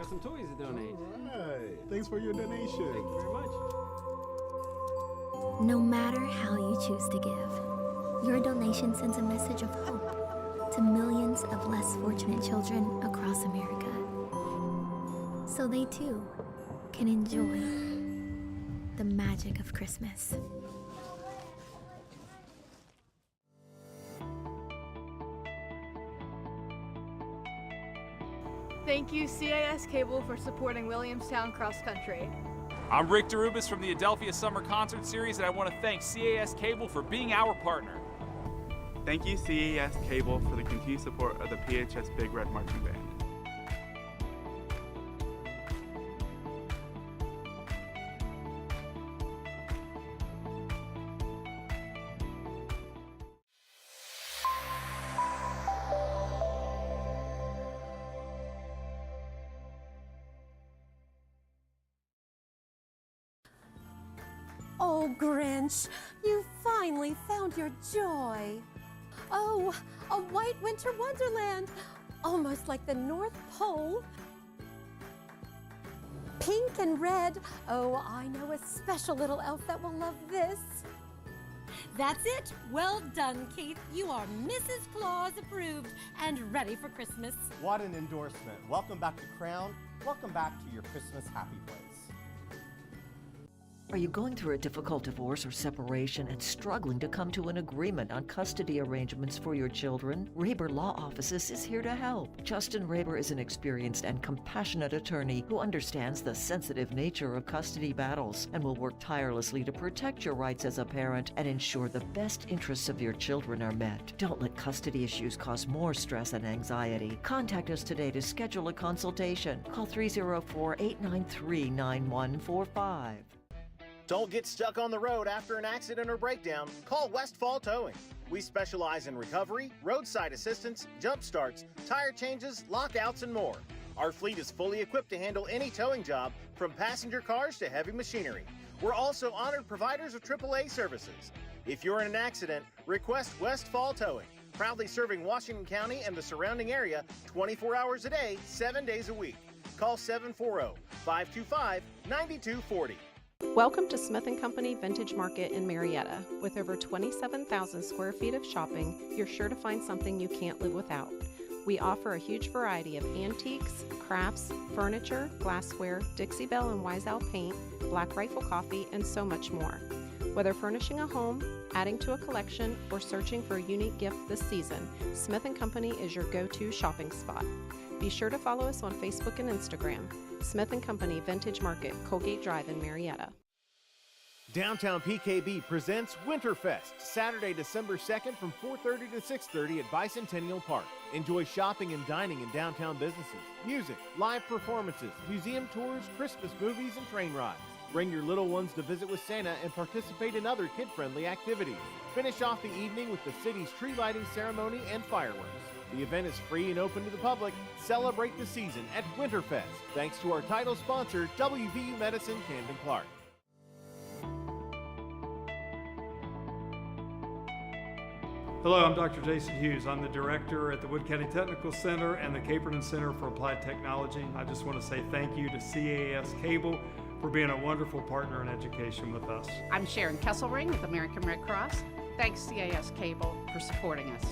Got some toys to donate. All right. Thanks for your donation. Thank you very much. No matter how you choose to give, your donation sends a message of hope to millions of less fortunate children across America, so they too can enjoy the magic of Christmas. Thank you, CAS Cable, for supporting Williamstown Cross Country. I'm Rick DeRubis from the Adelphia Summer Concert Series, and I want to thank CAS Cable for being our partner. Thank you, CAS Cable, for the continued support of the PHS Big Red Marching Band. Oh, Grinch, you finally found your joy. Oh, a white winter wonderland, almost like the North Pole. Pink and red. Oh, I know a special little elf that will love this. That's it. Well done, Keith. You are Mrs. Claus approved and ready for Christmas. What an endorsement. Welcome back to Crown. Welcome back to your Christmas happy place. Are you going through a difficult divorce or separation and struggling to come to an agreement on custody arrangements for your children? Raber Law Offices is here to help. Justin Raber is an experienced and compassionate attorney who understands the sensitive nature of custody battles and will work tirelessly to protect your rights as a parent and ensure the best interests of your children are met. Don't let custody issues cause more stress and anxiety. Contact us today to schedule a consultation. Call 304-893-9145. Don't get stuck on the road after an accident or breakdown. Call Westfall Towing. We specialize in recovery, roadside assistance, jump starts, tire changes, lockouts, and more. Our fleet is fully equipped to handle any towing job, from passenger cars to heavy machinery. We're also honored providers of AAA services. If you're in an accident, request Westfall Towing. Proudly serving Washington County and the surrounding area 24 hours a day, 7 days a week. Call 740-525-9240. Welcome to Smith & Company Vintage Market in Marietta. With over 27,000 square feet of shopping, you're sure to find something you can't live without. We offer a huge variety of antiques, crafts, furniture, glassware, Dixie Belle and Wiesel paint, Black Rifle coffee, and so much more. Whether furnishing a home, adding to a collection, or searching for a unique gift this season, Smith & Company is your go-to shopping spot. Be sure to follow us on Facebook and Instagram. Smith & Company Vintage Market, Colgate Drive in Marietta. Downtown PKB presents Winterfest, Saturday, December 2nd from 4:30 to 6:30 at Bicentennial Park. Enjoy shopping and dining in downtown businesses, music, live performances, museum tours, Christmas movies, and train rides. Bring your little ones to visit with Santa and participate in other kid-friendly activities. Finish off the evening with the city's tree lighting ceremony and fireworks. The event is free and open to the public. Celebrate the season at Winterfest, thanks to our title sponsor, WVU Medicine Camden Clark. Hello, I'm Dr. Jason Hughes. I'm the director at the Wood County Technical Center and the Caperton Center for Applied Technology. I just want to say thank you to CAS Cable for being a wonderful partner in education with us. I'm Sharon Kesselring with American Red Cross. Thanks CAS Cable for supporting us.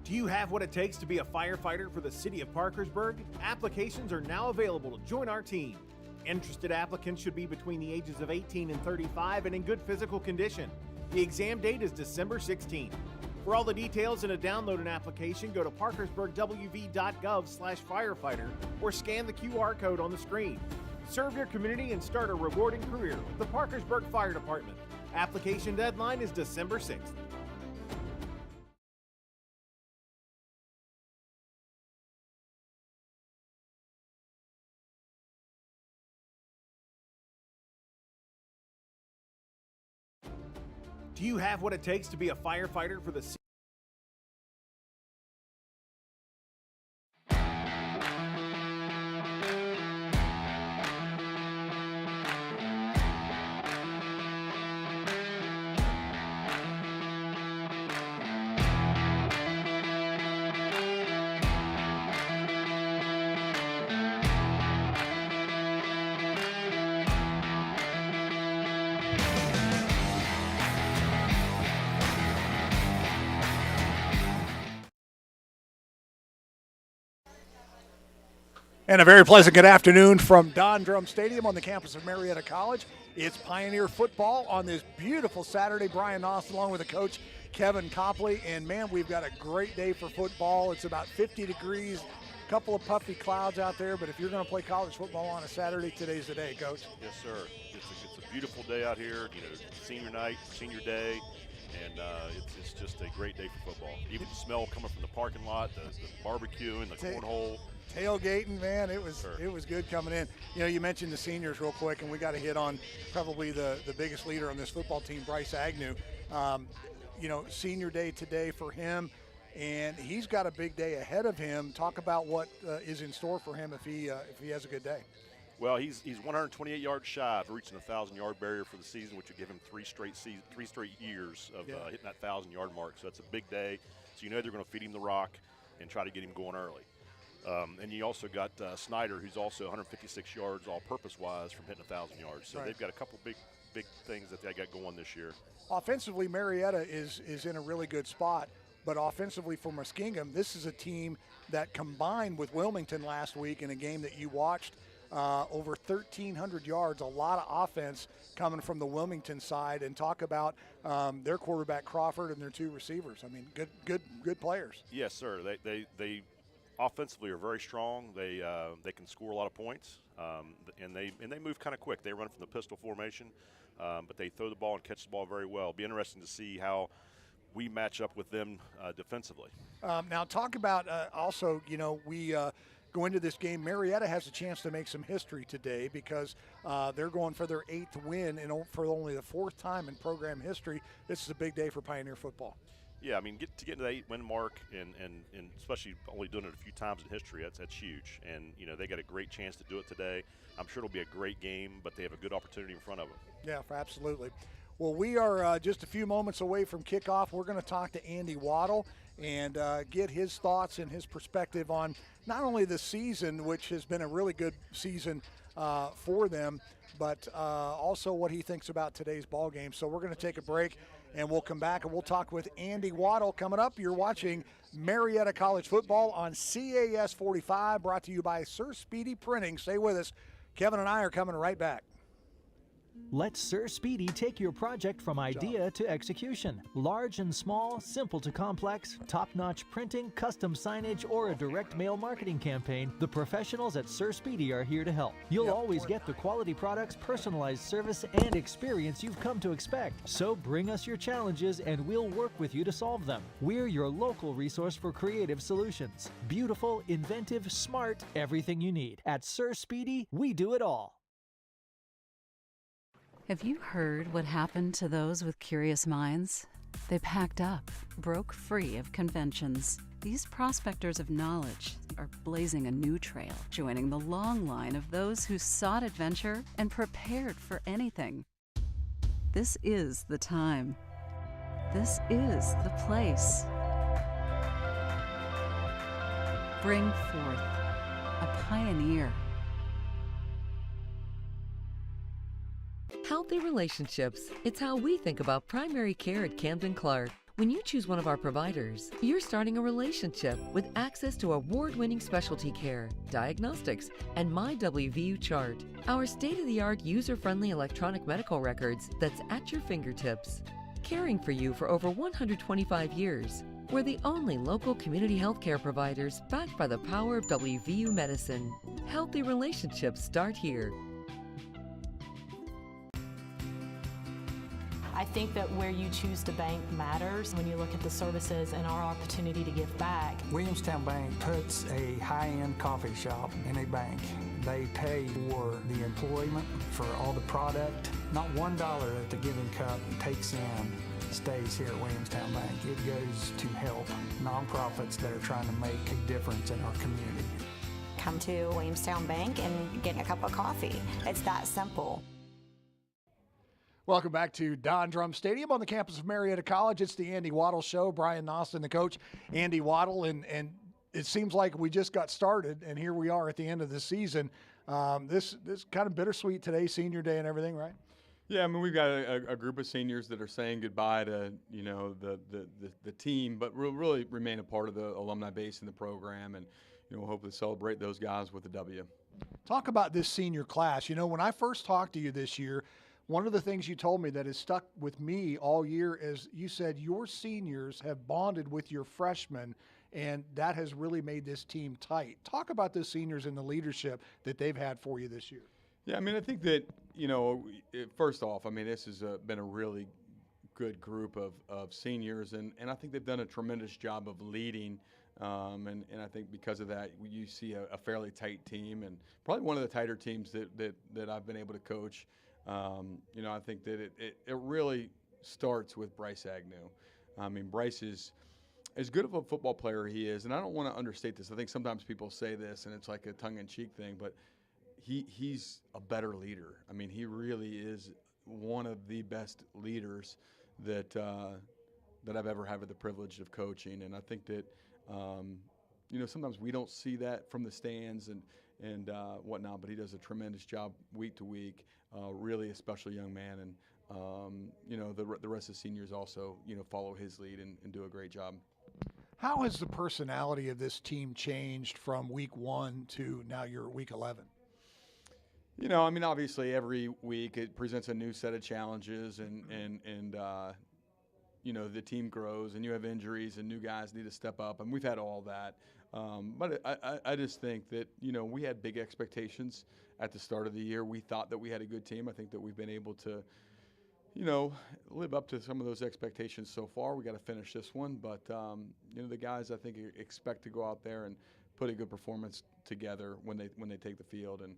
Do you have what it takes to be a firefighter for the city of Parkersburg? Applications are now available to join our team. Interested applicants should be between the ages of 18 and 35 and in good physical condition. The exam date is December 16th. For all the details and to download an application, go to parkersburgwv.gov/firefighter or scan the QR code on the screen. Serve your community and start a rewarding career with the Parkersburg Fire Department. Application deadline is December 6th. Do you have what it takes to be a firefighter for the And a very pleasant good afternoon from Don Drum Stadium on the campus of Marietta College. It's Pioneer football on this beautiful Saturday. Brian Noss along with the coach Kevin Copley. And man, we've got a great day for football. It's about 50 degrees, a couple of puffy clouds out there. But if you're going to play college football on a Saturday, today's the day, Coach. Yes, sir. It's a beautiful day out here. You know, senior night, senior day. And it's just a great day for football. Even the smell coming from the parking lot, the barbecue and the cornhole. Tailgating, man, it was good coming in. You know, you mentioned the seniors real quick, and we got to hit on probably the biggest leader on this football team, Bryce Agnew. You know, senior day today for him, and he's got a big day ahead of him. Talk about what is in store for him if he has a good day. Well, he's 128 yards shy of reaching the 1,000-yard barrier for the season, which would give him three straight years of hitting that 1,000-yard mark. So that's a big day. So you know they're going to feed him the rock and try to get him going early. And you also got Snyder, who's also 156 yards all-purpose-wise from hitting 1,000 yards. So they've got a couple big things that they got going this year. Offensively, Marietta is in a really good spot. But offensively for Muskingum, this is a team that combined with Wilmington last week in a game that you watched, over 1,300 yards, a lot of offense coming from the Wilmington side. And talk about their quarterback Crawford and their two receivers. I mean, good players. Yes, sir. They offensively are very strong. They can score a lot of points, and they move kind of quick. They run from the pistol formation, but they throw the ball and catch the ball very well. It'll be interesting to see how we match up with them defensively. Now talk about also, you know, we go into this game. Marietta has a chance to make some history today because they're going for their 8th win and for only the 4th time in program history. This is a big day for Pioneer football. Yeah, I mean, get to the 8-win mark and especially only doing it a few times in history, that's huge. And, you know, they got a great chance to do it today. I'm sure it'll be a great game, but they have a good opportunity in front of them. Yeah, absolutely. Well, we are just a few moments away from kickoff. We're going to talk to Andy Waddle and get his thoughts and his perspective on not only the season, which has been a really good season for them, but also what he thinks about today's ball game. So we're going to take a break, and we'll come back and we'll talk with Andy Waddle. Coming up, you're watching Marietta College Football on CAS 45, brought to you by Sir Speedy Printing. Stay with us. Kevin and I are coming right back. Let Sir Speedy take your project from idea to execution. Large and small, simple to complex, top-notch printing, custom signage, or a direct mail marketing campaign, the professionals at Sir Speedy are here to help. You'll always get the quality products, personalized service, and experience you've come to expect. So bring us your challenges and we'll work with you to solve them. We're your local resource for creative solutions. Beautiful, inventive, smart, everything you need. At Sir Speedy, we do it all. Have you heard what happened to those with curious minds? They packed up, broke free of conventions. These prospectors of knowledge are blazing a new trail, joining the long line of those who sought adventure and prepared for anything. This is the time. This is the place. Bring forth a pioneer. Healthy relationships. It's how we think about primary care at Camden Clark. When you choose one of our providers, you're starting a relationship with access to award-winning specialty care, diagnostics, and MyWVU chart. Our state-of-the-art user-friendly electronic medical records that's at your fingertips. Caring for you for over 125 years. We're the only local community healthcare providers backed by the power of WVU medicine. Healthy relationships start here. I think that where you choose to bank matters when you look at the services and our opportunity to give back. Williamstown Bank puts a high-end coffee shop in a bank. They pay for the employment, for all the product. Not $1 that the Giving Cup takes in stays here at Williamstown Bank. It goes to help nonprofits that are trying to make a difference in our community. Come to Williamstown Bank and get a cup of coffee. It's that simple. Welcome back to Don Drum Stadium on the campus of Marietta College. It's the Andy Waddle Show. Brian Austin, the coach, Andy Waddle, and it seems like we just got started, and here we are at the end of the season. This kind of bittersweet today, senior day and everything, right? Yeah, I mean, we've got a group of seniors that are saying goodbye to, you know, the team, but we'll really remain a part of the alumni base in the program, and, you know, hopefully celebrate those guys with a W. Talk about this senior class. You know, when I first talked to you this year, one of the things you told me that has stuck with me all year is you said your seniors have bonded with your freshmen, and that has really made this team tight. Talk about the seniors and the leadership that they've had for you this year. Yeah, I mean, I think that, you know, first off, I mean, this has been a really good group of seniors, and I think they've done a tremendous job of leading, and I think because of that, you see a fairly tight team, and probably one of the tighter teams that I've been able to coach. You know, I think that it really starts with Bryce Agnew. I mean, Bryce is as good of a football player he is, and I don't want to understate this. I think sometimes people say this, and it's like a tongue-in-cheek thing, but he's a better leader. I mean, he really is one of the best leaders that I've ever had the privilege of coaching, and I think that you know, sometimes we don't see that from the stands and whatnot, but he does a tremendous job week to week. Really a special young man, and you know, the rest of the seniors also, you know, follow his lead and do a great job. How has the personality of this team changed from week 1 to now you're week 11? You know, I mean, obviously every week it presents a new set of challenges, and you know, the team grows, and you have injuries, and new guys need to step up, and we've had all that. But I just think that, you know, we had big expectations at the start of the year. We thought that we had a good team. I think that we've been able to, you know, live up to some of those expectations so far. We got to finish this one, but you know, the guys I think expect to go out there and put a good performance together when they take the field, and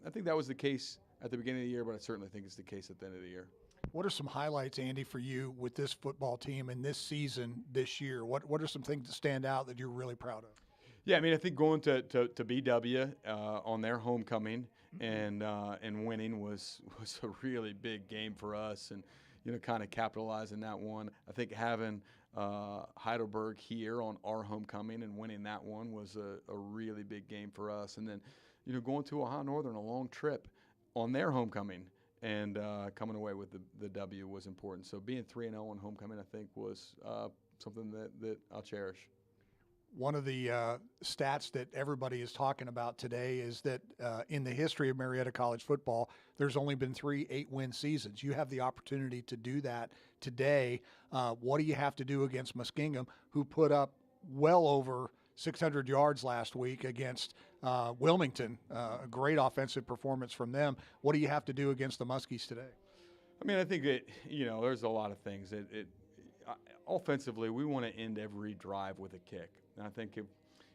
I think that was the case at the beginning of the year, but I certainly think it's the case at the end of the year. What are some highlights, Andy, for you with this football team and this season this year? What are some things that stand out that you're really proud of? Yeah, I mean, I think going to BW on their homecoming and winning was a really big game for us, and, you know, kind of capitalizing that one. I think having Heidelberg here on our homecoming and winning that one was a really big game for us. And then, you know, going to Ohio Northern, a long trip on their homecoming, and coming away with the W was important. So being 3-0 on homecoming, I think, was something that I'll cherish. One of the stats that everybody is talking about today is that in the history of Marietta College football, there's only been 3 8-win seasons. You have the opportunity to do that today. What do you have to do against Muskingum, who put up well over 600 yards last week against Wilmington? A great offensive performance from them. What do you have to do against the Muskies today? I mean, I think that, you know, there's a lot of things. Offensively, we want to end every drive with a kick. And I think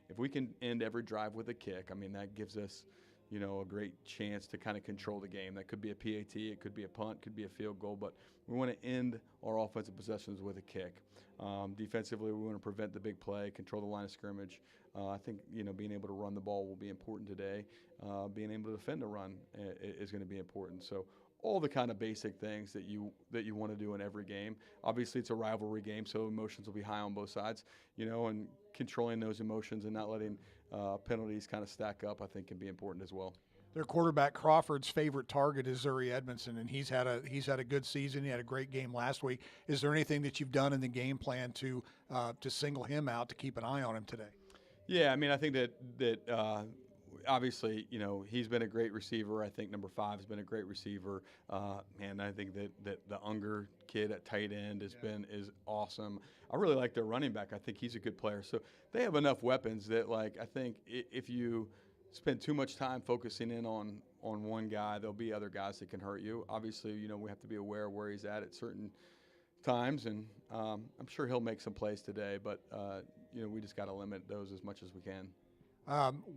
if we can end every drive with a kick, I mean, that gives us, you know, a great chance to kind of control the game. That could be a PAT, it could be a punt, could be a field goal, but we want to end our offensive possessions with a kick. Defensively, we want to prevent the big play, control the line of scrimmage. I think, you know, being able to run the ball will be important today. Being able to defend a run is going to be important. So all the kind of basic things that you want to do in every game. Obviously, it's a rivalry game, so emotions will be high on both sides, you know, and controlling those emotions and not letting penalties kind of stack up, I think, can be important as well. Their quarterback Crawford's favorite target is Zuri Edmondson, and he's had a good season. He had a great game last week. Is there anything that you've done in the game plan to single him out, to keep an eye on him today? Yeah, I mean, I think that obviously, you know, he's been a great receiver. I think number 5 has been a great receiver. And I think that the Unger kid at tight end is awesome. I really like their running back. I think he's a good player. So they have enough weapons that, like, I think if you spend too much time focusing in on one guy. There'll be other guys that can hurt you. Obviously, we have to be aware of where he's at certain times, and I'm sure he'll make some plays today, but we just got to limit those as much as we can.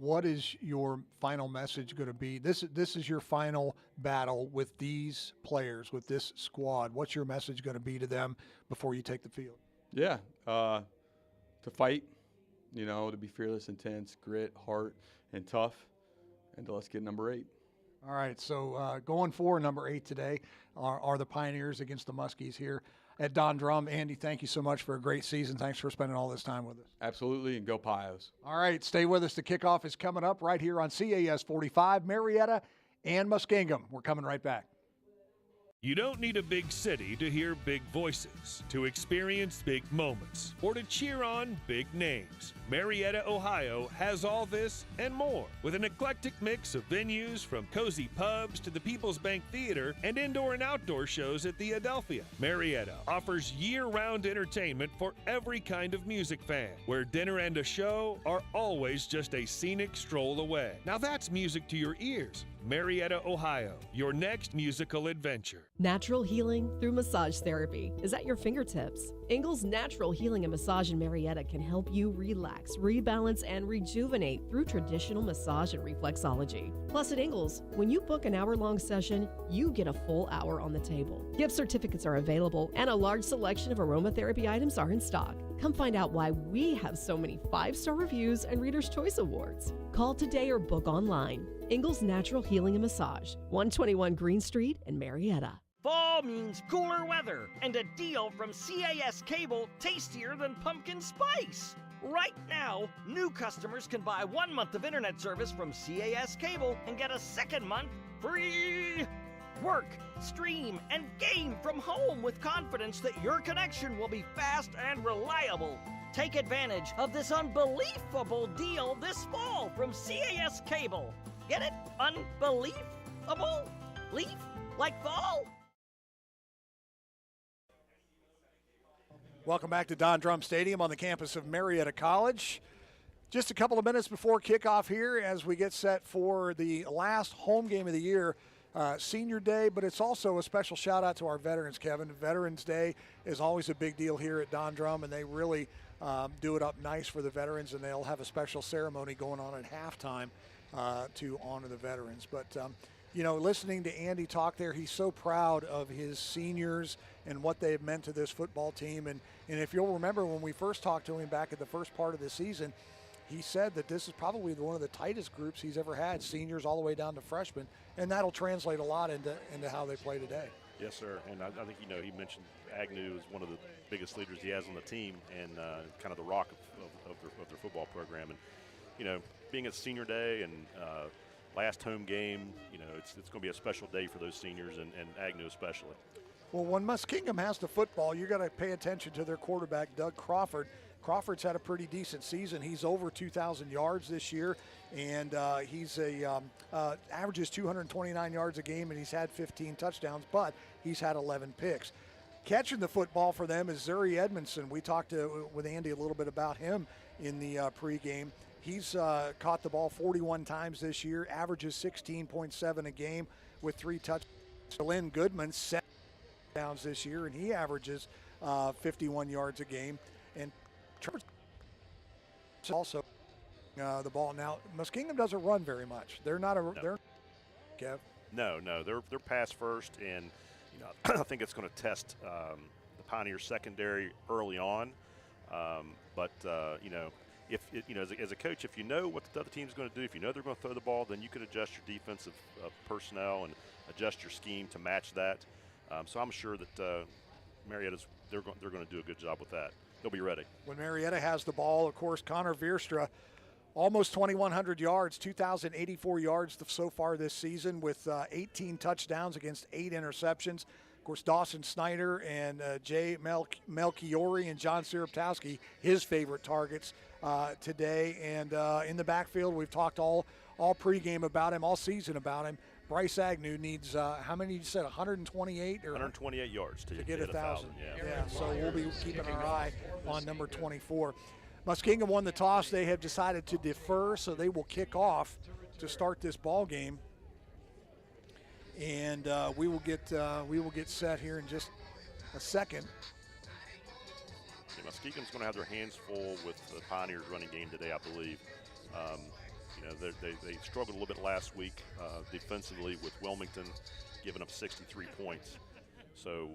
What is your final message going to be? This is your final battle with these players, with this squad. What's your message going to be to them before you take the field? Yeah, to fight, to be fearless, intense, grit, heart, and tough, and let's get number 8. All right, so going for number 8 today are the Pioneers against the Muskies here at Don Drum. Andy, thank you so much for a great season. Thanks for spending all this time with us. Absolutely, and go Pios. All right, stay with us. The kickoff is coming up right here on CAS 45, Marietta and Muskingum. We're coming right back. You don't need a big city to hear big voices, to experience big moments, or to cheer on big names. Marietta, Ohio has all this and more, with an eclectic mix of venues from cozy pubs to the People's Bank Theater and indoor and outdoor shows at the Adelphia. Marietta offers year-round entertainment for every kind of music fan, where dinner and a show are always just a scenic stroll away. Now that's music to your ears. Marietta, Ohio, your next musical adventure. Natural healing through massage therapy is at your fingertips. Ingles Natural Healing and Massage in Marietta can help you relax, rebalance, and rejuvenate through traditional massage and reflexology. Plus at Ingles, when you book an hour-long session, you get a full hour on the table. Gift certificates are available, and a large selection of aromatherapy items are in stock. Come find out why we have so many 5-star reviews and Reader's Choice Awards. Call today or book online. Ingles Natural Healing and Massage, 121 Green Street in Marietta. Fall means cooler weather and a deal from CAS Cable tastier than pumpkin spice. Right now, new customers can buy 1 month of internet service from CAS Cable and get a second month free. Work, stream, and game from home with confidence that your connection will be fast and reliable. Take advantage of this unbelievable deal this fall from CAS Cable. Get it? Unbelievable? Leaf? Like fall? Welcome back to Don Drum Stadium on the campus of Marietta College. Just a couple of minutes before kickoff here as we get set for the last home game of the year, Senior Day, but it's also a special shout out to our veterans, Kevin. Veterans Day is always a big deal here at Don Drum, and they really do it up nice for the veterans, and they'll have a special ceremony going on at halftime to honor the veterans. But, listening to Andy talk there, he's so proud of his seniors and what they've meant to this football team. And if you'll remember when we first talked to him back at the first part of the season, he said that this is probably one of the tightest groups he's ever had, seniors all the way down to freshmen, and that'll translate a lot into how they play today. Yes, sir. And I think, he mentioned Agnew is one of the biggest leaders he has on the team and kind of the rock of their football program. And, being at Senior Day and last home game, it's going to be a special day for those seniors and Agnew especially. Well, when Muskingum has the football, you got to pay attention to their quarterback, Doug Crawford. Crawford's had a pretty decent season. He's over 2,000 yards this year, and he's averages 229 yards a game, and he's had 15 touchdowns, but he's had 11 picks. Catching the football for them is Zuri Edmondson. We talked with Andy a little bit about him in the pregame. He's caught the ball 41 times this year, averages 16.7 a game with 3 touchdowns. Lynn Goodman 7 touchdowns this year, and he averages 51 yards a game. And Trevor's also the ball. Now, Muskingum doesn't run very much. They're not they're Kev. No, they're pass first, and I think it's going to test the Pioneer secondary early on. If as a coach, if you know what the other team's going to do, if you know they're going to throw the ball, then you can adjust your defensive personnel and adjust your scheme to match that. So I'm sure that Marietta's they're going to do a good job with that. They'll be ready. When Marietta has the ball, of course, Connor Veerstra, almost 2,100 yards, 2,084 yards so far this season with 18 touchdowns against 8 interceptions. Of course, Dawson Snyder and Jay Melchiori and John Siriptowski, his favorite targets today. And in the backfield, we've talked all pregame about him, all season about him. Bryce Agnew needs, how many you said, 128? Or 128 yards to get 1,000. Yeah, so we'll be keeping our eye on number 24. Muskingum won the toss. They have decided to defer, so they will kick off to start this ball game. and we will get set here in just a second. Muskingum's going to have their hands full with the Pioneers running game today, I believe. They struggled a little bit last week defensively with Wilmington giving up 63 points. So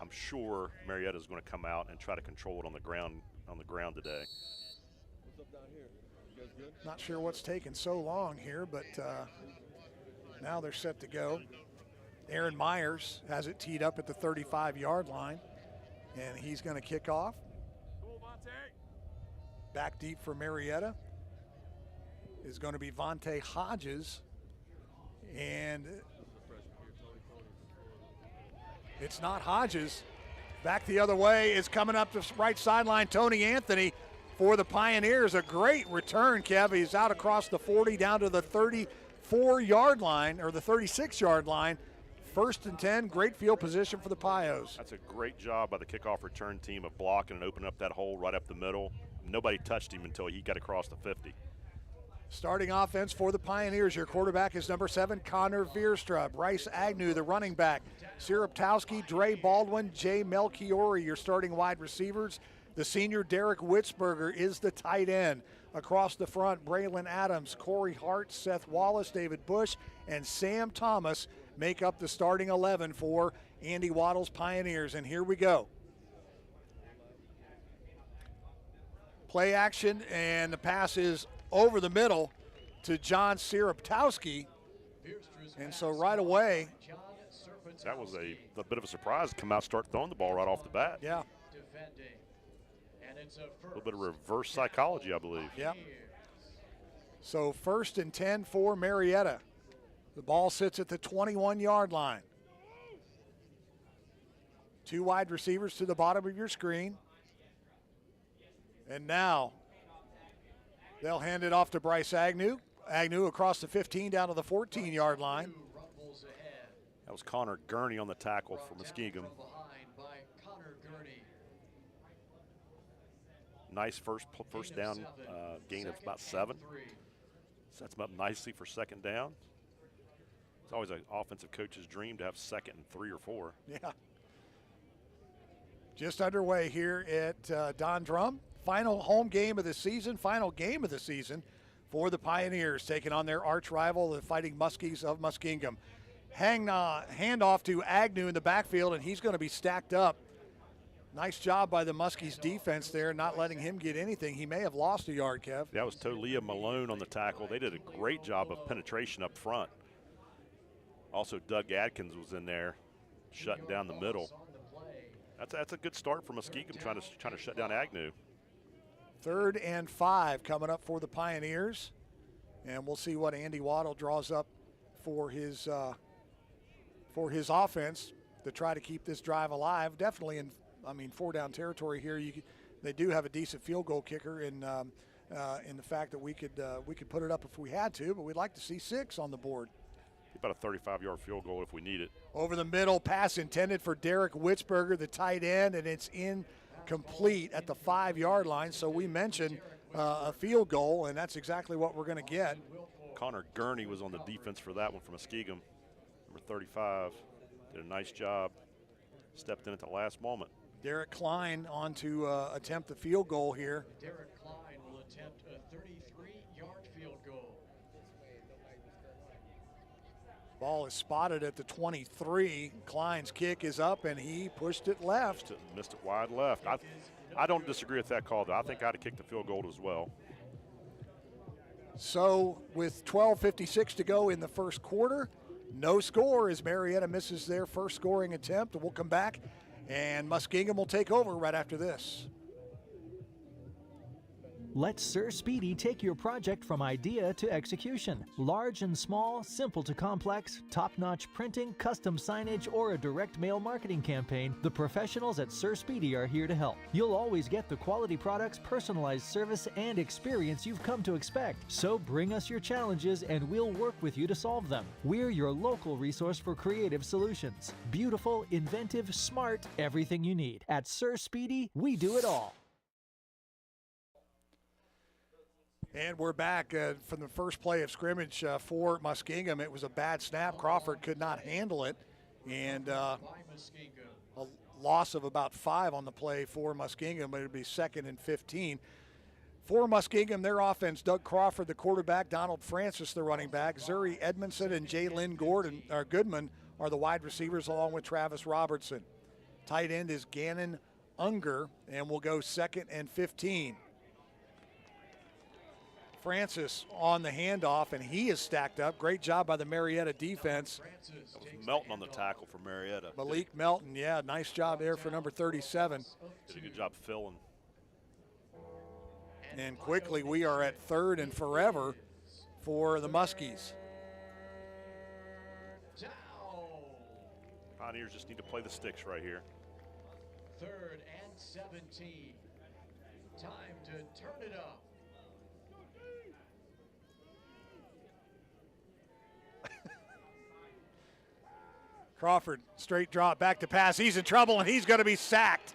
I'm sure Marietta is going to come out and try to control it on the ground today. What's up down here? You guys good? Not sure what's taking so long here, but now they're set to go. Aaron Myers has it teed up at the 35-yard line, and he's going to kick off. Back deep for Marietta is going to be Vontae Hodges, and it's not Hodges. Back the other way is coming up the right sideline, Tony Anthony for the Pioneers. A great return, Kev. He's out across the 40 down to the 34-yard line, or the 36-yard line. 1st and 10, great field position for the Pios. That's a great job by the kickoff return team of blocking and opening up that hole right up the middle. Nobody touched him until he got across the 50. Starting offense for the Pioneers. Your quarterback is number 7, Connor Veerstra. Bryce Agnew, the running back. Siriptowski, Dre Baldwin, Jay Melchiori, your starting wide receivers. The senior Derek Witzberger is the tight end. Across the front, Braylon Adams, Corey Hart, Seth Wallace, David Bush, and Sam Thomas make up the starting 11 for Andy Waddle's Pioneers. And here we go. Play action, and the pass is over the middle to John Siriptowski. And so right away, that was a bit of a surprise to come out and start throwing the ball right off the bat. Yeah. A little bit of reverse psychology, I believe. Yeah. So 1st and 10 for Marietta. The ball sits at the 21-yard line. 2 wide receivers to the bottom of your screen. And now they'll hand it off to Bryce Agnew. Agnew across the 15 down to the 14-yard line. That was Connor Gurney on the tackle for Muskingum. Nice first down gain of about 7. Sets them up nicely for 2nd down. It's always an offensive coach's dream to have 2nd and 3 or 4. Yeah. Just underway here at Don Drum. Final home game of the season, final game of the season for the Pioneers, taking on their arch rival, the Fighting Muskies of Muskingum. Hand off to Agnew in the backfield, and he's going to be stacked up. Nice job by the Muskies defense there, not letting him get anything. He may have lost a yard, Kev. That was Tolia Malone on the tackle. They did a great job of penetration up front. Also, Doug Adkins was in there, shutting down the middle. That's a good start for Muskingum, trying to shut down Agnew. 3rd and 5 coming up for the Pioneers, and we'll see what Andy Waddle draws up for his offense to try to keep this drive alive. Definitely in 4-down territory here. They do have a decent field goal kicker in the fact that we could put it up if we had to, but we'd like to see 6 on the board. About a 35-yard field goal if we need it. Over the middle, pass intended for Derek Witzberger, the tight end, and it's incomplete at the 5-yard line. So we mentioned a field goal, and that's exactly what we're going to get. Connor Gurney was on the defense for that one from Muskingum. Number 35 did a nice job. Stepped in at the last moment. Derek Klein on to attempt the field goal here. Derek Klein will attempt a 33-yard field goal. Ball is spotted at the 23. Klein's kick is up, and he pushed it left. Missed it wide left. I don't disagree with that call, though. I think I'd have kicked the field goal as well. So with 12:56 to go in the first quarter, no score as Marietta misses their first scoring attempt. We'll come back, and Muskingum will take over right after this. Let Sir Speedy take your project from idea to execution. Large and small, simple to complex, top-notch printing, custom signage, or a direct mail marketing campaign, the professionals at Sir Speedy are here to help. You'll always get the quality products, personalized service, and experience you've come to expect. So bring us your challenges and we'll work with you to solve them. We're your local resource for creative solutions. Beautiful, inventive, smart, everything you need. At Sir Speedy, we do it all. And we're back from the first play of scrimmage for Muskingum. It was a bad snap. Crawford could not handle it. And a loss of about 5 on the play for Muskingum, but it would be 2nd and 15. For Muskingum, their offense, Doug Crawford, the quarterback, Donald Francis, the running back, Zuri Edmondson and Jalen Goodman are the wide receivers, along with Travis Robertson. Tight end is Gannon Unger, and we'll go 2nd and 15. Francis on the handoff, and he is stacked up. Great job by the Marietta defense. That was Melton on the tackle for Marietta. Malik Melton, yeah, nice job there for number 37. Did a good job filling. And quickly, we are at 3rd and forever for the Muskies. Pioneers just need to play the sticks right here. 3rd and 17. Time to turn it up. Crawford, straight drop, back to pass. He's in trouble, and he's going to be sacked.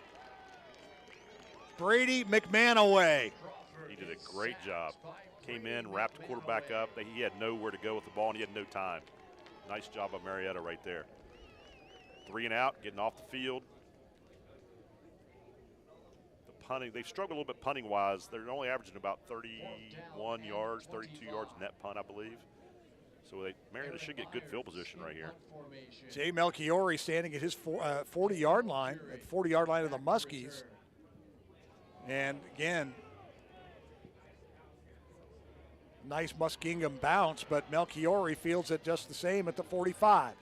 Brady McManaway. He did a great job. Came in, wrapped the quarterback up. He had nowhere to go with the ball, and he had no time. Nice job by Marietta right there. 3 and out, getting off the field. The punting, they've struggled a little bit punting-wise. They're only averaging about 31 yards, 32 yards net punt, I believe. So Marietta should get good field position right here. Jay Melchiori standing at his 40-yard line, at 40-yard line of the Muskies. And again, nice Muskingum bounce, but Melchiori fields it just the same at the 45.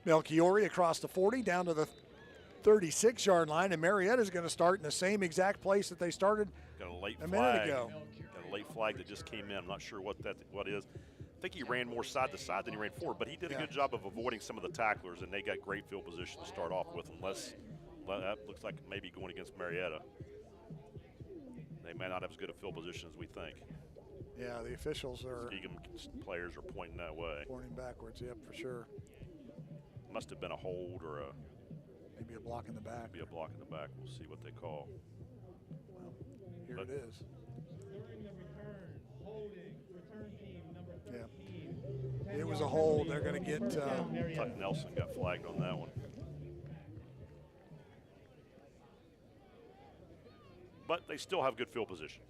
Melchiori across the 40 down to the 36-yard line, and Marietta is going to start in the same exact place that they started a minute ago. Got a late flag that just came in. I'm not sure what is. I think he ran more side to side than he ran forward, but he did a good job of avoiding some of the tacklers, and they got great field position to start off with, unless that looks like maybe going against Marietta. They may not have as good a field position as we think. Yeah, the officials are. Muskingum players are pointing that way. Pointing backwards, yep, for sure. Must have been a hold or maybe a block in the back. Maybe a block in the back. We'll see what they call. Well, here it is. Yeah, it was a hold. They're going to get. Tuck Nelson got flagged on that one. But they still have good field position.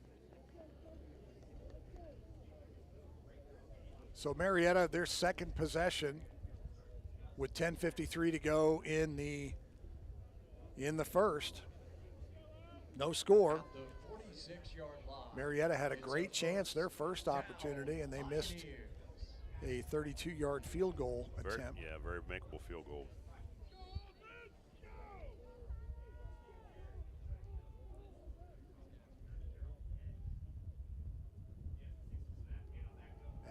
So Marietta, their second possession with 10:53 to go in the first. No score. Marietta had a great chance, their first opportunity, and they missed a 32-yard field goal attempt. Yeah, very makeable field goal.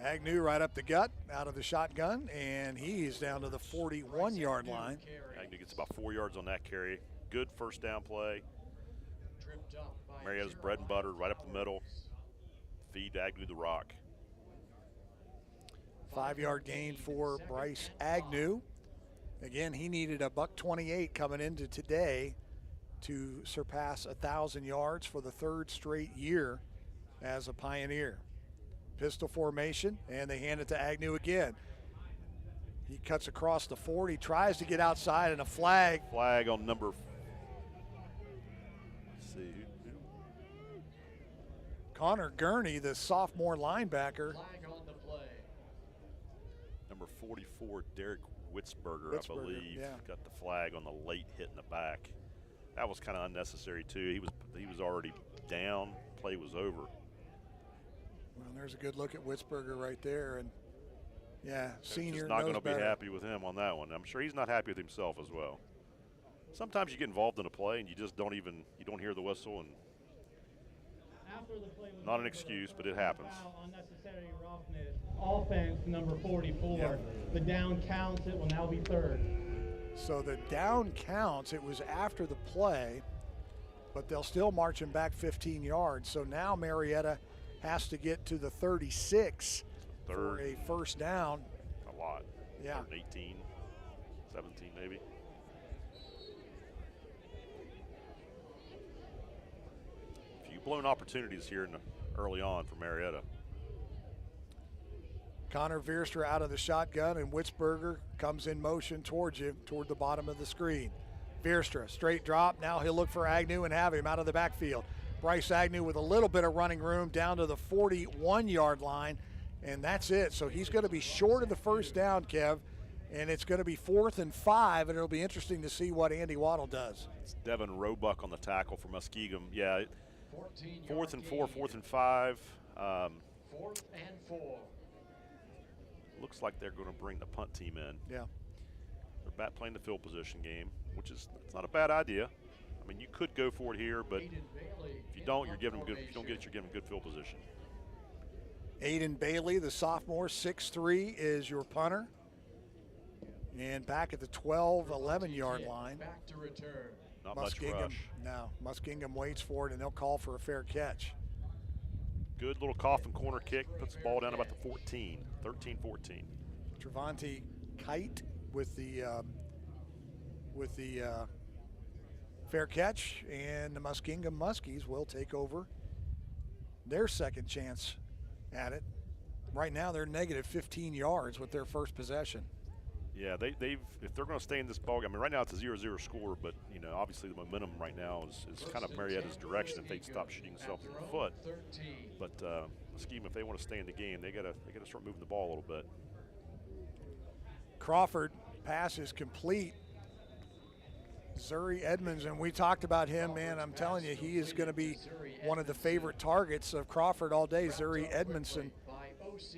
Agnew right up the gut, out of the shotgun, and he's down to the 41-yard line. Agnew gets about 4 yards on that carry. Good first down play. Marietta's bread and butter right up the middle. Feed Agnew the rock. 5-yard gain for Bryce Agnew. Again, he needed a $128 coming into today to surpass 1,000 yards for the 3rd straight year as a Pioneer. Pistol formation, and they hand it to Agnew again. He cuts across the 40, tries to get outside, and a flag. Flag on number. Let's see. Connor Gurney, the sophomore linebacker. Number 44, Derek Witzberger, I believe, got the flag on the late hit in the back. That was kind of unnecessary too. He was already down. Play was over. Well, there's a good look at Witzberger right there, and yeah, senior. Just not going to be happy with him on that one. I'm sure he's not happy with himself as well. Sometimes you get involved in a play and you just don't hear the whistle, and not an excuse, but it happens. Unnecessary roughness. Offense number 44. Yep. The down counts. It will now be 3rd. So the down counts. It was after the play, but they'll still march him back 15 yards. So now Marietta has to get to the 36 for a first down. A lot. Yeah. 18, 17 maybe. Few blown opportunities here in the early on for Marietta. Connor Veerstra out of the shotgun, and Witzberger comes in motion towards you, toward the bottom of the screen. Veerstra, straight drop. Now he'll look for Agnew and have him out of the backfield. Bryce Agnew with a little bit of running room down to the 41-yard line, and that's it. So he's going to be short of the first down, Kev, and it's going to be 4th and 5, and it'll be interesting to see what Andy Waddle does. It's Devin Roebuck on the tackle for Muskingum. Yeah, 4th and 4, 4th and 5. 4th and 4. Looks like they're going to bring the punt team in. Yeah. They're back playing the field position game, which is it's not a bad idea. I mean, you could go for it here, but if you don't, you're giving them good. If you don't get it, you're giving them good field position. Aiden Bailey, the sophomore, 6'3", is your punter. And back at the 12, 11-yard line. Back to return. Not much rush. No, Muskingum waits for it, and they'll call for a fair catch. Good little coffin corner kick, puts the ball down about the 14, 13-14. Trevante Kite with the fair catch, and the Muskingum Muskies will take over their second chance at it. Right now, they're negative 15 yards with their first possession. Yeah, they've if they're going to stay in this ball game, I mean, right now it's a 0-0 score, but you know, obviously the momentum right now is kind of Marietta's direction if they stop shooting themselves in the foot. But the scheme, if they want to stay in the game, they gotta start moving the ball a little bit. Crawford pass is complete. Zuri Edmonds, and we talked about him, man. I'm telling you, he is going to be one of the favorite targets of Crawford all day. Zuri Edmondson,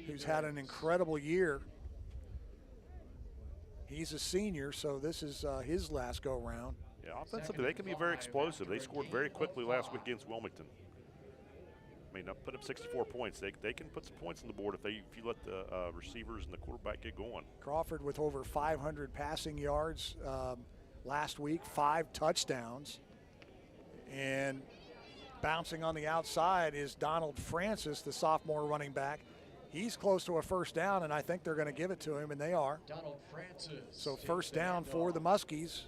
who's had an incredible year. He's a senior, so this is his last go-round. Yeah, offensively, they can be very explosive. They scored very quickly last week against Wilmington. I mean, put up 64 points. They can put some points on the board if you let the receivers and the quarterback get going. Crawford with over 500 passing yards last week, 5 touchdowns. And bouncing on the outside is Donald Francis, the sophomore running back. He's close to a first down, and I think they're going to give it to him, and they are. Donald Francis. So first down for the Muskies.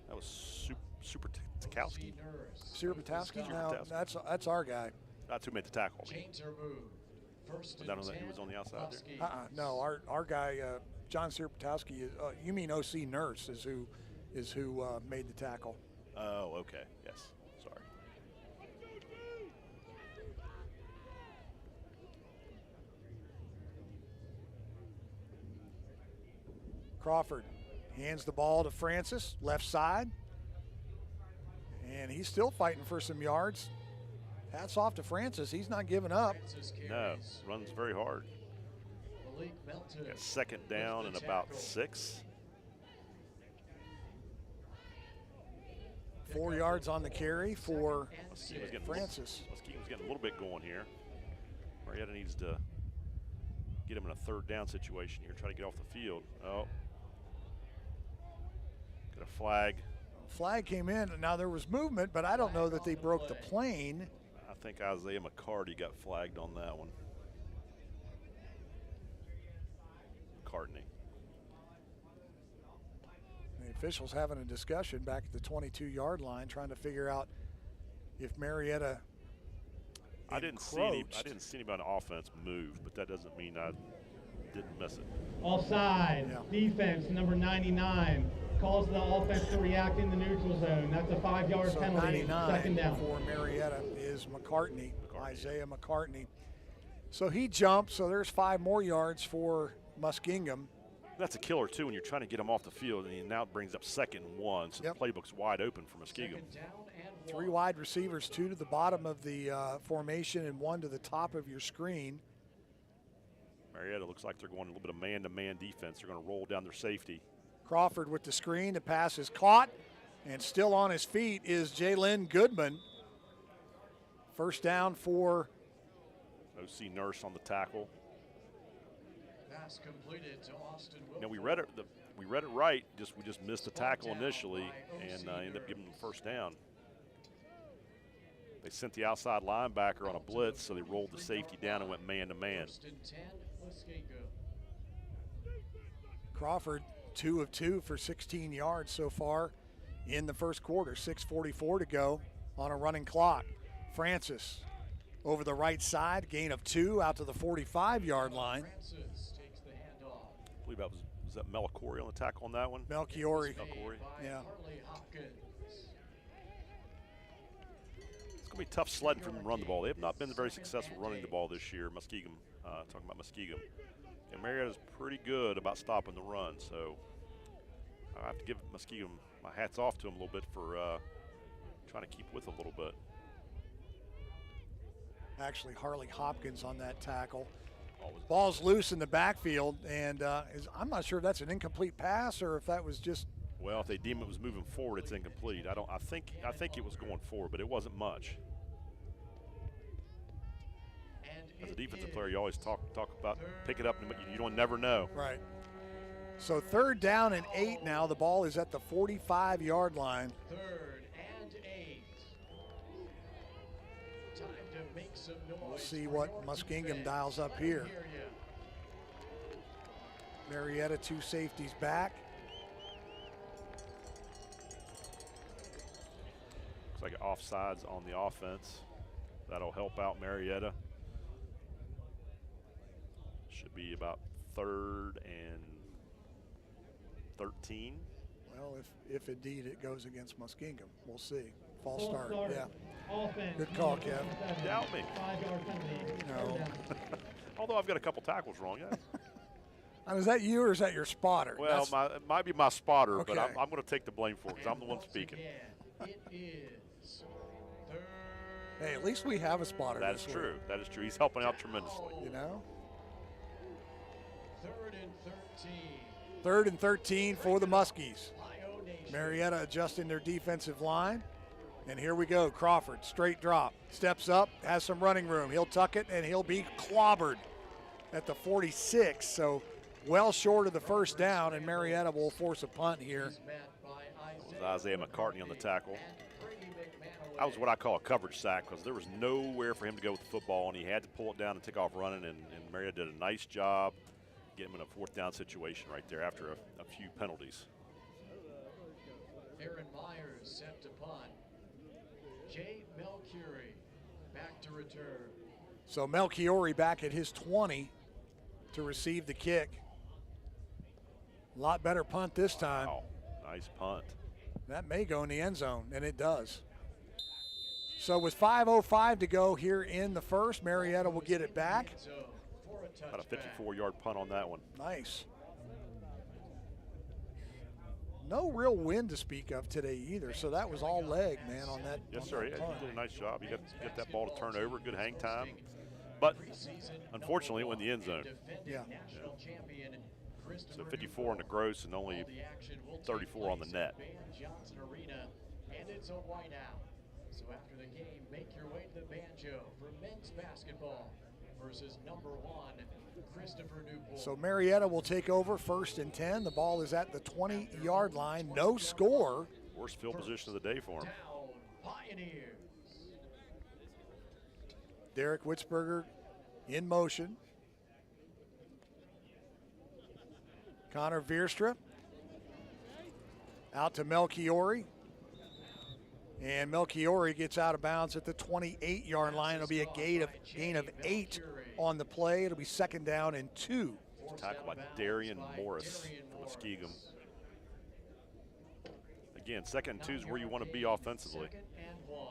That was Super Tukowski. Sirpatowski? No, that's our guy. That's who made the tackle. Chains are moved. First and 10, he was on the outside there. No, our guy, John Sirpatowski, you mean O.C. Nurse is who made the tackle. Oh, okay. Yes. Sorry. Crawford hands the ball to Francis, left side. And he's still fighting for some yards. Hats off to Francis. He's not giving up. No, runs very hard. Second down and about 6. 4 yards on the carry for Francis. Muskingum's getting a little bit going here. Marietta needs to get him in a third down situation here, try to get off the field. Oh. Got a flag. Flag came in. Now there was movement, but I don't know that they broke the plane. I think Isaiah McCarty got flagged on that one. McCartney. The officials having a discussion back at the 22-yard line, trying to figure out if Marietta I didn't see anybody on offense move, but that doesn't mean I didn't miss it. Offside. Defense, number 99. Calls the offense to react in the neutral zone. That's a 5-yard penalty. 99 second down. For Marietta is McCartney, Isaiah McCartney. So he jumped, so there's 5 more yards for Muskingum. That's a killer, too, when you're trying to get him off the field, and he now brings up 2nd and 1, so the playbook's wide open for Muskingum. 3 wide receivers, 2 to the bottom of the formation and 1 to the top of your screen. Marietta looks like they're going a little bit of man-to-man defense. They're going to roll down their safety. Crawford with the screen. The pass is caught, and still on his feet is Jalen Goodman. First down for O.C. Nurse on the tackle. Pass completed to Austin Wilford. Now we read it right. We just missed the tackle initially and ended up giving them the first down. They sent the outside linebacker on a blitz, so they rolled the safety down and went man-to-man. First and 10, Muskingum. Crawford, 2 of 2 for 16 yards so far in the first quarter. 6:44 to go on a running clock. Francis over the right side, gain of 2 out to the 45-yard line. I believe that was that Melchiori on the tackle on that one? Melchiori. Yeah. Yeah. It's going to be tough sledding for them to run the ball. They have not been very successful running the ball this year, Muskingum, talking about Muskingum. And Marietta's pretty good about stopping the run, so I have to give Muskingum my hats off to him a little bit for trying to keep with a little bit. Actually, Harley Hopkins on that tackle. Ball's loose in the backfield, and I'm not sure if that's an incomplete pass or if that was just. Well, if they deem it was moving forward, it's incomplete. I think it was going forward, but it wasn't much. As a defensive player, you always talk about pick it up, but you don't never know. Right. So 3rd down and 8 now. The ball is at the 45-yard line. 3rd and 8. Time to make some noise. We'll see what Muskingum dials up here. Marietta, 2 safeties back. Looks like offsides on the offense. That'll help out Marietta. Should be about 3rd and 13. Well, if indeed it goes against Muskingum, we'll see. False Full start. start. Yeah. Offense. Good call, Kev. Doubt me. 5-yard penalty. No. Although I've got a couple tackles wrong. Yeah. Is that you or is that your spotter? Well, it might be my spotter, Okay. but I'm going to take the blame for it because I'm the one speaking. It is 3rd. Hey, at least we have a spotter. That is this true. week. That is true. He's helping out tremendously. You know? 3rd and 13. 3rd and 13 for the Muskies. Marietta adjusting their defensive line. And here we go. Crawford, straight drop. Steps up, has some running room. He'll tuck it, and he'll be clobbered at the 46. So well short of the 1st down, and Marietta will force a punt here. That was Isaiah McCartney on the tackle. That was what I call a coverage sack because there was nowhere for him to go with the football, and he had to pull it down and take off running, and Marietta did a nice job getting him in a 4th down situation right there after a few penalties. Aaron Myers set to punt. Jay Melchiori back to return. So Melchiori back at his 20 to receive the kick. A lot better punt this time. Wow, nice punt. That may go in the end zone, and it does. So with 5:05 to go here in the 1st, Marietta will get it back. About a 54-yard punt on that one. Nice. No real wind to speak of today either, so that was all leg, man, on that. Yes, sir. Yeah, he did a nice job. You got that ball to turn over, good hang time. But unfortunately, it went in the end zone. Yeah. So 54 on the gross and only 34 on the net. Johnson Arena, and it's a whiteout. So after the game, make your way to the Banjo for men's basketball versus number 1, Christopher Newport. So Marietta will take over 1st and 10. The ball is at the 20-yard line. No score. Worst field position of the day for him. Pioneers. Derek Witzberger in motion. Connor Veerstra out to Melchiori. And Melchiori gets out of bounds at the 28-yard line. It'll be a gain of 8 on the play. It'll be 2nd down and 2. Tackled by Darian Morris from Muskingum. Again, 2nd and 2 is where you want to be offensively.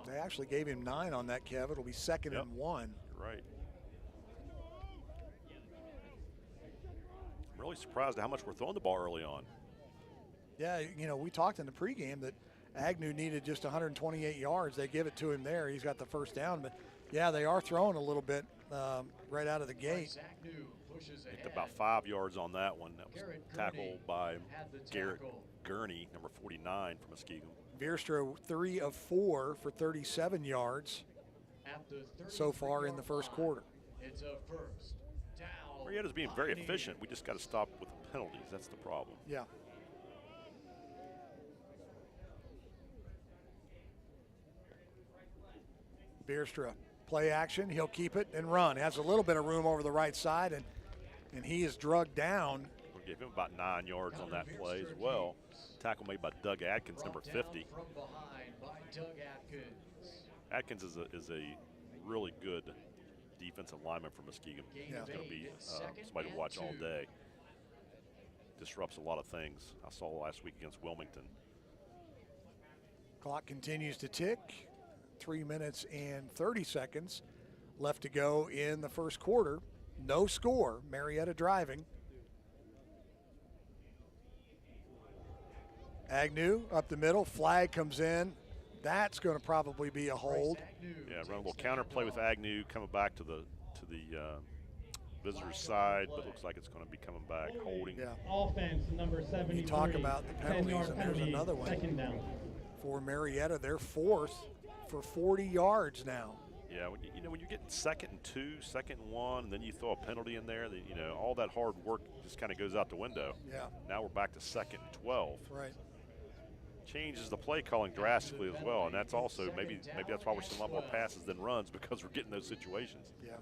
They actually gave him 9 on that, Kev. It'll be 2nd and 1. Right. I'm really surprised at how much we're throwing the ball early on. Yeah, we talked in the pregame that Agnew needed just 128 yards. They give it to him there. He's got the 1st down. But, yeah, they are throwing a little bit right out of the gate. Picked about 5 yards on that one. That was tackled by Garrett Gurney, number 49 from Muskingum. Veerstra 3 of 4 for 37 yards so far in the 1st quarter. It's a 1st down. Marietta's being very efficient. We just got to stop with the penalties. That's the problem. Yeah. Veerstra, play action. He'll keep it and run. Has a little bit of room over the right side, and he is drugged down. We'll give him about 9 yards on that play as well. Tackle made by Doug Atkins, number 50. From behind by Doug Atkins. Atkins is a really good defensive lineman for Muskingum. He's going to be somebody to watch all day. Disrupts a lot of things. I saw last week against Wilmington. Clock continues to tick. 3 minutes and 30 seconds left to go in the first quarter. No score. Marietta driving. Agnew up the middle. Flag comes in. That's going to probably be a hold. Yeah, run a little counter play with Agnew coming back to the visitor's side, but looks like it's going to be coming back, holding. Yeah. Offense, number 73. You talk about the penalties, and there's another one. Second down. For Marietta, they're fourth for 40 yards now. Yeah, when when you're getting 2nd and 2, 2nd and 1, and then you throw a penalty in there, all that hard work just kind of goes out the window. Yeah. Now we're back to 2nd and 12. Right. Changes the play calling drastically as well, and that's also maybe that's why we're seeing a lot more passes than runs, because we're getting those situations. Yeah.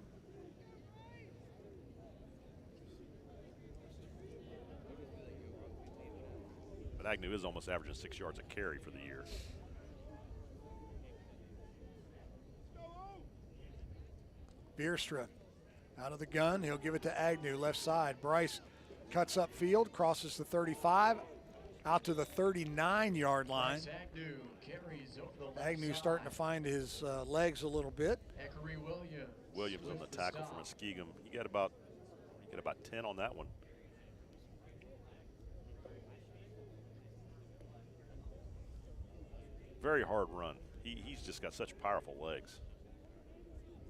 But Agnew is almost averaging 6 yards a carry for the year. Bierstra out of the gun. He'll give it to Agnew, left side. Bryce cuts up field, crosses the 35, out to the 39-yard line. Agnew starting to find his legs a little bit. Williams on the tackle for Muskingum. You got about 10 on that one. Very hard run. He's just got such powerful legs.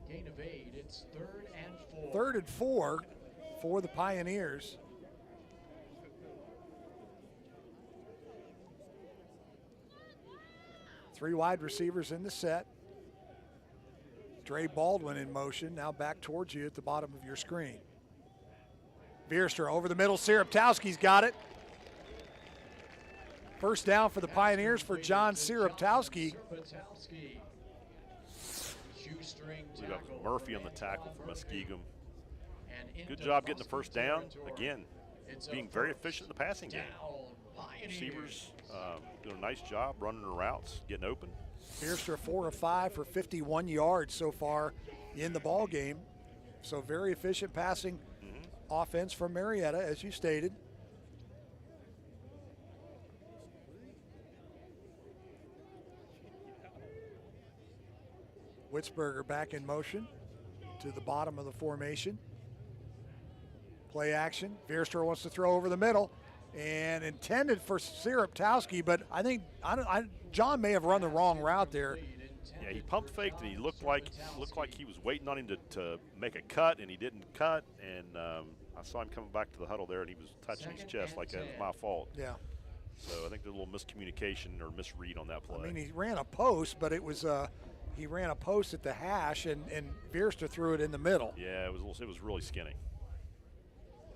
Gain of 8, it's 3rd and 4. 3rd and 4 for the Pioneers. Three wide receivers in the set. Dre Baldwin in motion, now back towards you at the bottom of your screen. Bierstra over the middle, Siriptowski's got it. First down for the Pioneers for John Siriptowski. We got Murphy on the tackle for Muskingum. Good job getting the first down. Again, being very efficient in the passing game. Receivers doing a nice job running the routes, getting open. Bierstra 4 of 5 for 51 yards so far in the ball game. So very efficient passing offense from Marietta, as you stated. Witzberger back in motion to the bottom of the formation. Play action. Bierstra wants to throw over the middle and intended for Siriptowski, but I think John may have run the wrong route there. Yeah, he pump faked and he looked like he was waiting on him to make a cut, and he didn't cut. And I saw him coming back to the huddle there, and he was touching his chest like that was my fault. Yeah. So I think there's a little miscommunication or misread on that play. I mean, he ran a post, but it was he ran a post at the hash, and Bierstra threw it in the middle. Yeah, it was really skinny.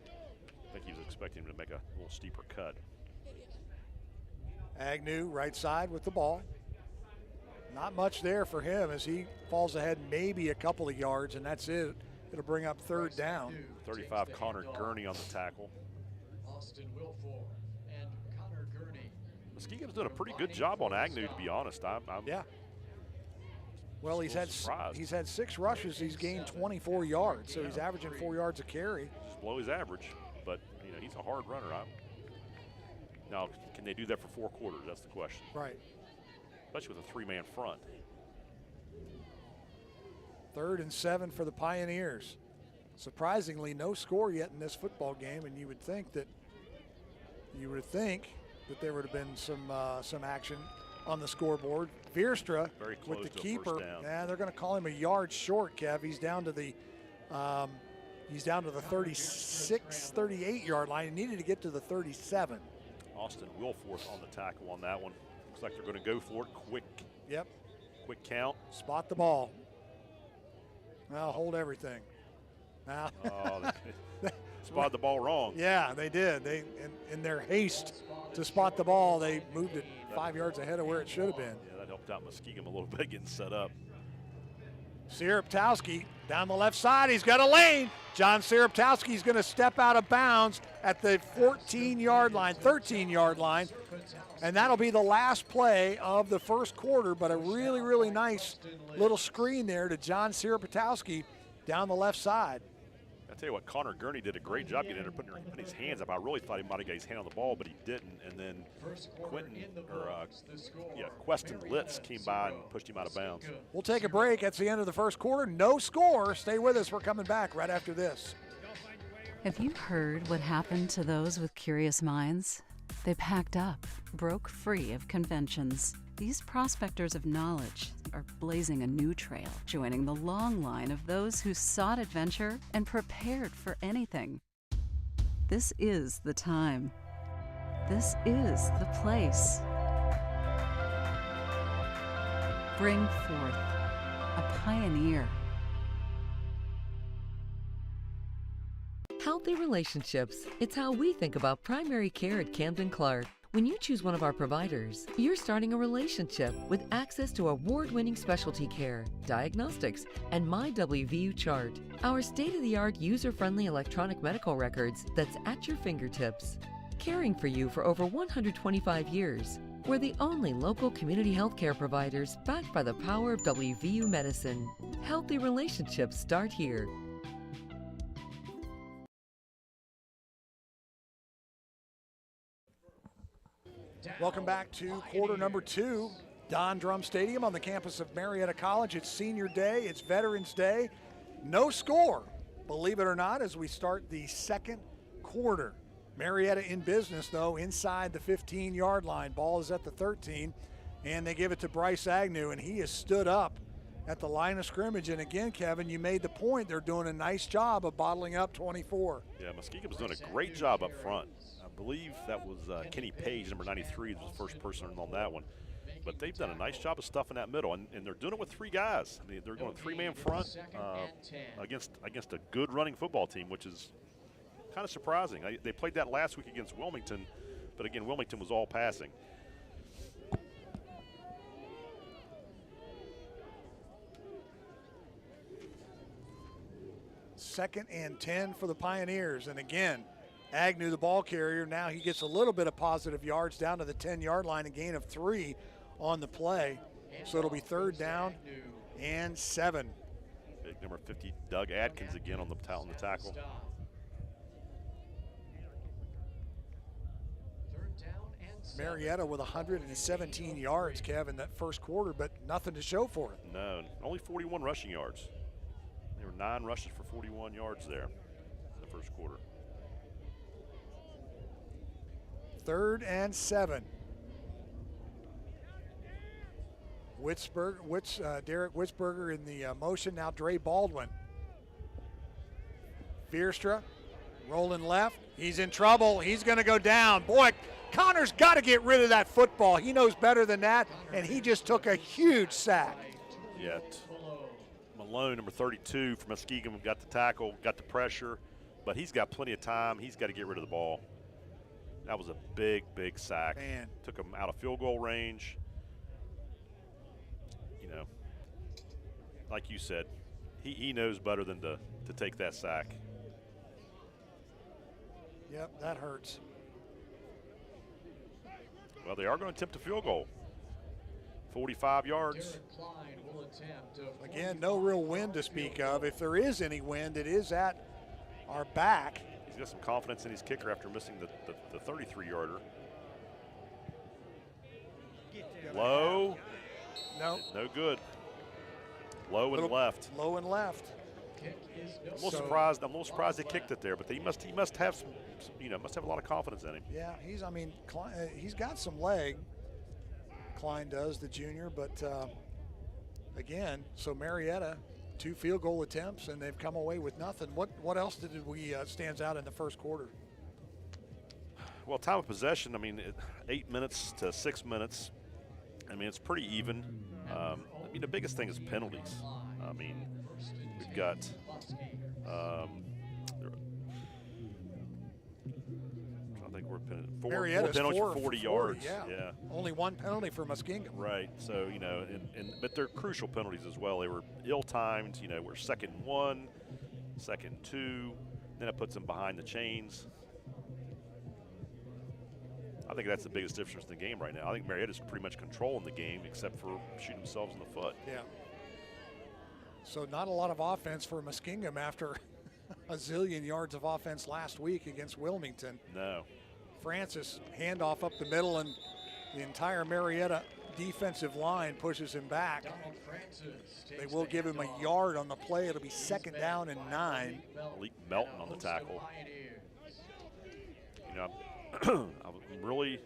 I think he was expecting him to make a little steeper cut. Agnew right side with the ball. Not much there for him as he falls ahead maybe a couple of yards, and that's it. It'll bring up 3rd down. 35, Connor Gurney on the tackle. Austin Wilfor and Connor Gurney. Muskingum's done a pretty good job on Agnew, to be honest. Yeah. Well, he's had 6 rushes. He's gained 24 yards, so he's averaging 4 yards a carry. Just below his average, but he's a hard runner. Now, can they do that for 4 quarters? That's the question. Right. Especially with a 3-man front. 3rd and 7 for the Pioneers. Surprisingly, no score yet in this football game, and you would think that there would have been some action on the scoreboard. Bierstra with the keeper. Yeah, they're going to call him a yard short, Kev. He's down to the 36, 38-yard line. He needed to get to the 37. Austin Wilforth on the tackle on that one. Looks like they're going to go for it quick. Yep. Quick count. Spot the ball. Now hold everything. Now. They spotted the ball wrong. Yeah, they did. They in their haste to spot the ball, they moved it 5 yards ahead of where it should have been. Yeah, that helped out Muskingum a little bit getting set up. Sierptowski down the left side. He's got a lane. John Sierptowski is going to step out of bounds at the 13-yard line. And that'll be the last play of the first quarter, but a really, really nice little screen there to John Sierptowski down the left side. I tell you what, Connor Gurney did a great job getting in there, putting his hands up. I really thought he might have got his hand on the ball, but he didn't. And then Queston Litz came by and pushed him out of bounds. We'll take a break. That's the end of the first quarter. No score. Stay with us. We're coming back right after this. Have you heard what happened to those with curious minds? They packed up, broke free of conventions. These prospectors of knowledge are blazing a new trail, joining the long line of those who sought adventure and prepared for anything. This is the time. This is the place. Bring forth a pioneer. Healthy relationships. It's how we think about primary care at Camden Clark. When you choose one of our providers, you're starting a relationship with access to award-winning specialty care, diagnostics, and MyWVU chart. Our state-of-the-art user-friendly electronic medical records that's at your fingertips. Caring for you for over 125 years. We're the only local community healthcare providers backed by the power of WVU medicine. Healthy relationships start here. Welcome back to quarter number 2, Don Drum Stadium on the campus of Marietta College. It's senior day, it's Veterans Day. No score, believe it or not, as we start the second quarter. Marietta in business, though, inside the 15-yard line. Ball is at the 13, and they give it to Bryce Agnew, and he has stood up at the line of scrimmage. And again, Kevin, you made the point, they're doing a nice job of bottling up 24. Yeah, Muskingum's doing a great job up front. I believe that was Kenny Page, number 93, was the first person on that one. But they've done a nice job of stuffing that middle, and they're doing it with 3 guys. I mean, they're going 3-man front against a good running football team, which is kind of surprising. They played that last week against Wilmington, but again, Wilmington was all passing. Second and 10 for the Pioneers, and again, Agnew, the ball carrier, now he gets a little bit of positive yards down to the 10-yard line, a gain of 3 on the play. So it'll be 3rd down and 7. Big number 50, Doug Adkins again on the tackle. Marietta with 117 yards, Kevin, that first quarter, but nothing to show for it. No, only 41 rushing yards. There were 9 rushes for 41 yards there in the first quarter. 3rd and 7. Derek Witzberger in the motion. Now Dre Baldwin. Vierstra rolling left. He's in trouble. He's going to go down. Boy, Connor's got to get rid of that football. He knows better than that, and he just took a huge sack. Yeah, Malone, number 32 from Muskingum, got the tackle, got the pressure, but he's got plenty of time. He's got to get rid of the ball. That was a big, big sack. Man. Took him out of field goal range. You know, like you said, he knows better than to take that sack. Yep, that hurts. Well, they are going to attempt a field goal. 45 yards. Again, no real wind to speak of. If there is any wind, it is at our back. He's got some confidence in his kicker after missing the 33-yarder. Low. No. No good. Low and left. Low and left. I'm a little surprised they kicked it there, but he must have some must have a lot of confidence in him. Yeah, he's got some leg. Klein does, the junior, but again, so Marietta, 2 field goal attempts, and they've come away with nothing. What else did we stands out in the first quarter? Well, time of possession, 8 minutes to 6 minutes. It's pretty even. The biggest thing is penalties. We've got I think Four Marietta's penalties four for 40 for yards. Yeah. Only one penalty for Muskingum. Right. So, you know, but they're crucial penalties as well. They were ill-timed. You know, we're 2nd and 1, 2nd and 2. Then it puts them behind the chains. I think that's the biggest difference in the game right now. I think Marietta's pretty much controlling the game except for shooting themselves in the foot. Yeah. So not a lot of offense for Muskingum after a zillion yards of offense last week against Wilmington. No. Francis, handoff up the middle, and the entire Marietta defensive line pushes him back. They will give him a yard on the play. It'll be 2nd down and 9. Malik Melton on the tackle. You know, I'm really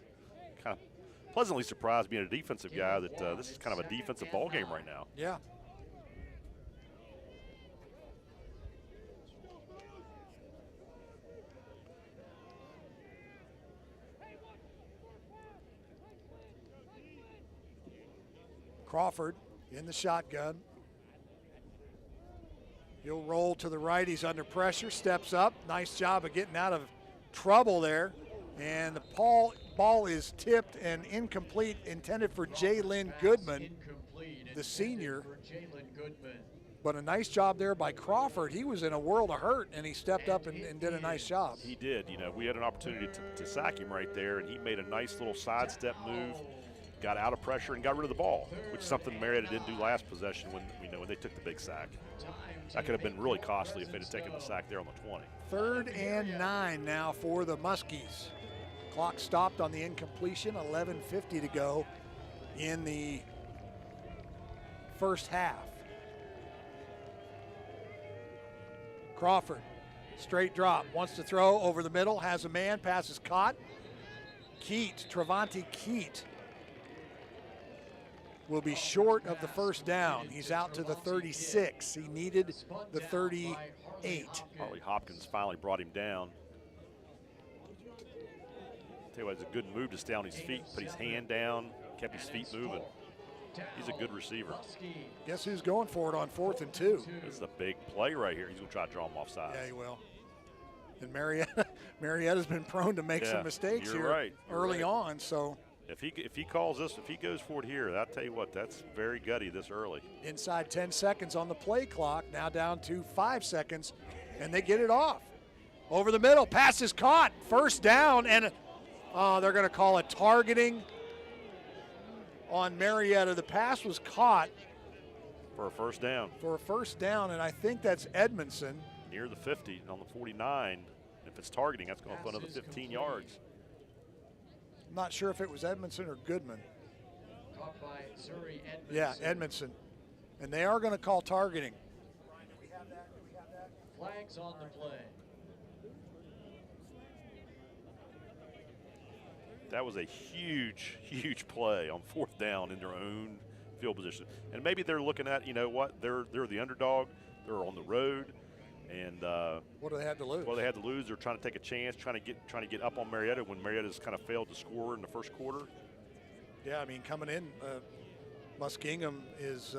kind of pleasantly surprised being a defensive guy that this is kind of a defensive ball game right now. Yeah. Crawford in the shotgun. He'll roll to the right. He's under pressure, steps up. Nice job of getting out of trouble there. And the ball is tipped and incomplete, intended for Jalen Goodman, the senior. But a nice job there by Crawford. He was in a world of hurt, and he stepped up and did a nice job. He did. You know, we had an opportunity to sack him right there, and he made a nice little sidestep move, got out of pressure, and got rid of the ball, which is something Marietta didn't do last possession when they took the big sack. That could have been really costly if they'd have taken the sack there on the 20. 3rd and 9 now for the Muskies. Clock stopped on the incompletion, 11:50 to go in the first half. Crawford, straight drop, wants to throw over the middle, has a man, pass is caught. Trevante Keat will be short of the first down. He's out to the 36. He needed the 38. Harley Hopkins finally brought him down. Tell you what, it's a good move to stay on his feet, put his hand down, kept his feet moving. He's a good receiver. Guess who's going for it on 4th and 2? This is a big play right here. He's going to try to draw him off sides. Yeah, he will. And Marietta's been prone to make some mistakes here early on. So if he calls this, if he goes for it here, I'll tell you what, that's very gutty this early. Inside 10 seconds on the play clock, now down to 5 seconds, and they get it off. Over the middle, pass is caught, 1st down, and they're going to call it targeting on Marietta. The pass was caught for a 1st down. And I think that's Edmondson. Near the 50 on the 49. If it's targeting, that's going to put another 15 yards. I'm not sure if it was Edmondson or Goodman. Caught by Zuri Edmondson. Yeah, Edmondson. And they are going to call targeting. Flags on the play. That was a huge, huge play on 4th down in their own field position. And maybe they're looking at, you know what, they're the underdog. They're on the road. And what do they have to lose? Well, they had to lose. They're trying to take a chance, trying to get up on Marietta when Marietta's kind of failed to score in the first quarter. Yeah, I mean, coming in, Muskingum is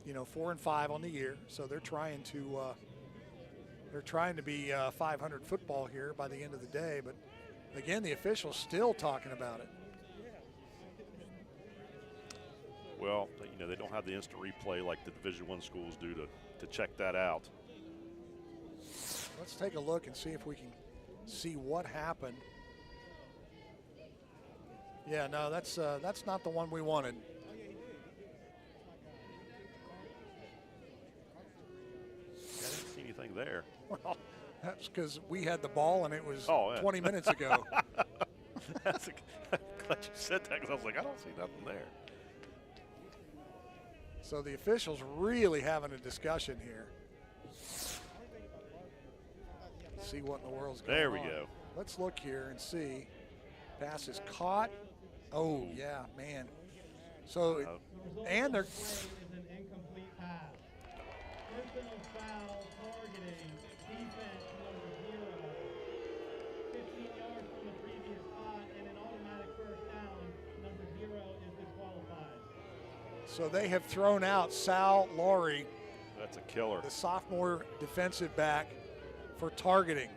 4-5 on the year, so they're trying to be 500 football here by the end of the day. But again, the officials still talking about it. Well, they don't have the instant replay like the Division I schools do to check that out. Let's take a look and see if we can see what happened. Yeah, no, that's not the one we wanted. I didn't see anything there. Well, that's because we had the ball and it was 20 minutes ago. I'm glad you said that because I was like, I don't see nothing there. So the officials really having a discussion here. See what in the world's going on. There we go. Let's look here and see. Pass is caught. Oh, yeah, man. So, and they're. Is an incomplete pass. Personal foul targeting defense number 0. 15 yards from the previous spot and an automatic 1st down. Number 0 is disqualified. So they have thrown out Sal Laurie. That's a killer. The sophomore defensive back for targeting.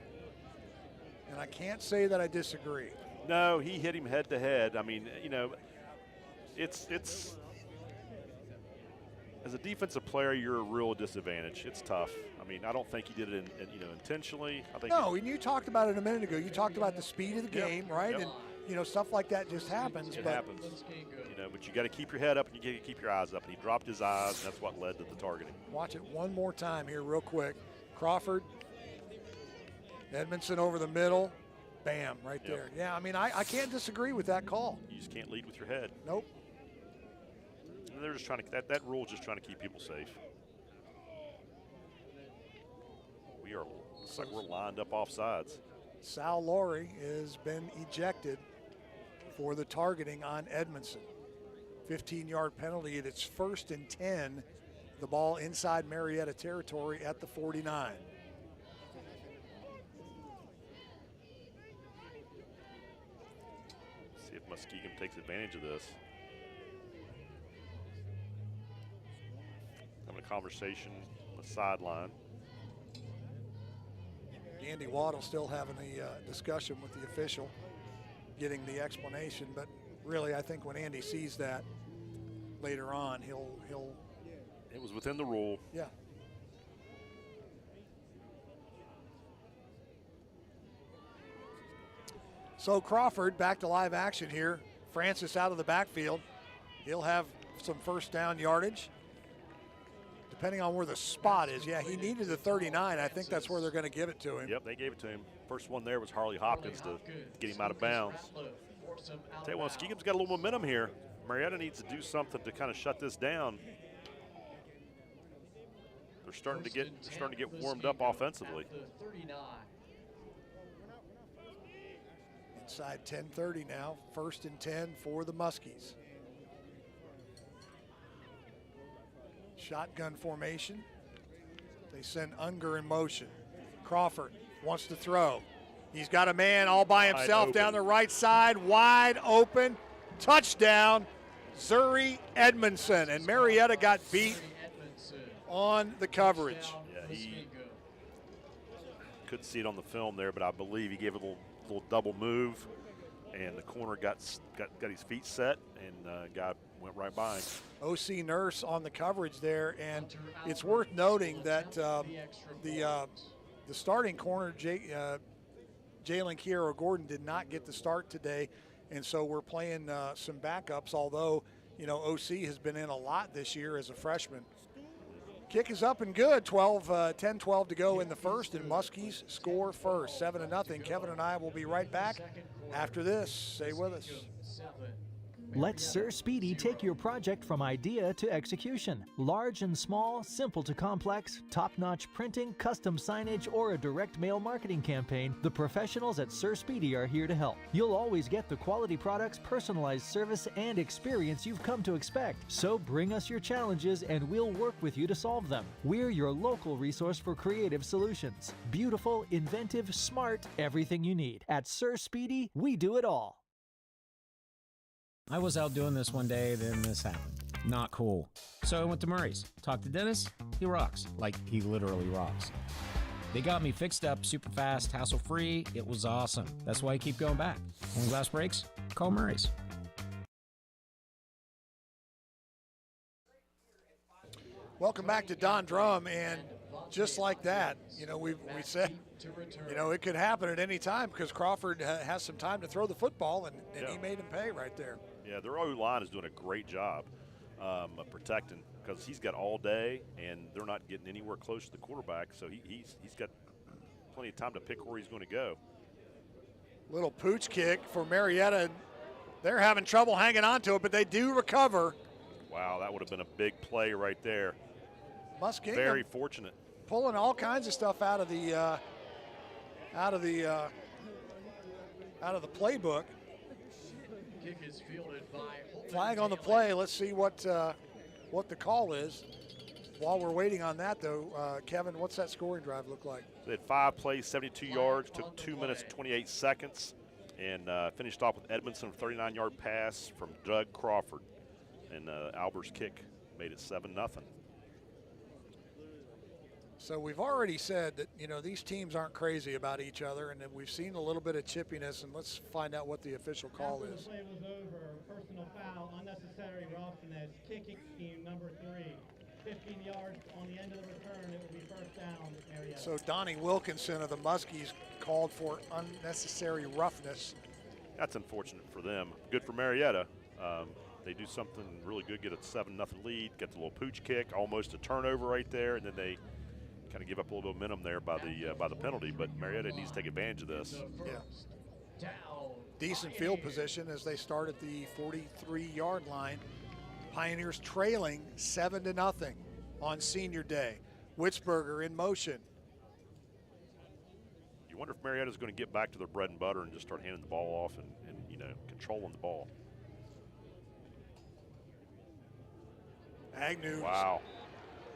And I can't say that I disagree. No, he hit him head to head. I mean, you know, it's as a defensive player, you're a real disadvantage. It's tough. I mean, I don't think he did it, intentionally. I think no, and you talked about it a minute ago. You talked about the speed of the game, right? Yep. And stuff like that just happens. It happens. But you got to keep your head up and you got to keep your eyes up. And he dropped his eyes, and that's what led to the targeting. Watch it one more time here, real quick. Crawford, Edmondson over the middle, bam, right there. Yeah, I mean, I can't disagree with that call. You just can't lead with your head. Nope. And they're just trying to that rule is just trying to keep people safe. Looks like we're lined up off sides. Sal Laurie has been ejected for the targeting on Edmondson. 15-yard penalty, and it's 1st and 10. The ball inside Marietta territory at the 49. See if Muskingum takes advantage of this. Having a conversation on the sideline. Andy Waddle still having a discussion with the official, getting the explanation, but really I think when Andy sees that later on, he'll It was within the rule. Yeah. So Crawford back to live action here. Francis out of the backfield. He'll have some first down yardage, depending on where the spot is. Yeah, he needed the 39. I think that's where they're going to give it to him. Yep, they gave it to him. First one there was Harley Hopkins to get him out of bounds. Tell you what, Muskingum's got a little momentum here. Marietta needs to do something to kind of shut this down. They're starting to get warmed up offensively. Inside 10:30 now, 1st and 10 for the Muskies. Shotgun formation. They send Unger in motion. Crawford wants to throw. He's got a man all by himself down the right side, wide open. Touchdown, Zuri Edmondson. And Marietta got beat on the coverage. Yeah, he couldn't see it on the film there, but I believe he gave a little double move, and the corner got his feet set, and guy went right by him. OC Nurse on the coverage there, and it's worth noting that the starting corner, Jalen Kiero Gordon, did not get the start today, and so we're playing some backups, although, OC has been in a lot this year as a freshman. Kick is up and good. 10-12 to go in the first, and Muskies score first, 7-0. Kevin and I will be right back after this. Stay with us. Let Sir Speedy take your project from idea to execution. Large and small, simple to complex, top-notch printing, custom signage, or a direct mail marketing campaign, the professionals at Sir Speedy are here to help. You'll always get the quality products, personalized service, and experience you've come to expect. So bring us your challenges and we'll work with you to solve them. We're your local resource for creative solutions. Beautiful, inventive, smart, everything you need. At Sir Speedy, we do it all. I was out doing this one day, then this happened. Not cool. So I went to Murray's. Talked to Dennis. He rocks. Like, he literally rocks. They got me fixed up super fast, hassle-free. It was awesome. That's why I keep going back. When glass breaks, call Murray's. Welcome back to Don Drum, and just like that, we said, it could happen at any time because Crawford has some time to throw the football, and he made him pay right there. Yeah, their O-line is doing a great job of protecting because he's got all day, and they're not getting anywhere close to the quarterback, so he's got plenty of time to pick where he's going to go. Little pooch kick for Marietta. They're having trouble hanging on to it, but they do recover. Wow, that would have been a big play right there. Muskingum very fortunate. Pulling all kinds of stuff out of the playbook. Kick is fielded by flag on the play. Let's see what the call is. While we're waiting on that, though, Kevin, what's that scoring drive look like? They had 5 plays, 72 yards, took 2 minutes, 28 seconds, and finished off with Edmondson, a 39-yard pass from Doug Crawford. And Albert's kick made it 7-0. So we've already said that, you know, these teams aren't crazy about each other, and that we've seen a little bit of chippiness, and let's find out what the official call After is. the play was over, personal foul, unnecessary roughness, kicking team number 3. 15 yards on the end of the return, it will be first down, Marietta. So Donnie Wilkinson of the Muskies called for unnecessary roughness. That's unfortunate for them. Good for Marietta. They do something really good, get a 7-0 lead, get the little pooch kick, almost a turnover right there, and then they kind of give up a little momentum there by the penalty. But Marietta needs to take advantage of this. Yeah. Decent field position as they start at the 43-yard line. Pioneers trailing 7-0 on senior day. Witzberger in motion. You wonder if Marietta's going to get back to their bread and butter and just start handing the ball off and you know, controlling the ball. Agnew. Wow.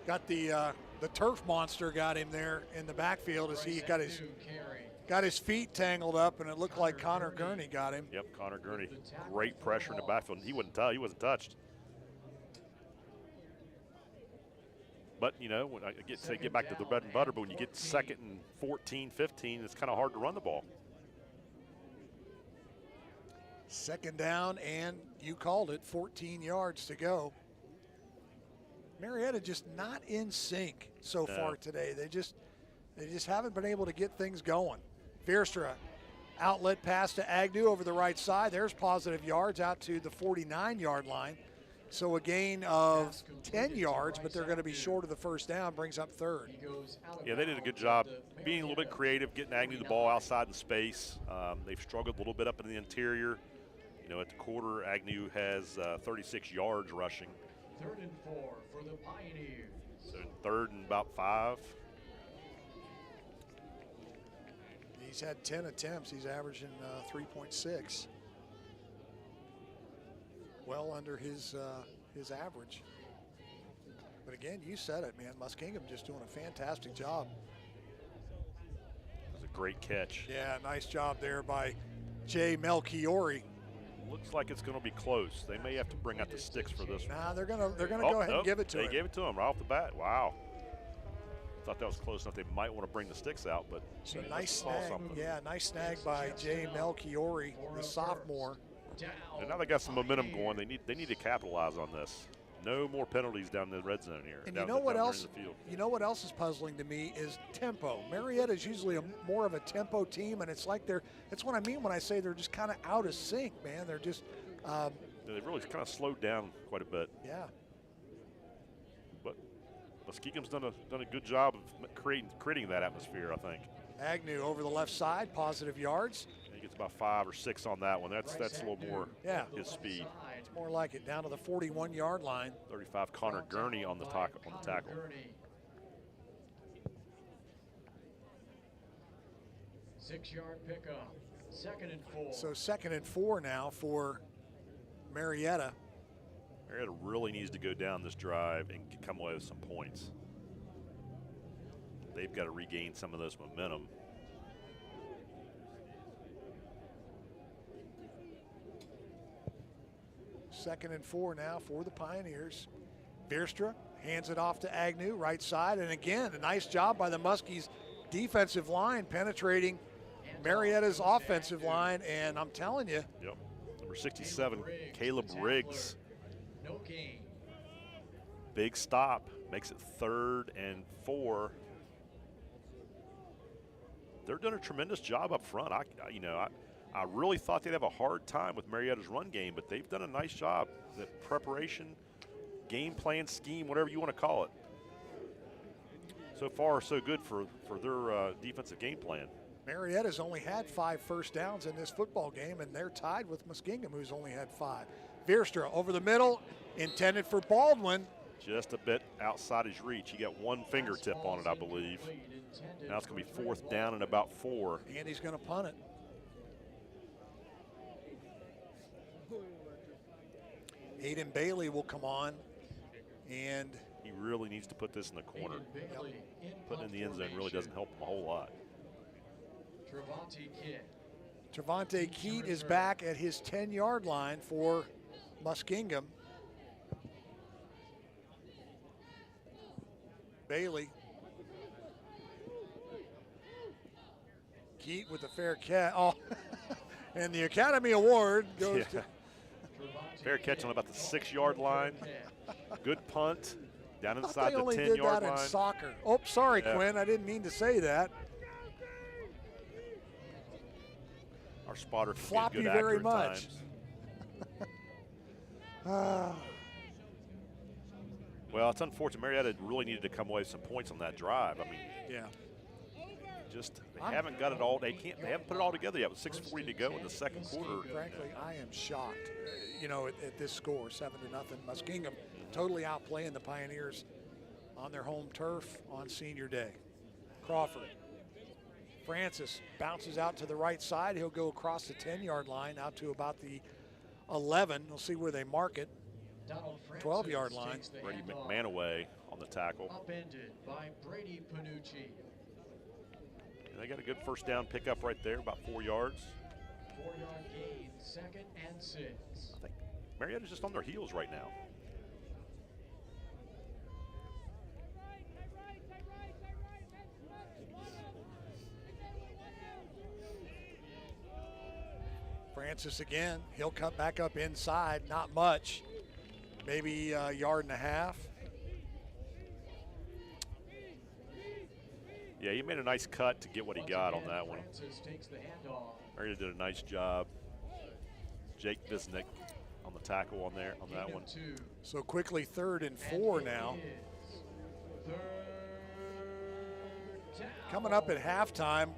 Got the turf monster got him there in the backfield as he got his feet tangled up, and it looked like Connor Gurney got him. Yep, Connor Gurney. Great pressure in the backfield. He wasn't touched. But, you know, when I get back to the bread and butter, but when you get 2nd and 14, 15, it's kind of hard to run the ball. 2nd down, and you called it, 14 yards to go. Marietta just not in sync so far today. They just haven't been able to get things going. Veerstra, outlet pass to Agnew over the right side. There's positive yards out to the 49-yard line. So a gain of 10 yards, but they're going to be short of the first down, brings up 3rd. Yeah, they did a good job being a little bit creative, getting Agnew the ball outside in space. They've struggled a little bit up in the interior. You know, at the quarter, Agnew has 36 yards rushing. 3rd and 4 for the Pioneers. So 3rd and about 5. He's had 10 attempts. He's averaging 3.6. Well under his average. But again, you said it, man. Muskingum just doing a fantastic job. It was a great catch. Yeah, nice job there by Jay Melchiori. Looks like it's going to be close. They may have to bring out the sticks for this one. Nah, they're gonna go ahead and give it to him. They gave it to him right off the bat. Wow. Thought that was close enough. They might want to bring the sticks out, but so nice snag. Yeah, nice snag by Jay Melchiori, the sophomore. And now they got some momentum going. They need to capitalize on this. No more penalties down the red zone here. And you know what else? You know what else is puzzling to me is tempo. Marietta is usually more of a tempo team, and it's like that's what I mean when I say they're just kind of out of sync, man. They're just. They've really kind of slowed down quite a bit. Yeah. But Muskingum's done a good job of creating that atmosphere, I think. Agnew over the left side, positive yards. He gets about 5 or 6 on that one. That's a little more his speed. It's more like it, down to the 41-yard line. 35, Connor Gurney on the tackle. 6-yard pickup. 2nd and 4. So 2nd and 4 now for Marietta. Marietta really needs to go down this drive and come away with some points. They've got to regain some of this momentum. Second and 4 now for the Pioneers. Veerstra hands it off to Agnew, right side. And again, a nice job by the Muskies defensive line penetrating Marietta's offensive line. And I'm telling you. Yep. Number 67, Caleb Riggs. No gain. Big stop. Makes it 3rd and 4. They're doing a tremendous job up front. I really thought they'd have a hard time with Marietta's run game, but they've done a nice job. The preparation, game plan, scheme, whatever you want to call it. So far, so good for their defensive game plan. Marietta's only had 5 first downs in this football game, and they're tied with Muskingum, who's only had 5. Veerstra over the middle, intended for Baldwin. Just a bit outside his reach. He got 1 fingertip on it, I believe. Now it's going to be 4th down and about 4. And he's going to punt it. Aiden Bailey will come on, and he really needs to put this in the corner. Putting it in the end zone really doesn't help him a whole lot. Trevante Keat is back at his 10-yard line for Muskingum. Bailey Keat with the fair catch. Oh, and the Academy Award goes to fair catch on about the 6-yard line. Good punt down I thought inside they the only 10-yard did that line. in soccer. Oh, sorry, Yeah. Quinn. I didn't mean to say that. Our spotter can Flop be a you good very actor at much. times. Well, it's unfortunate. Marietta really needed to come away with some points on that drive. I mean, yeah. Just they haven't got it all. They haven't put it all together yet. With 6:40 to go in the second quarter. Frankly, I am shocked. At this score, 7-0. Muskingum totally outplaying the Pioneers on their home turf on Senior Day. Crawford. Francis bounces out to the right side. He'll go across the 10-yard line out to about the 11. We'll see where they mark it. 12-yard line. Brady McManaway on the tackle. Upended by Brady Panucci. They got a good first down pickup right there, about 4 yards. 4-yard gain, 2nd and 6. I think Marietta's just on their heels right now. Francis again. He'll cut back up inside. Not much. Maybe a yard and a half. Yeah, he made a nice cut to get what he got on that one. Marietta did a nice job. Jake Visnick on the tackle on that one. So quickly 3rd and 4 now. Coming up at halftime,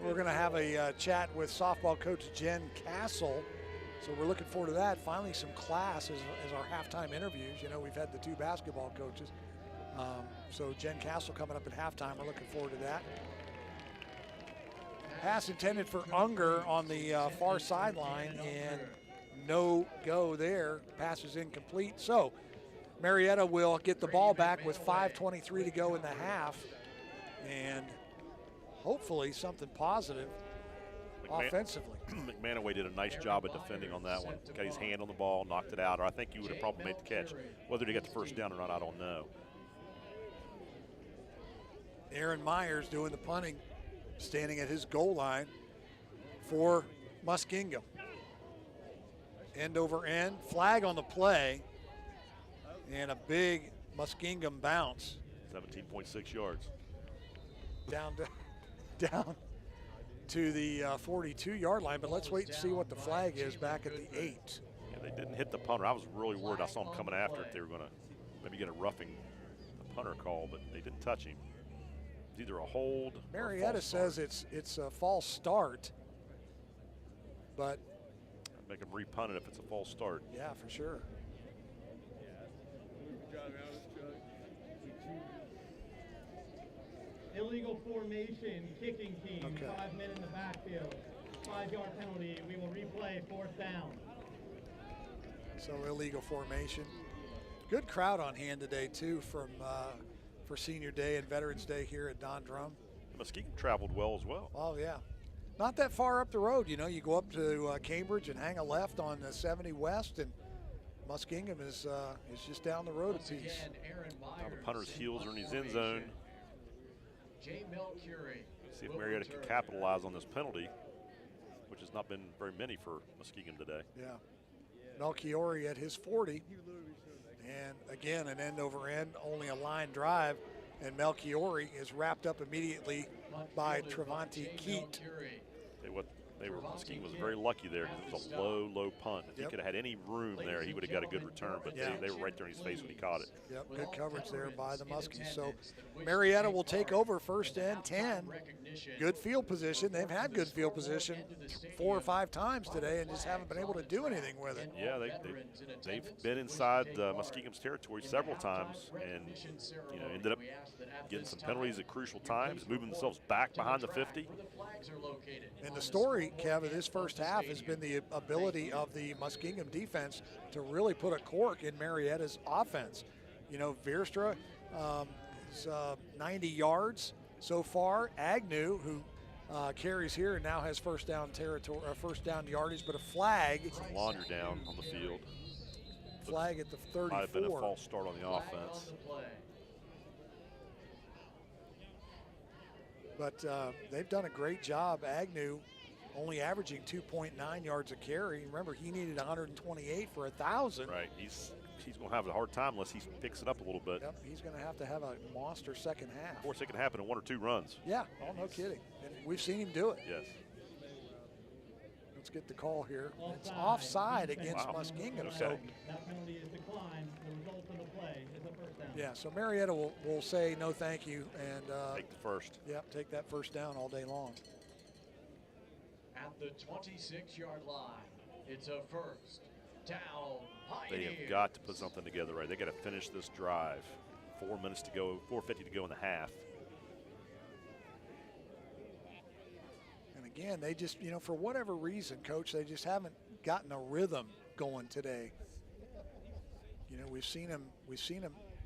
we're going to have a chat with softball coach Jen Castle. So we're looking forward to that. Finally some class as our halftime interviews. We've had the 2 basketball coaches. So Jen Castle coming up at halftime. We're looking forward to that. Pass intended for Unger on the far sideline, and no go there. Pass is incomplete. So Marietta will get the ball back with 5:23 to go in the half, and hopefully something positive offensively. McManaway did a nice job of defending on that one. Got his hand on the ball, knocked it out, or I think he would have probably made the catch. Whether he got the first down or not, I don't know. Aaron Myers doing the punting, standing at his goal line for Muskingum. End over end, flag on the play, and a big Muskingum bounce. 17.6 yards. Down to the 42-yard line, but let's wait and see what the flag is back at the 8. Yeah, they didn't hit the punter. I was really worried. I saw him coming after it. They were going to maybe get a roughing the punter call, but they didn't touch him. It's either a hold Marietta says it's a false start, but I'd make them repunt it if it's a false start. Yeah, for sure. Illegal formation, kicking team, 5 men in the backfield. 5-yard penalty. We will replay 4th down. So illegal formation. Good crowd on hand today too for Senior Day and Veterans Day here at Don Drum. Muskingum traveled well as well. Oh yeah, not that far up the road. You go up to Cambridge and hang a left on the 70 West, and Muskingum is just down the road a piece. Now the punter's heels are in his end zone. See if Marietta can capitalize on this penalty, which has not been very many for Muskingum today. Yeah, Melchiori at his 40, and again an end over end, only a line drive, and Melchiori is wrapped up immediately by Trevante Keat. Muskingum was very lucky there because it was a low punt. If he could have had any room there, he would have got a good return, but they were right there in his face when he caught it. Yep, good coverage there by the Muskies. So Marietta will take over 1st and 10. Good field position. They've had good field position 4 or 5 times today and just haven't been able to do anything with it. Yeah, they've been inside Muskingum's territory several times and ended up getting some penalties at crucial times, moving themselves back behind the 50. And the story, Kev, of this first half has been the ability of the Muskingum defense to really put a cork in Marietta's offense. Veerstra is 90 yards so far. Agnew, who carries here and now has first down yardage, but a flag. It's a launder down on the field. Flag at the 34. Might have been a false start on the offense. But they've done a great job. Agnew only averaging 2.9 yards a carry. Remember, he needed 128 for 1,000. Right. He's going to have a hard time unless he picks it up a little bit. Yep, he's going to have a monster second half. Of course, it can happen in 1 or 2 runs. Yeah, no kidding. And we've seen him do it. Yes. Let's get the call here. It's offside against Muskingum. Okay. So That penalty is declined. The result of the play is a first down. yeah, so Marietta will say no thank you and take the first. Yep, take that first down all day long. At the 26-yard line, it's a first down. They have got to put something together, right? They got to finish this drive. 4 minutes to go, 4:50 to go in the half. And again, they just, for whatever reason, Coach, they just haven't gotten a rhythm going today. We've seen him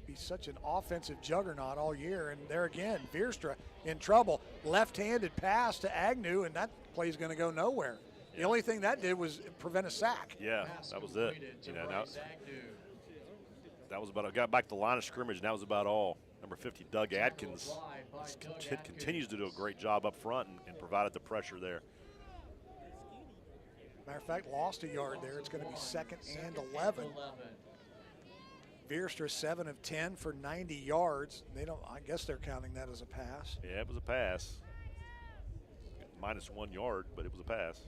be such an offensive juggernaut all year, and there again, Veerstra in trouble. Left-handed pass to Agnew, and that play's going to go nowhere. The only thing that did was prevent a sack. Yeah, that was it. Now, that was about it. Got back to the line of scrimmage, and that was about all. Number 50, Doug Adkins, continues to do a great job up front and provided the pressure there. Matter of fact, lost a yard there. It's going to be 2nd and 11. Veerstra 7 of 10 for 90 yards. I guess they're counting that as a pass. Yeah, it was a pass. Minus 1 yard, but it was a pass.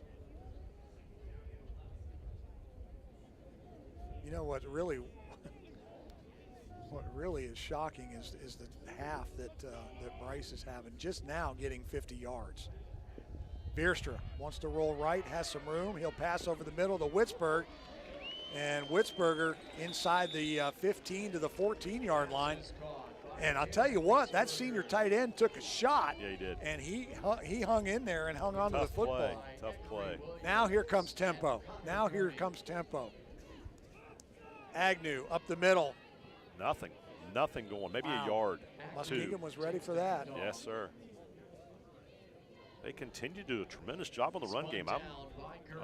What really is shocking is the half that Bryce is having, just now getting 50 yards. Veerstra wants to roll right, has some room. He'll pass over the middle to Witzberg, and Witzberger inside the 15 to the 14-yard line. And I'll tell you what, that senior tight end took a shot. Yeah, he did. And he hung in there and hung on to the football. Tough play. Now here comes tempo. Agnew up the middle. Nothing going. Maybe a yard. Muskingum was ready for that. Yes, sir. They continue to do a tremendous job on the run game. I'm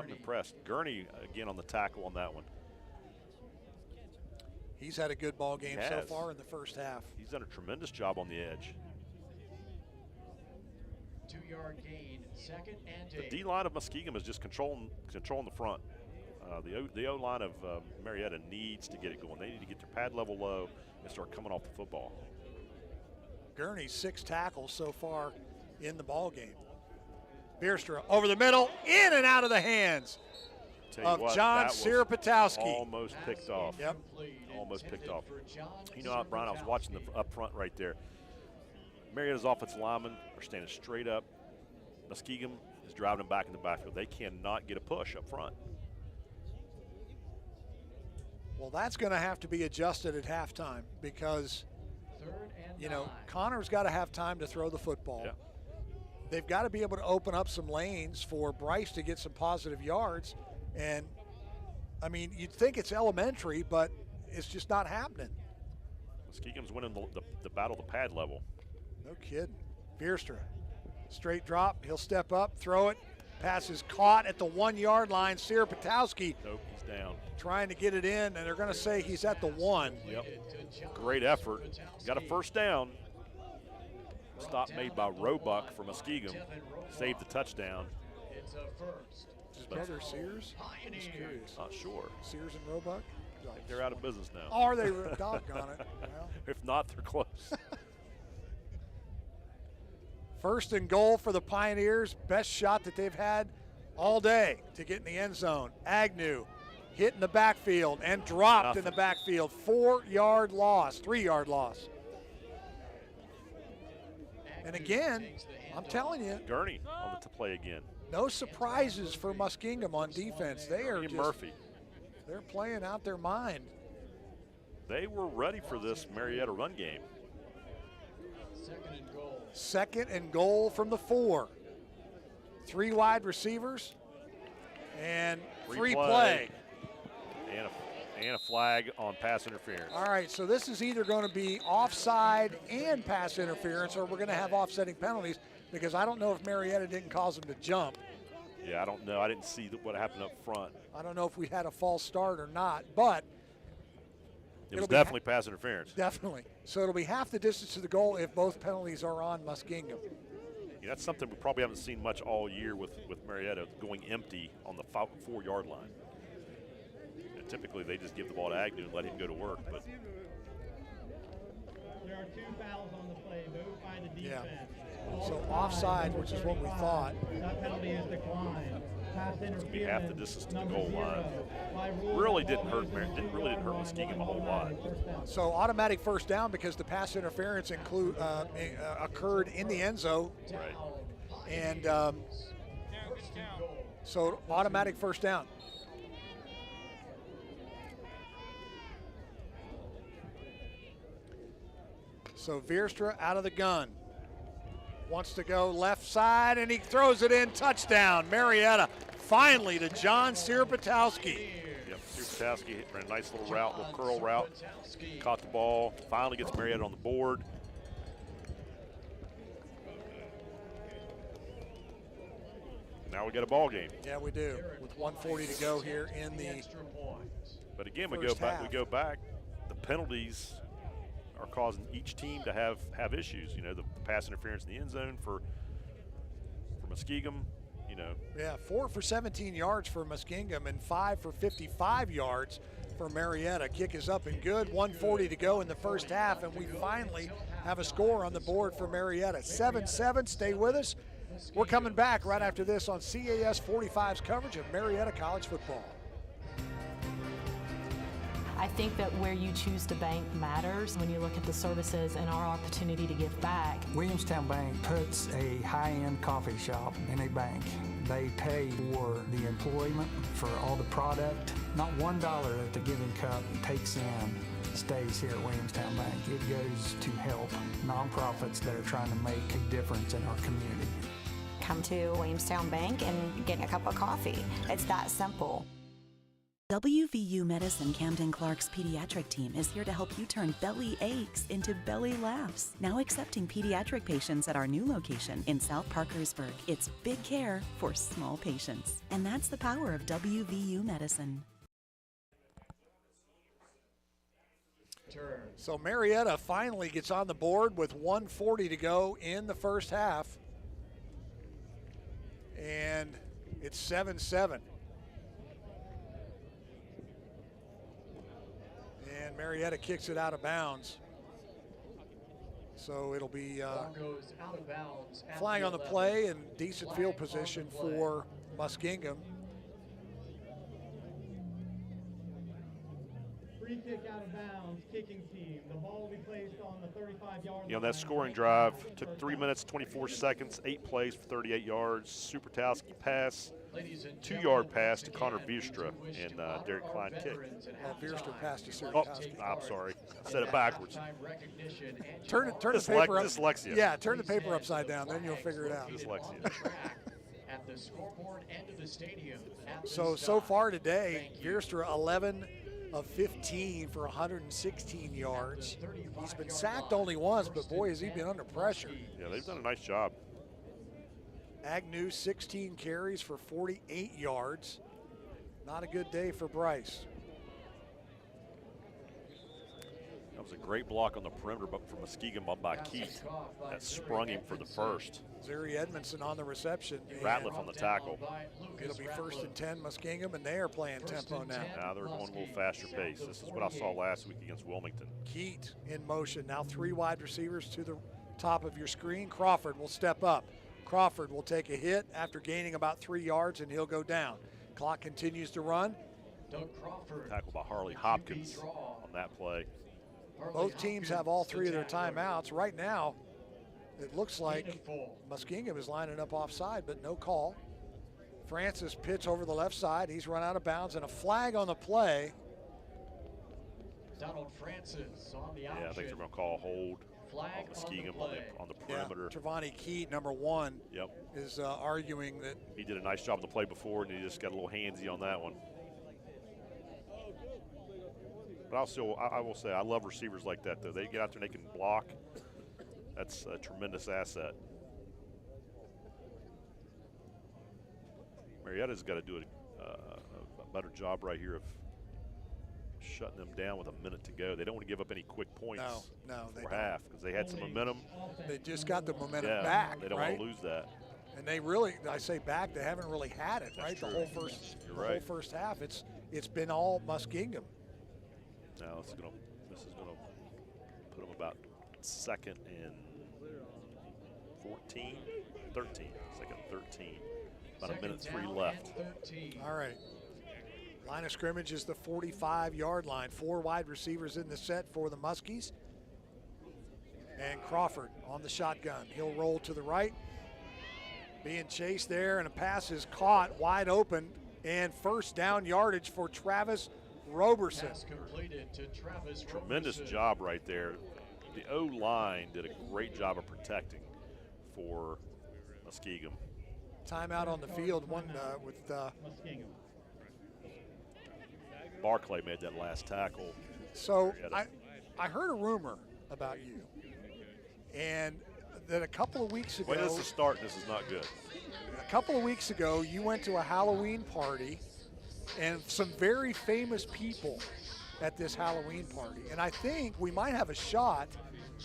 impressed. Gurney again on the tackle on that one. He's had a good ball game so far in the first half. He's done a tremendous job on the edge. 2-yard gain, 2nd and 8. The D-line of Muskingum is just controlling the front. The O-line of Marietta needs to get it going. They need to get their pad level low and start coming off the football. Gurney's 6 tackles so far in the ball game. Veerstra over the middle, in and out of the hands of John Sirapatowski. Almost picked off. Yep. Almost picked off. Brian, I was watching the up front right there. Marietta's offensive linemen are standing straight up. Muskingum is driving them back in the backfield. They cannot get a push up front. Well, that's going to have to be adjusted at halftime because, Connor's got to have time to throw the football. Yeah. They've got to be able to open up some lanes for Bryce to get some positive yards. And, you'd think it's elementary, but it's just not happening. Muskingum's winning the battle of the pad level. No kidding. Veerstra, straight drop. He'll step up, throw it. Pass is caught at the 1-yard line. Sirapatowski. Nope, he's down. Trying to get it in, and they're going to say he's at the 1. Yep. Great effort. Got a first down. Stop made by Roebuck for Muskingum. Saved the touchdown. It's a first. His brother Sears? I'm just curious. Not sure. Sears and Roebuck? I think they're out of business now. Are they? Doggone it. Well. If not, they're close. First and goal for the Pioneers. Best shot that they've had all day to get in the end zone. Agnew hit in the backfield and dropped in the backfield. 4-yard loss, 3-yard loss. And again, I'm telling you. Gurney on the play again. No surprises for Muskingum on defense. They are just, Murphy. They're playing out their mind. They were ready for this Marietta run game. 2nd and goal. 2nd and goal from the 4. 3 wide receivers and free play. And a flag on pass interference. All right, so this is either going to be offside and pass interference, or we're going to have offsetting penalties, because I don't know if Marietta didn't cause them to jump. Yeah, I don't know. I didn't see what happened up front. I don't know if we had a false start or not, but it was definitely pass interference. Definitely. So it'll be half the distance to the goal if both penalties are on Muskingum. That's something we probably haven't seen much all year with Marietta, going empty on the 4-yard line. And typically they just give the ball to Agnew and let him go to work. But There are 2 fouls on the play, both by the defense. Yeah. So offside, which is what we thought. That penalty is declined. Pass it's going to be half the distance to the number goal 0. line. By rule, Really the didn't ball hurt goes to the 1 run, Muskingum a whole lot. So automatic first down because the pass interference occurred in the end zone. Right. And so automatic first down. So Veerstra out of the gun. Wants to go left side, and he throws it in. Touchdown, Marietta. Finally to John Sirpatowski. Yep, Sirpatowski ran a nice little route, little curl route. Caught the ball. Finally gets Marietta on the board. Now we got a ball game. Yeah, we do. With 1:40 to go here in the. But again, we first go back. half. We go back. The penalties are causing each team to have issues. You know, the pass interference in the end zone for Muskingum. You know. Yeah, 4 for 17 yards for Muskingum and 5 for 55 yards for Marietta. Kick is up and good. 1:40 to go in the first half, and we finally have a score on the board for Marietta. 7-7. Stay with us. We're coming back right after this on CAS 45's coverage of Marietta College football. I think that where you choose to bank matters when you look at the services and our opportunity to give back. Williamstown Bank puts a high-end coffee shop in a bank. They pay for the employment, for all the product. Not $1 that the giving cup takes in stays here at Williamstown Bank. It goes to help nonprofits that are trying to make a difference in our community. Come to Williamstown Bank and get a cup of coffee. It's that simple. WVU Medicine Camden Clark's pediatric team is here to help you turn belly aches into belly laughs. Now accepting pediatric patients at our new location in South Parkersburg. It's big care for small patients. And that's the power of WVU Medicine. So Marietta finally gets on the board with 1:40 to go in the first half. And it's 7-7. And Marietta kicks it out of bounds. So it'll be flying on the play and decent field position for Muskingum. Free kick out of bounds, kicking team. The ball will be placed on the 35-yard line. You know, that scoring drive took 3 minutes, 24 seconds, 8 plays for 38 yards. Sirpatowski pass, 2-yard pass to Connor Veerstra, and Derek Klein kick. Veerstra passed to Oh, Sirpatowski. I'm sorry. I said it backwards. Turn the paper up. Dyslexia. Yeah, turn the paper upside down, then you'll figure it out. Dyslexia. At the scoreboard end of the stadium. So far today, Veerstra 11 of 15 for 116 yards. He's been sacked only once, but boy, has he been under pressure. Yeah, they've done a nice job. Agnew 16 carries for 48 yards. Not a good day for Bryce. That was a great block on the perimeter, but from Muskingum by Keith. That sprung him for the first. Zuri Edmondson on the reception. Ratliff on the tackle. It'll be 1st and 10 Muskingum, and they are playing tempo now. Now they're going a little faster pace. This is what I saw last week against Wilmington. Keat in motion. Now 3 wide receivers to the top of your screen. Crawford will step up. Crawford will take a hit after gaining about 3 yards, and he'll go down. Clock continues to run. Tackled by Harley Hopkins on that play. Both teams have all 3 of their timeouts. Right now, it looks like Muskingum is lining up offside, but no call. Francis pitch over the left side. He's run out of bounds, and a flag on the play. Donald Francis on the option. Yeah, I think they're going to call a hold on Muskingum on the perimeter. Yeah, Trevani Keat, number 1, is arguing that he did a nice job on the play before, and he just got a little handsy on that one. But I will say, I love receivers like that, though. They get out there and they can block. That's a tremendous asset. Marietta's got to do a better job right here of shutting them down with a minute to go. They don't want to give up any quick points before half because they had some momentum. They just got the momentum back, they don't want to lose that. And they really, I say back, they haven't really had it, right? True. The whole first half, it's been all Muskingum. Now this is gonna put them about second and 13, second and 13. About a minute 3 left. All right. Line of scrimmage is the 45-yard line. 4 wide receivers in the set for the Muskies. And Crawford on the shotgun. He'll roll to the right. Being chased there, and a pass is caught wide open. And first down yardage for Travis Roberson. Tremendous job right there. The O-line did a great job of protecting for Muskingum. Timeout on the field, one with Barclay made that last tackle. So I heard a rumor about you, and that a couple of weeks ago. Wait, this is the start. This is not good. A couple of weeks ago, you went to a Halloween party, and some very famous people at this Halloween party. And I think we might have a shot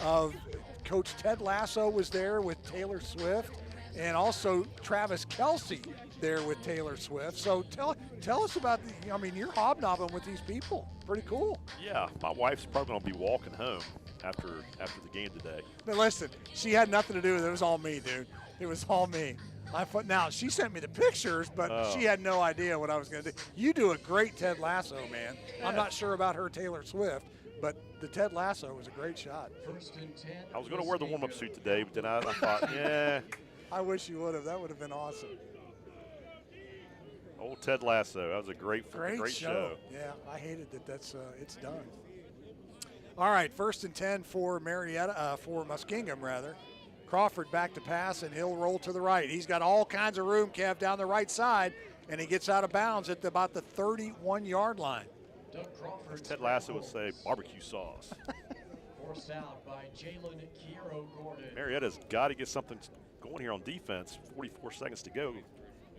of Coach Ted Lasso was there with Taylor Swift, and also Travis Kelce there with Taylor Swift. So tell us about you're hobnobbing with these people. Pretty cool. Yeah, my wife's probably going to be walking home after the game today. But listen, she had nothing to do with it. It was all me, dude. It was all me. Now, she sent me the pictures, but she had no idea what I was going to do. You do a great Ted Lasso, man. Yeah. I'm not sure about her Taylor Swift, but the Ted Lasso was a great shot. I was going to wear the warm-up suit today, but then I thought, yeah. I wish you would have. That would have been awesome. Old Ted Lasso. That was a great show. Yeah, I hated that it's done. All right, 1st and 10 for Marietta, for Muskingum, rather. Crawford back to pass, and he'll roll to the right. He's got all kinds of room, Kev, down the right side, and he gets out of bounds at about the 31-yard line. As Ted Lasso would say, barbecue sauce. Forced out by Jalen Gordon. Marietta's got to get something going here on defense. 44 seconds to go.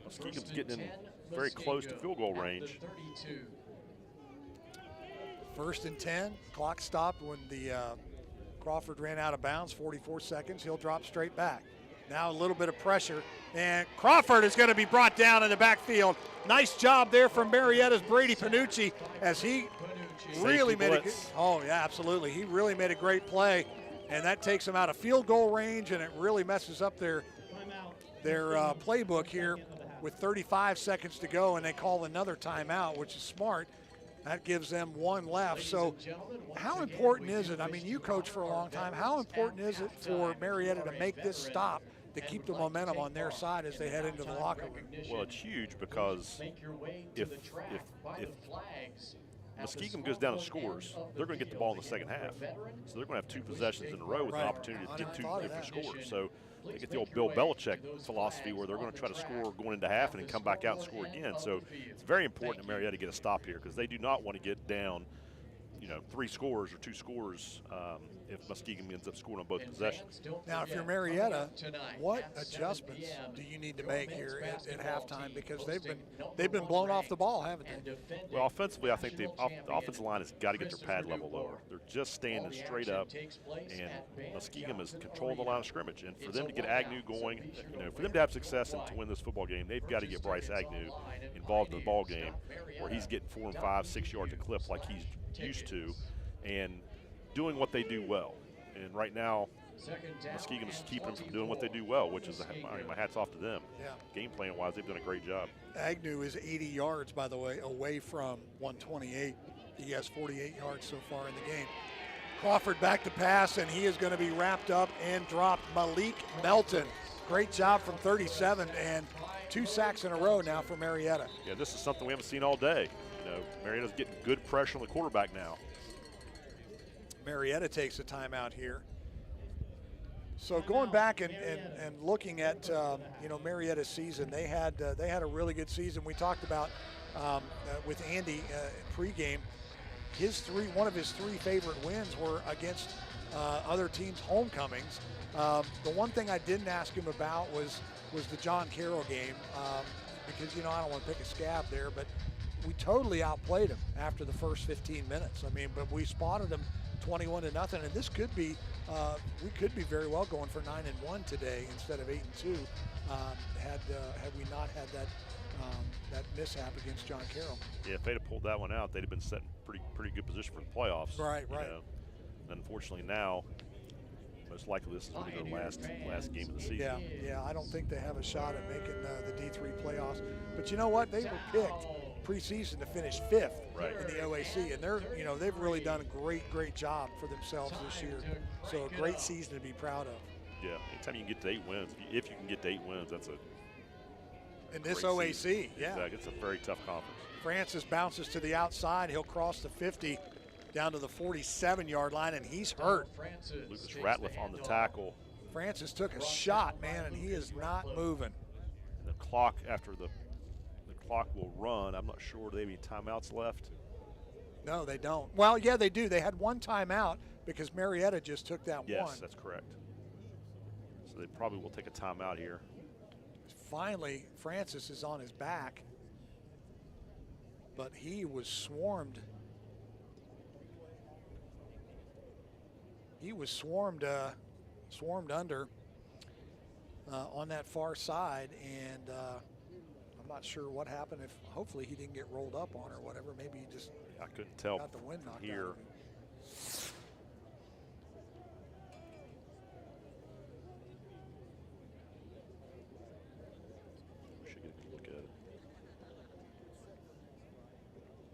Muskingum's getting in very close to field goal range. 1st and 10. Clock stopped when the Crawford ran out of bounds. 44 seconds. He'll drop straight back. Now a little bit of pressure, and Crawford is going to be brought down in the backfield. Nice job there from Marietta's Brady Panucci as he really made absolutely. He really made a great play, and that takes him out of field goal range, and it really messes up their playbook here with 35 seconds to go, and they call another timeout, which is smart. That gives them 1 left. So how important is it? I mean, you coach for a long time. How important is it for Marietta to make this stop to keep the momentum on their side as they head into the locker room? Well, it's huge because if Muskingum goes down and scores, they're going to get the ball in the second half. So they're going to have 2 possessions in a row with an opportunity to get 2 different scores. So they get the old Bill Belichick philosophy where they're going to try to score going into half and then come back out and score again. So it's very important that Marietta get a stop here because they do not want to get down, 3 scores or 2 scores if Muskingum ends up scoring on both possessions. Now, if you're Marietta, what adjustments do you need to make here at halftime? Because they've been blown off the ball, haven't they? Well, offensively, I think the offensive line has got to get their pad level lower. They're just standing straight up, and Muskingum is controlling the line of scrimmage. And for them to get Agnew going, for them to have success and to win this football game, they've got to get Bryce Agnew involved in the ball game where he's getting 4 and 5, 6 yards a clip like he's used to, and doing what they do well. And right now, Muskingum is keeping them from doing what they do well, which is, my hat's off to them. Yeah. Game plan-wise, they've done a great job. Agnew is 80 yards, by the way, away from 128. He has 48 yards so far in the game. Crawford back to pass, and he is going to be wrapped up and dropped. Malik Melton. Great job from 37, and 2 sacks in a row now for Marietta. Yeah, this is something we haven't seen all day. Marietta's getting good pressure on the quarterback now. Marietta takes a timeout here. So going back and looking at Marietta's season, they had a really good season. We talked about with Andy pregame. One of his 3 favorite wins were against other teams' homecomings. The one thing I didn't ask him about was the John Carroll game because I don't want to pick a scab there, but totally outplayed them after the first 15 minutes. I mean, but we spotted them 21-0, and this could be we could be very well going for 9-1 today instead of 8-2 had we not had that mishap against John Carroll. Yeah, if they'd have pulled that one out, they'd have been set in pretty good position for the playoffs. Right. Know. Unfortunately, now most likely this is going to be their last game of the season. Yeah. I don't think they have a shot at making the D3 playoffs. But you know what? They were picked preseason to finish 5th in the OAC, and they've really done a great job for themselves this year. So a great season to be proud of. Yeah, anytime you can get to 8 wins, if you can get to 8 wins, that's in this OAC. Season. Yeah, exactly. It's a very tough conference. Francis bounces to the outside. He'll cross the 50 down to the 47-yard line, and he's hurt. Lucas Ratliff on the tackle. Francis took a shot, man, and he is not moving. And the clock after the clock will run. I'm not sure. Do they have any timeouts left? No, they don't. Well, yeah, they do. They had one timeout because Marietta just took that one. Yes, that's correct. So they probably will take a timeout here. Finally, Francis is on his back, but he was swarmed. He was swarmed under on that far side, and I'm not sure what happened. Hopefully he didn't get rolled up on or whatever. Maybe he just I couldn't tell got the wind knocked here. out of him.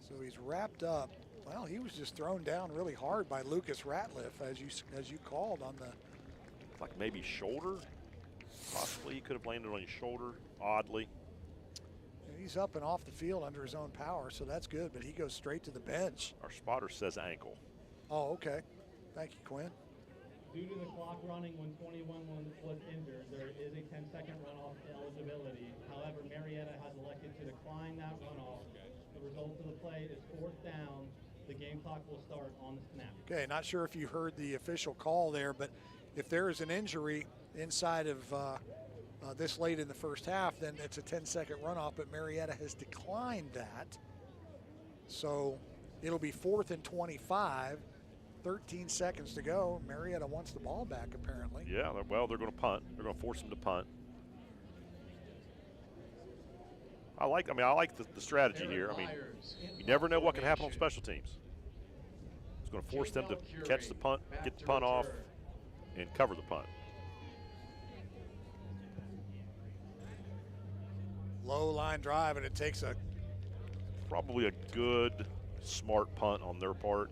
So he's wrapped up. Well, he was just thrown down really hard by Lucas Ratliff, as you called on the. Like maybe shoulder. Possibly he could have landed on his shoulder. Oddly. He's up and off the field under his own power, so that's good. But he goes straight to the bench. Our spotter says ankle. Oh, okay. Thank you, Quinn. Due to the clock running when 21 was injured, there is a 10-second runoff eligibility. However, Marietta has elected to decline that runoff. The result of the play is 4th down. The game clock will start on the snap. Okay, not sure if you heard the official call there, but if there is an injury inside of this late in the first half, then it's a 10-second runoff, but Marietta has declined that. So it'll be 4th and 25. 13 seconds to go. Marietta wants the ball back, apparently. Yeah, well, they're going to punt. They're going to force them to punt. I like the strategy here. I mean, you never know what can happen on special teams. It's going to force them to catch the punt, get the punt off, and cover the punt. Low line drive, and it takes probably a good, smart punt on their part.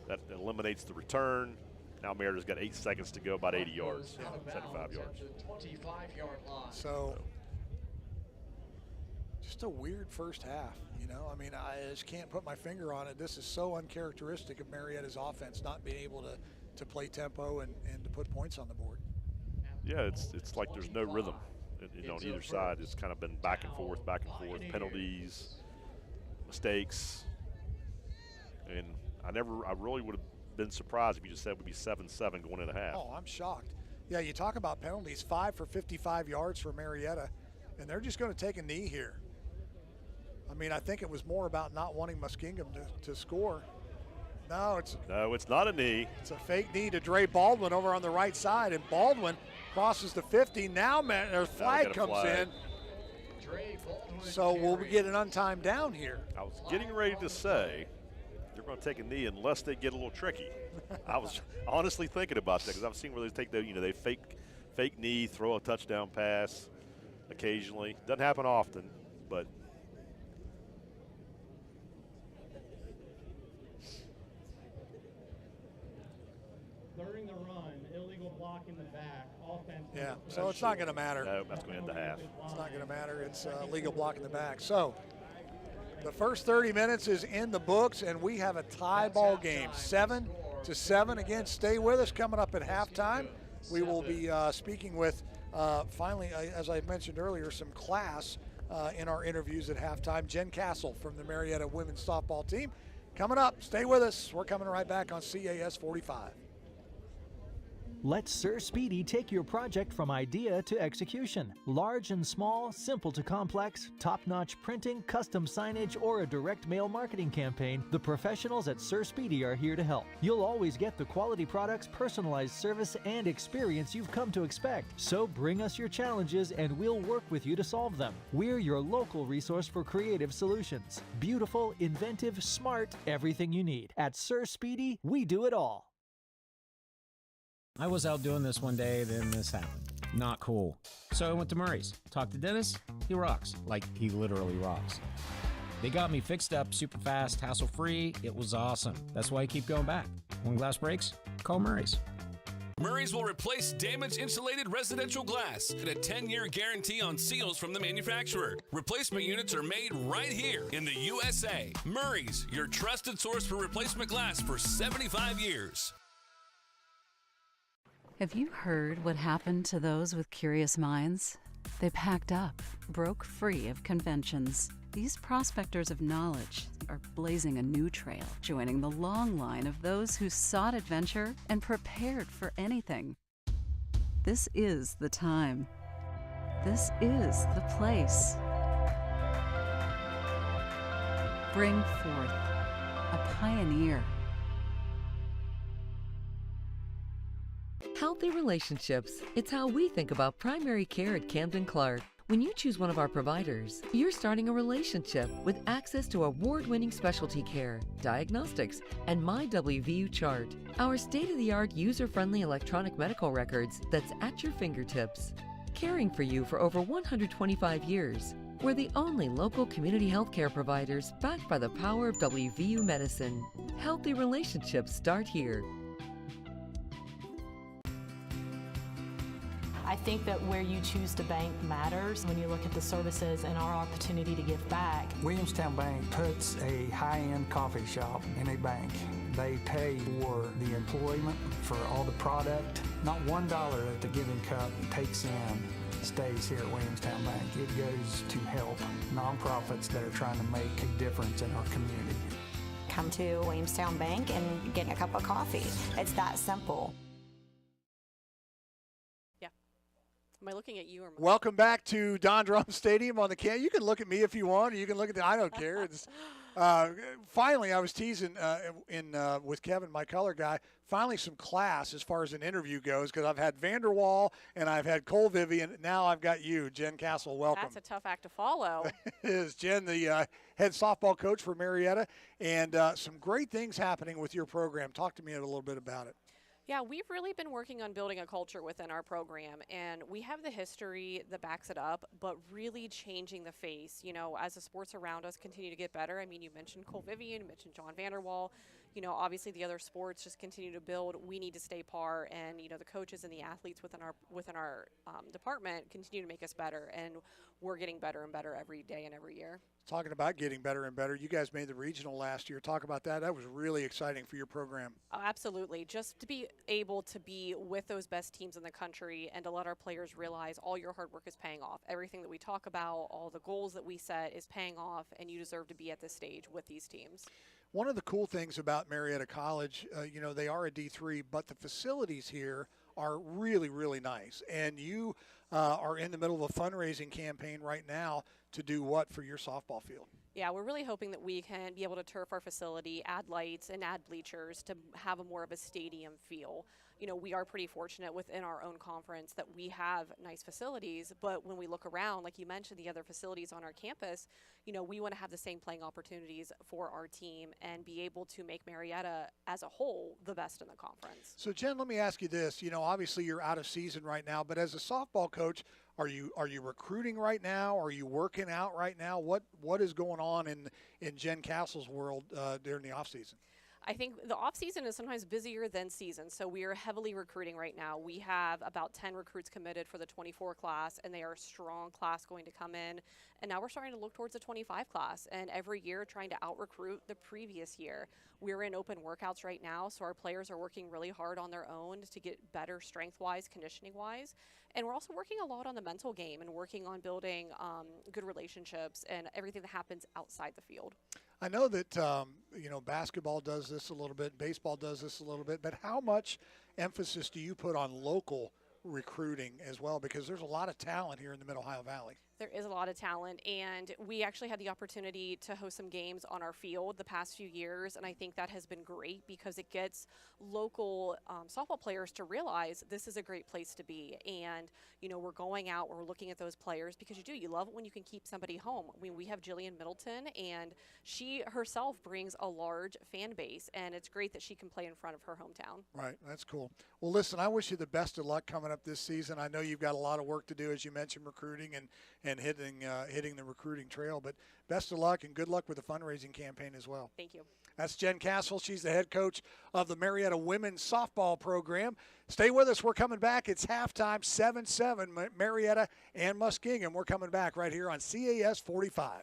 That eliminates the return. Now Meritta's got 8 seconds to go, about 80 yards, 75 yards. So just a weird first half, you know. I mean, I just can't put my finger on it. This is so uncharacteristic of Marietta's offense, not being able to play tempo and to put points on the board. Yeah, it's like there's no rhythm. On either side, it's kind of been back and forth, penalties, mistakes, and I really would have been surprised if you just said it would be 7-7 going into half. Oh, I'm shocked. Yeah, you talk about penalties, 5 for 55 yards for Marietta, and they're just going to take a knee here. I mean, I think it was more about not wanting Muskingum to score. No, it's not a knee. It's a fake knee to Dre Baldwin over on the right side, and Baldwin crosses the 50. Now their flag comes in. So we'll get an untimed down here. I was getting ready to say they're going to take a knee unless they get a little tricky. I was honestly thinking about that because I've seen where they take they fake knee, throw a touchdown pass occasionally. Doesn't happen often, but during the run, illegal block in the back, offense. Yeah, so it's not going to matter. No, that's going to end the half. It's not going to matter. It's legal block in the back. So the first 30 minutes is in the books, and we have a tie ball game, 7-7. Again, stay with us. Coming up at halftime, we will be speaking with, finally, as I mentioned earlier, some class in our interviews at halftime. Jen Castle from the Marietta women's softball team. Coming up, stay with us. We're coming right back on CAS 45. Let Sir Speedy take your project from idea to execution. Large and small, simple to complex, top-notch printing, custom signage, or a direct mail marketing campaign, the professionals at Sir Speedy are here to help. You'll always get the quality products, personalized service, and experience you've come to expect. So bring us your challenges and we'll work with you to solve them. We're your local resource for creative solutions. Beautiful, inventive, smart, everything you need. At Sir Speedy, we do it all. I was out doing this one day, then this happened. Not cool. So I went to Murray's. Talked to Dennis. He rocks. Like, he literally rocks. They got me fixed up super fast, hassle-free. It was awesome. That's why I keep going back. When glass breaks, call Murray's. Murray's will replace damaged insulated residential glass and a 10-year guarantee on seals from the manufacturer. Replacement units are made right here in the USA. Murray's, your trusted source for replacement glass for 75 years. Have you heard what happened to those with curious minds? They packed up, broke free of conventions. These prospectors of knowledge are blazing a new trail, joining the long line of those who sought adventure and prepared for anything. This is the time. This is the place. Bring forth a pioneer. Healthy relationships. It's how we think about primary care at Camden Clark. When you choose one of our providers, you're starting a relationship with access to award-winning specialty care, diagnostics, and MyWVU chart. Our state-of-the-art user-friendly electronic medical records that's at your fingertips. Caring for you for over 125 years. We're the only local community healthcare providers backed by the power of WVU medicine. Healthy relationships start here. I think that where you choose to bank matters when you look at the services and our opportunity to give back. Williamstown Bank puts a high-end coffee shop in a bank. They pay for the employment, for all the product. Not $1 that the giving cup takes in stays here at Williamstown Bank. It goes to help nonprofits that are trying to make a difference in our community. Come to Williamstown Bank and get a cup of coffee. It's that simple. Am I looking at you or Mike? Welcome back to Don Drum Stadium on the can. You can look at me if you want, or you can look at I don't care. It's, finally, I was teasing with Kevin, my color guy. Finally, some class as far as an interview goes, because I've had Vanderwall and I've had Cole Vivian. Now I've got you, Jen Castle. Welcome. That's a tough act to follow. It is Jen, the head softball coach for Marietta, and some great things happening with your program. Talk to me a little bit about it. Yeah, we've really been working on building a culture within our program, and we have the history that backs it up, but really changing the face, you know, as the sports around us continue to get better. I mean, you mentioned Cole Vivian, you mentioned John Vanderwall, you know, obviously the other sports just continue to build. We need to stay par, and, you know, the coaches and the athletes within our department continue to make us better, and we're getting better and better every day and every year. Talking about getting better and better, you guys made the regional last year. Talk about that. That was really exciting for your program. Oh, absolutely. Just to be able to be with those best teams in the country and to let our players realize all your hard work is paying off. Everything that we talk about, all the goals that we set is paying off, and you deserve to be at this stage with these teams. One of the cool things about Marietta College, you know, they are a D3, but the facilities here are really, really nice. And you are in the middle of a fundraising campaign right now to do what for your softball field? Yeah, we're really hoping that we can be able to turf our facility, add lights, and add bleachers to have a more of a stadium feel. You know, we are pretty fortunate within our own conference that we have nice facilities, but when we look around, like you mentioned, the other facilities on our campus, you know, we want to have the same playing opportunities for our team and be able to make Marietta as a whole the best in the conference. So, Jen, let me ask you this. You know, obviously you're out of season right now, but as a softball coach, are you recruiting right now? Are you working out right now? What is going on in Jen Castle's world during the off season? I think the off season is sometimes busier than season, so we are heavily recruiting right now. We have about 10 recruits committed for the 24 class, and they are a strong class going to come in. And now we're starting to look towards the 25 class, and every year trying to out-recruit the previous year. We're in open workouts right now, so our players are working really hard on their own to get better strength-wise, conditioning-wise. And we're also working a lot on the mental game and working on building good relationships and everything that happens outside the field. I know that, basketball does this a little bit, baseball does this a little bit, but how much emphasis do you put on local recruiting as well? Because there's a lot of talent here in the Mid-Ohio Valley. There is a lot of talent, and we actually had the opportunity to host some games on our field the past few years, and I think that has been great because it gets local softball players to realize this is a great place to be. And, we're going out, we're looking at those players because you love it when you can keep somebody home. I mean, we have Jillian Middleton, and she herself brings a large fan base, and it's great that she can play in front of her hometown. Right, that's cool. Well, listen, I wish you the best of luck coming up this season. I know you've got a lot of work to do, as you mentioned, recruiting and hitting the recruiting trail. But best of luck and good luck with the fundraising campaign as well. Thank you. That's Jen Castle. She's the head coach of the Marietta women's softball program. Stay with us. We're coming back. It's halftime, 7-7, Marietta and Muskingum. We're coming back right here on CAS 45.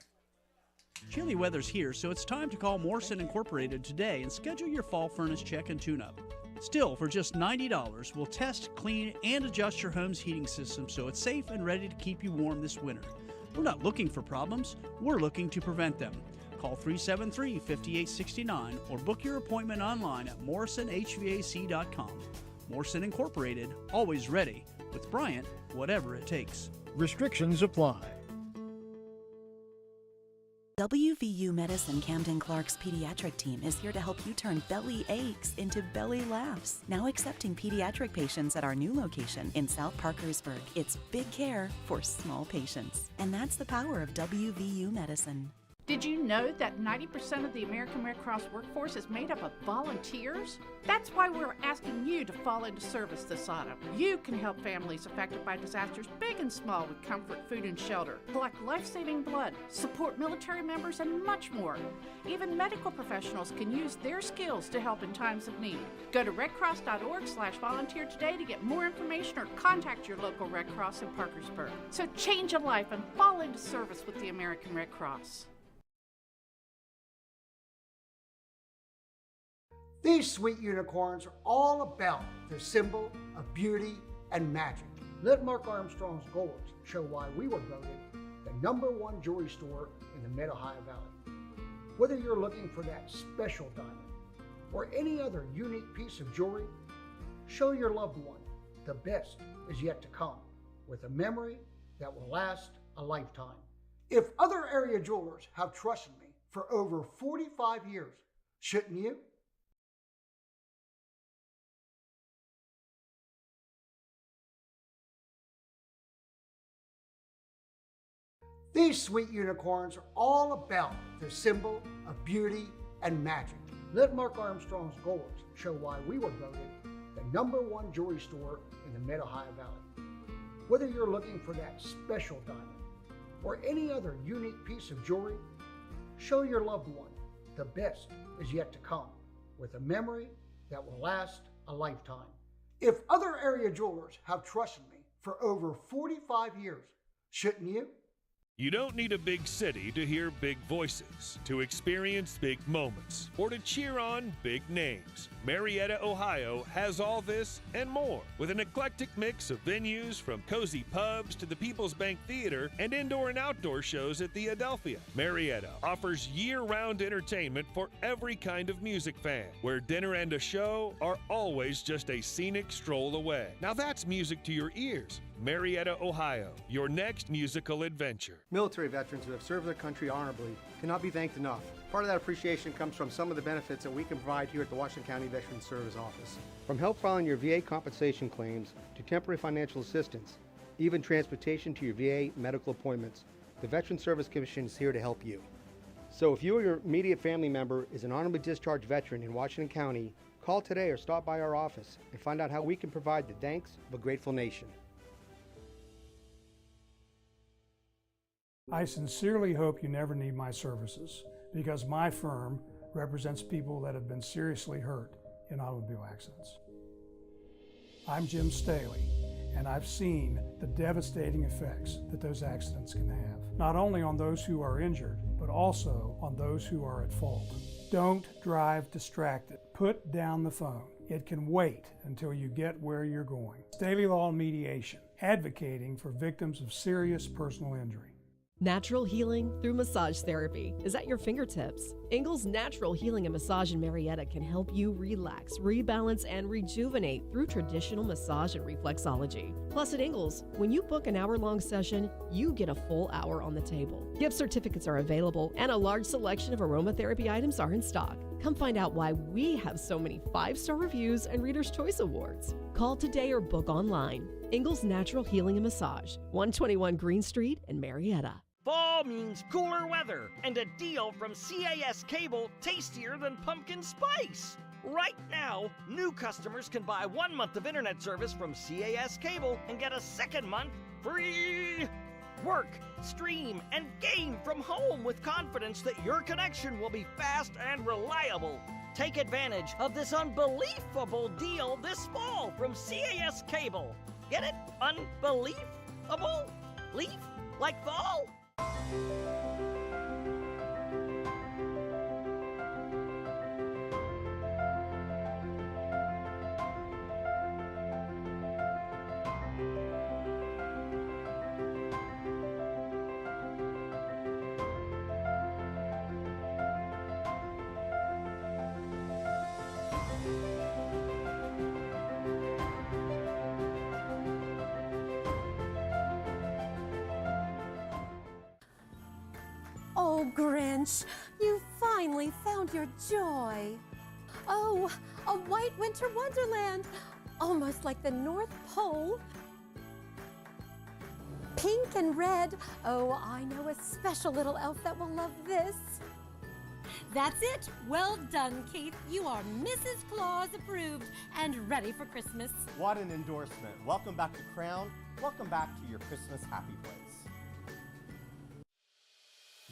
Chilly weather's here, so it's time to call Morrison Incorporated today and schedule your fall furnace check and tune-up. Still, for just $90, we'll test, clean, and adjust your home's heating system so it's safe and ready to keep you warm this winter. We're not looking for problems, we're looking to prevent them. Call 373-5869 or book your appointment online at morrisonhvac.com. Morrison Incorporated, always ready. With Bryant, whatever it takes. Restrictions apply. WVU Medicine Camden Clark's pediatric team is here to help you turn belly aches into belly laughs. Now accepting pediatric patients at our new location in South Parkersburg. It's big care for small patients. And that's the power of WVU Medicine. Did you know that 90% of the American Red Cross workforce is made up of volunteers? That's why we're asking you to fall into service this autumn. You can help families affected by disasters big and small with comfort, food, and shelter, collect life-saving blood, support military members, and much more. Even medical professionals can use their skills to help in times of need. Go to redcross.org/volunteer today to get more information or contact your local Red Cross in Parkersburg. So change a life and fall into service with the American Red Cross. These sweet unicorns are all about the symbol of beauty and magic. Let Mark Armstrong's gold show why we were voted the #1 jewelry store in the Mid-Ohio Valley. Whether you're looking for that special diamond or any other unique piece of jewelry, show your loved one the best is yet to come with a memory that will last a lifetime. If other area jewelers have trusted me for over 45 years, shouldn't you? These sweet unicorns are all about the symbol of beauty and magic. Let Mark Armstrong's gold show why we were voted the #1 jewelry store in the Mid-Ohio Valley. Whether you're looking for that special diamond or any other unique piece of jewelry, show your loved one the best is yet to come with a memory that will last a lifetime. If other area jewelers have trusted me for over 45 years, shouldn't you? You don't need a big city to hear big voices, to experience big moments, or to cheer on big names. Marietta, Ohio has all this and more, with an eclectic mix of venues from cozy pubs to the People's Bank Theater and indoor and outdoor shows at the Adelphia. Marietta offers year-round entertainment for every kind of music fan, where dinner and a show are always just a scenic stroll away. Now that's music to your ears. Marietta, Ohio, your next musical adventure. Military veterans who have served their country honorably cannot be thanked enough. Part of that appreciation comes from some of the benefits that we can provide here at the Washington County Veterans Service Office. From help filing your VA compensation claims to temporary financial assistance, even transportation to your VA medical appointments, the Veterans Service Commission is here to help you. So if you or your immediate family member is an honorably discharged veteran in Washington County, call today or stop by our office and find out how we can provide the thanks of a grateful nation. I sincerely hope you never need my services, because my firm represents people that have been seriously hurt in automobile accidents. I'm Jim Staley, and I've seen the devastating effects that those accidents can have, not only on those who are injured, but also on those who are at fault. Don't drive distracted. Put down the phone. It can wait until you get where you're going. Staley Law and Mediation, advocating for victims of serious personal injury. Natural healing through massage therapy is at your fingertips. Ingles Natural Healing and Massage in Marietta can help you relax, rebalance, and rejuvenate through traditional massage and reflexology. Plus at Ingles, when you book an hour-long session, you get a full hour on the table. Gift certificates are available, and a large selection of aromatherapy items are in stock. Come find out why we have so many 5-star reviews and Reader's Choice Awards. Call today or book online. Ingles Natural Healing and Massage, 121 Green Street in Marietta. Fall means cooler weather and a deal from CAS Cable tastier than pumpkin spice. Right now, new customers can buy 1 month of internet service from CAS Cable and get a second month free. Work, stream, and game from home with confidence that your connection will be fast and reliable. Take advantage of this unbelievable deal this fall from CAS Cable. Get it? Unbelievable? Leaf? Like fall? Oh, Grinch, you finally found your joy. Oh, a white winter wonderland, almost like the North Pole. Pink and red. Oh, I know a special little elf that will love this. That's it. Well done, Keith. You are Mrs. Claus approved and ready for Christmas. What an endorsement. Welcome back to Crown. Welcome back to your Christmas happy place.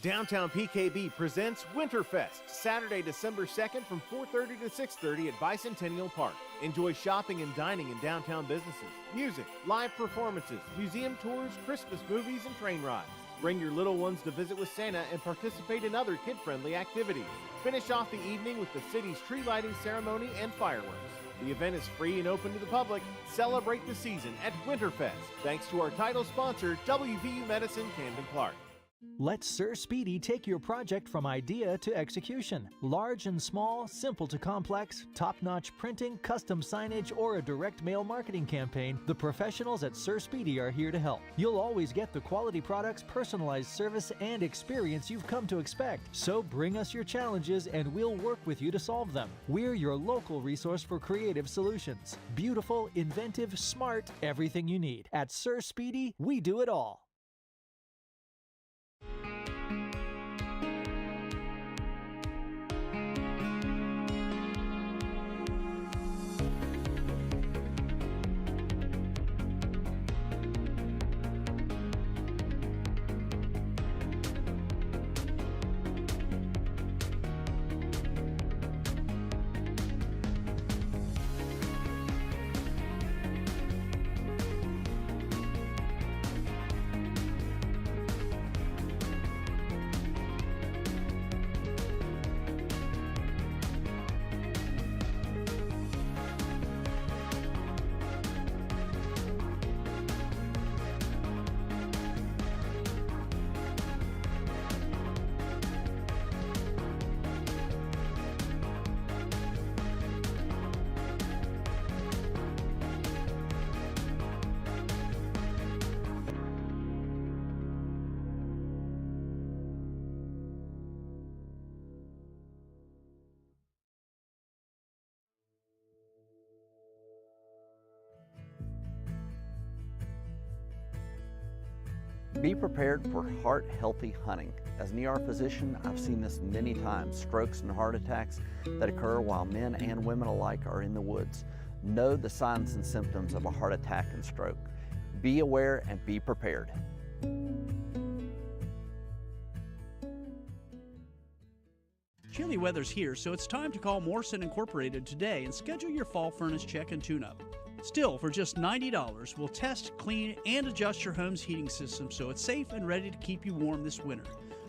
Downtown PKB presents Winterfest, Saturday, December 2nd from 4:30 to 6:30 at Bicentennial Park. Enjoy shopping and dining in downtown businesses, music, live performances, museum tours, Christmas movies, and train rides. Bring your little ones to visit with Santa and participate in other kid-friendly activities. Finish off the evening with the city's tree lighting ceremony and fireworks. The event is free and open to the public. Celebrate the season at Winterfest, thanks to our title sponsor, WVU Medicine Camden Clark. Let Sir Speedy take your project from idea to execution. Large and small, simple to complex, top-notch printing, custom signage, or a direct mail marketing campaign, the professionals at Sir Speedy are here to help. You'll always get the quality products, personalized service, and experience you've come to expect. So bring us your challenges and we'll work with you to solve them. We're your local resource for creative solutions. Beautiful, inventive, smart, everything you need. At Sir Speedy, we do it all. Be prepared for heart-healthy hunting. As an ER physician, I've seen this many times, strokes and heart attacks that occur while men and women alike are in the woods. Know the signs and symptoms of a heart attack and stroke. Be aware and be prepared. Chilly weather's here, so it's time to call Morrison Incorporated today and schedule your fall furnace check and tune-up. Still, for just $90, we'll test, clean, and adjust your home's heating system so it's safe and ready to keep you warm this winter.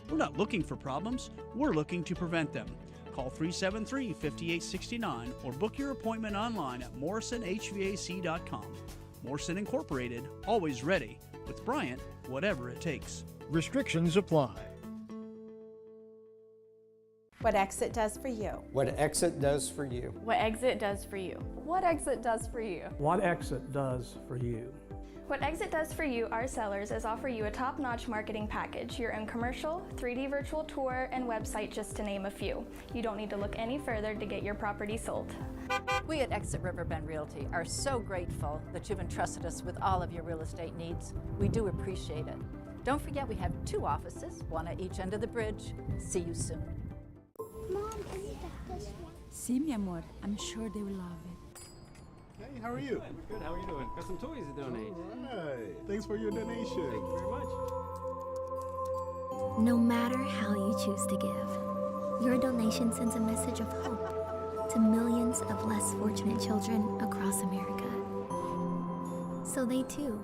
We're not looking for problems, we're looking to prevent them. Call 373-5869 or book your appointment online at morrisonhvac.com. Morrison Incorporated, always ready. With Bryant, whatever it takes. Restrictions apply. What Exit does for you. What Exit does for you. What Exit does for you. What Exit does for you. What Exit does for you. What Exit does for you, our sellers, is offer you a top-notch marketing package, your own commercial, 3D virtual tour, and website, just to name a few. You don't need to look any further to get your property sold. We at Exit Riverbend Realty are so grateful that you've entrusted us with all of your real estate needs. We do appreciate it. Don't forget we have 2 offices, one at each end of the bridge. See you soon. Mom, can you get this one? See, mi amor, I'm sure they will love it. Hey, how are you? Good, how are you doing? Got some toys to donate. All right. Thanks for your donation. Thank you very much. No matter how you choose to give, your donation sends a message of hope to millions of less fortunate children across America. So they too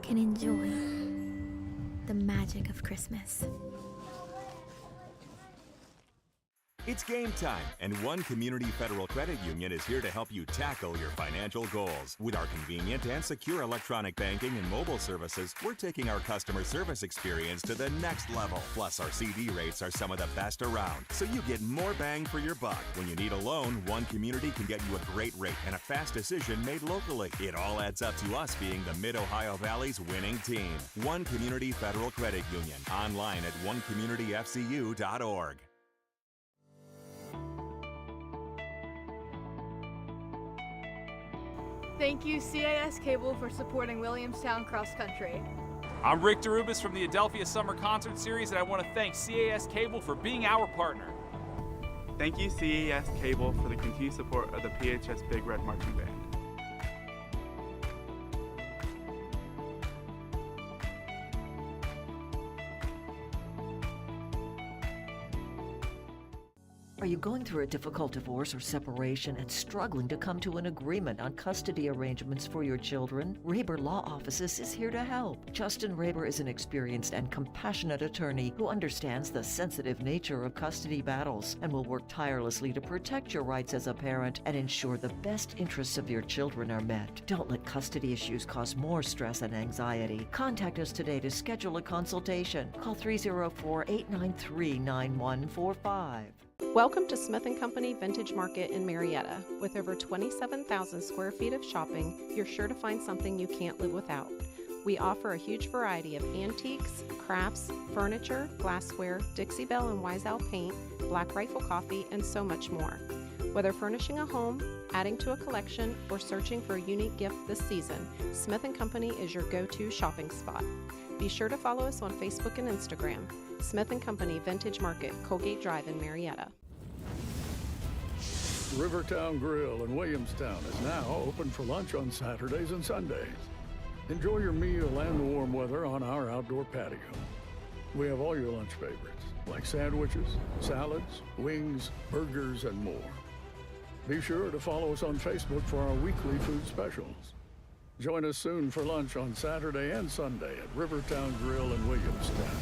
can enjoy the magic of Christmas. It's game time, and One Community Federal Credit Union is here to help you tackle your financial goals. With our convenient and secure electronic banking and mobile services, we're taking our customer service experience to the next level. Plus, our CD rates are some of the best around, so you get more bang for your buck. When you need a loan, One Community can get you a great rate and a fast decision made locally. It all adds up to us being the Mid-Ohio Valley's winning team. One Community Federal Credit Union. Online at onecommunityfcu.org. Thank you, CAS Cable, for supporting Williamstown Cross Country. I'm Rick Darubis from the Adelphia Summer Concert Series, and I want to thank CAS Cable for being our partner. Thank you, CAS Cable, for the continued support of the PHS Big Red Marching Band. Are you going through a difficult divorce or separation and struggling to come to an agreement on custody arrangements for your children? Raber Law Offices is here to help. Justin Raber is an experienced and compassionate attorney who understands the sensitive nature of custody battles and will work tirelessly to protect your rights as a parent and ensure the best interests of your children are met. Don't let custody issues cause more stress and anxiety. Contact us today to schedule a consultation. Call 304-893-9145. Welcome to Smith & Company Vintage Market in Marietta. With over 27,000 square feet of shopping, you're sure to find something you can't live without. We offer a huge variety of antiques, crafts, furniture, glassware, Dixie Belle and Wiesel paint, Black Rifle coffee, and so much more. Whether furnishing a home, adding to a collection, or searching for a unique gift this season, Smith & Company is your go-to shopping spot. Be sure to follow us on Facebook and Instagram. Smith & Company Vintage Market, Colgate Drive in Marietta. Rivertown Grill in Williamstown is now open for lunch on Saturdays and Sundays. Enjoy your meal and the warm weather on our outdoor patio. We have all your lunch favorites, like sandwiches, salads, wings, burgers, and more. Be sure to follow us on Facebook for our weekly food specials. Join us soon for lunch on Saturday and Sunday at Rivertown Grill in Williamstown.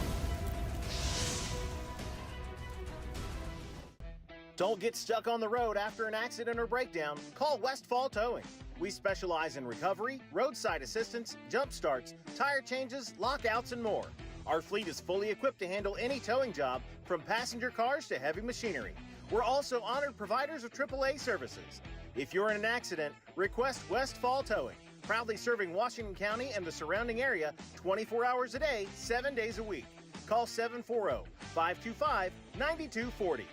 Don't get stuck on the road after an accident or breakdown. Call Westfall Towing. We specialize in recovery, roadside assistance, jump starts, tire changes, lockouts, and more. Our fleet is fully equipped to handle any towing job, from passenger cars to heavy machinery. We're also honored providers of AAA services. If you're in an accident, request Westfall Towing. Proudly serving Washington County and the surrounding area 24 hours a day, 7 days a week. Call 740-525-9240.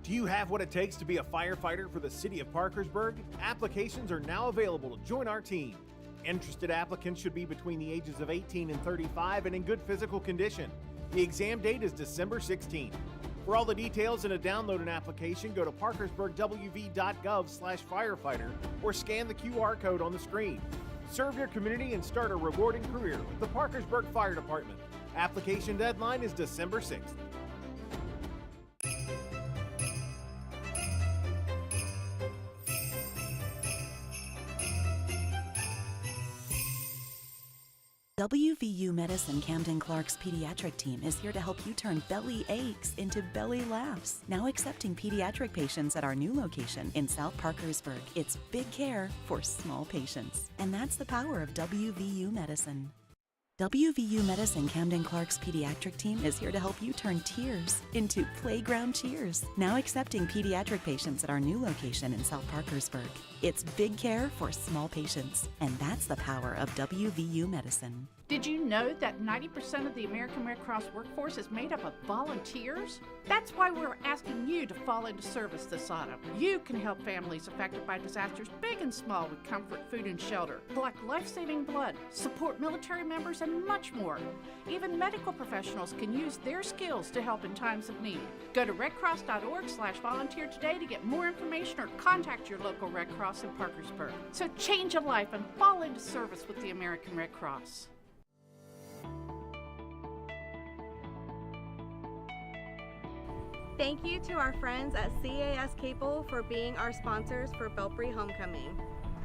Do you have what it takes to be a firefighter for the city of Parkersburg? Applications are now available to join our team. Interested applicants should be between the ages of 18 and 35 and in good physical condition. The exam date is December 16th. For all the details and to download an application, go to parkersburgwv.gov/firefighter or scan the QR code on the screen. Serve your community and start a rewarding career with the Parkersburg Fire Department. Application deadline is December 6th. WVU Medicine Camden Clark's pediatric team is here to help you turn belly aches into belly laughs. Now accepting pediatric patients at our new location in South Parkersburg. It's big care for small patients. And that's the power of WVU Medicine. WVU Medicine Camden Clark's pediatric team is here to help you turn tears into playground cheers. Now accepting pediatric patients at our new location in South Parkersburg. It's big care for small patients, and that's the power of WVU Medicine. Did you know that 90% of the American Red Cross workforce is made up of volunteers? That's why we're asking you to fall into service this autumn. You can help families affected by disasters big and small with comfort, food, and shelter, collect life-saving blood, support military members, and much more. Even medical professionals can use their skills to help in times of need. Go to redcross.org/volunteer today to get more information or contact your local Red Cross in Parkersburg. So change a life and fall into service with the American Red Cross. Thank you to our friends at CAS Cable for being our sponsors for Belpre Homecoming.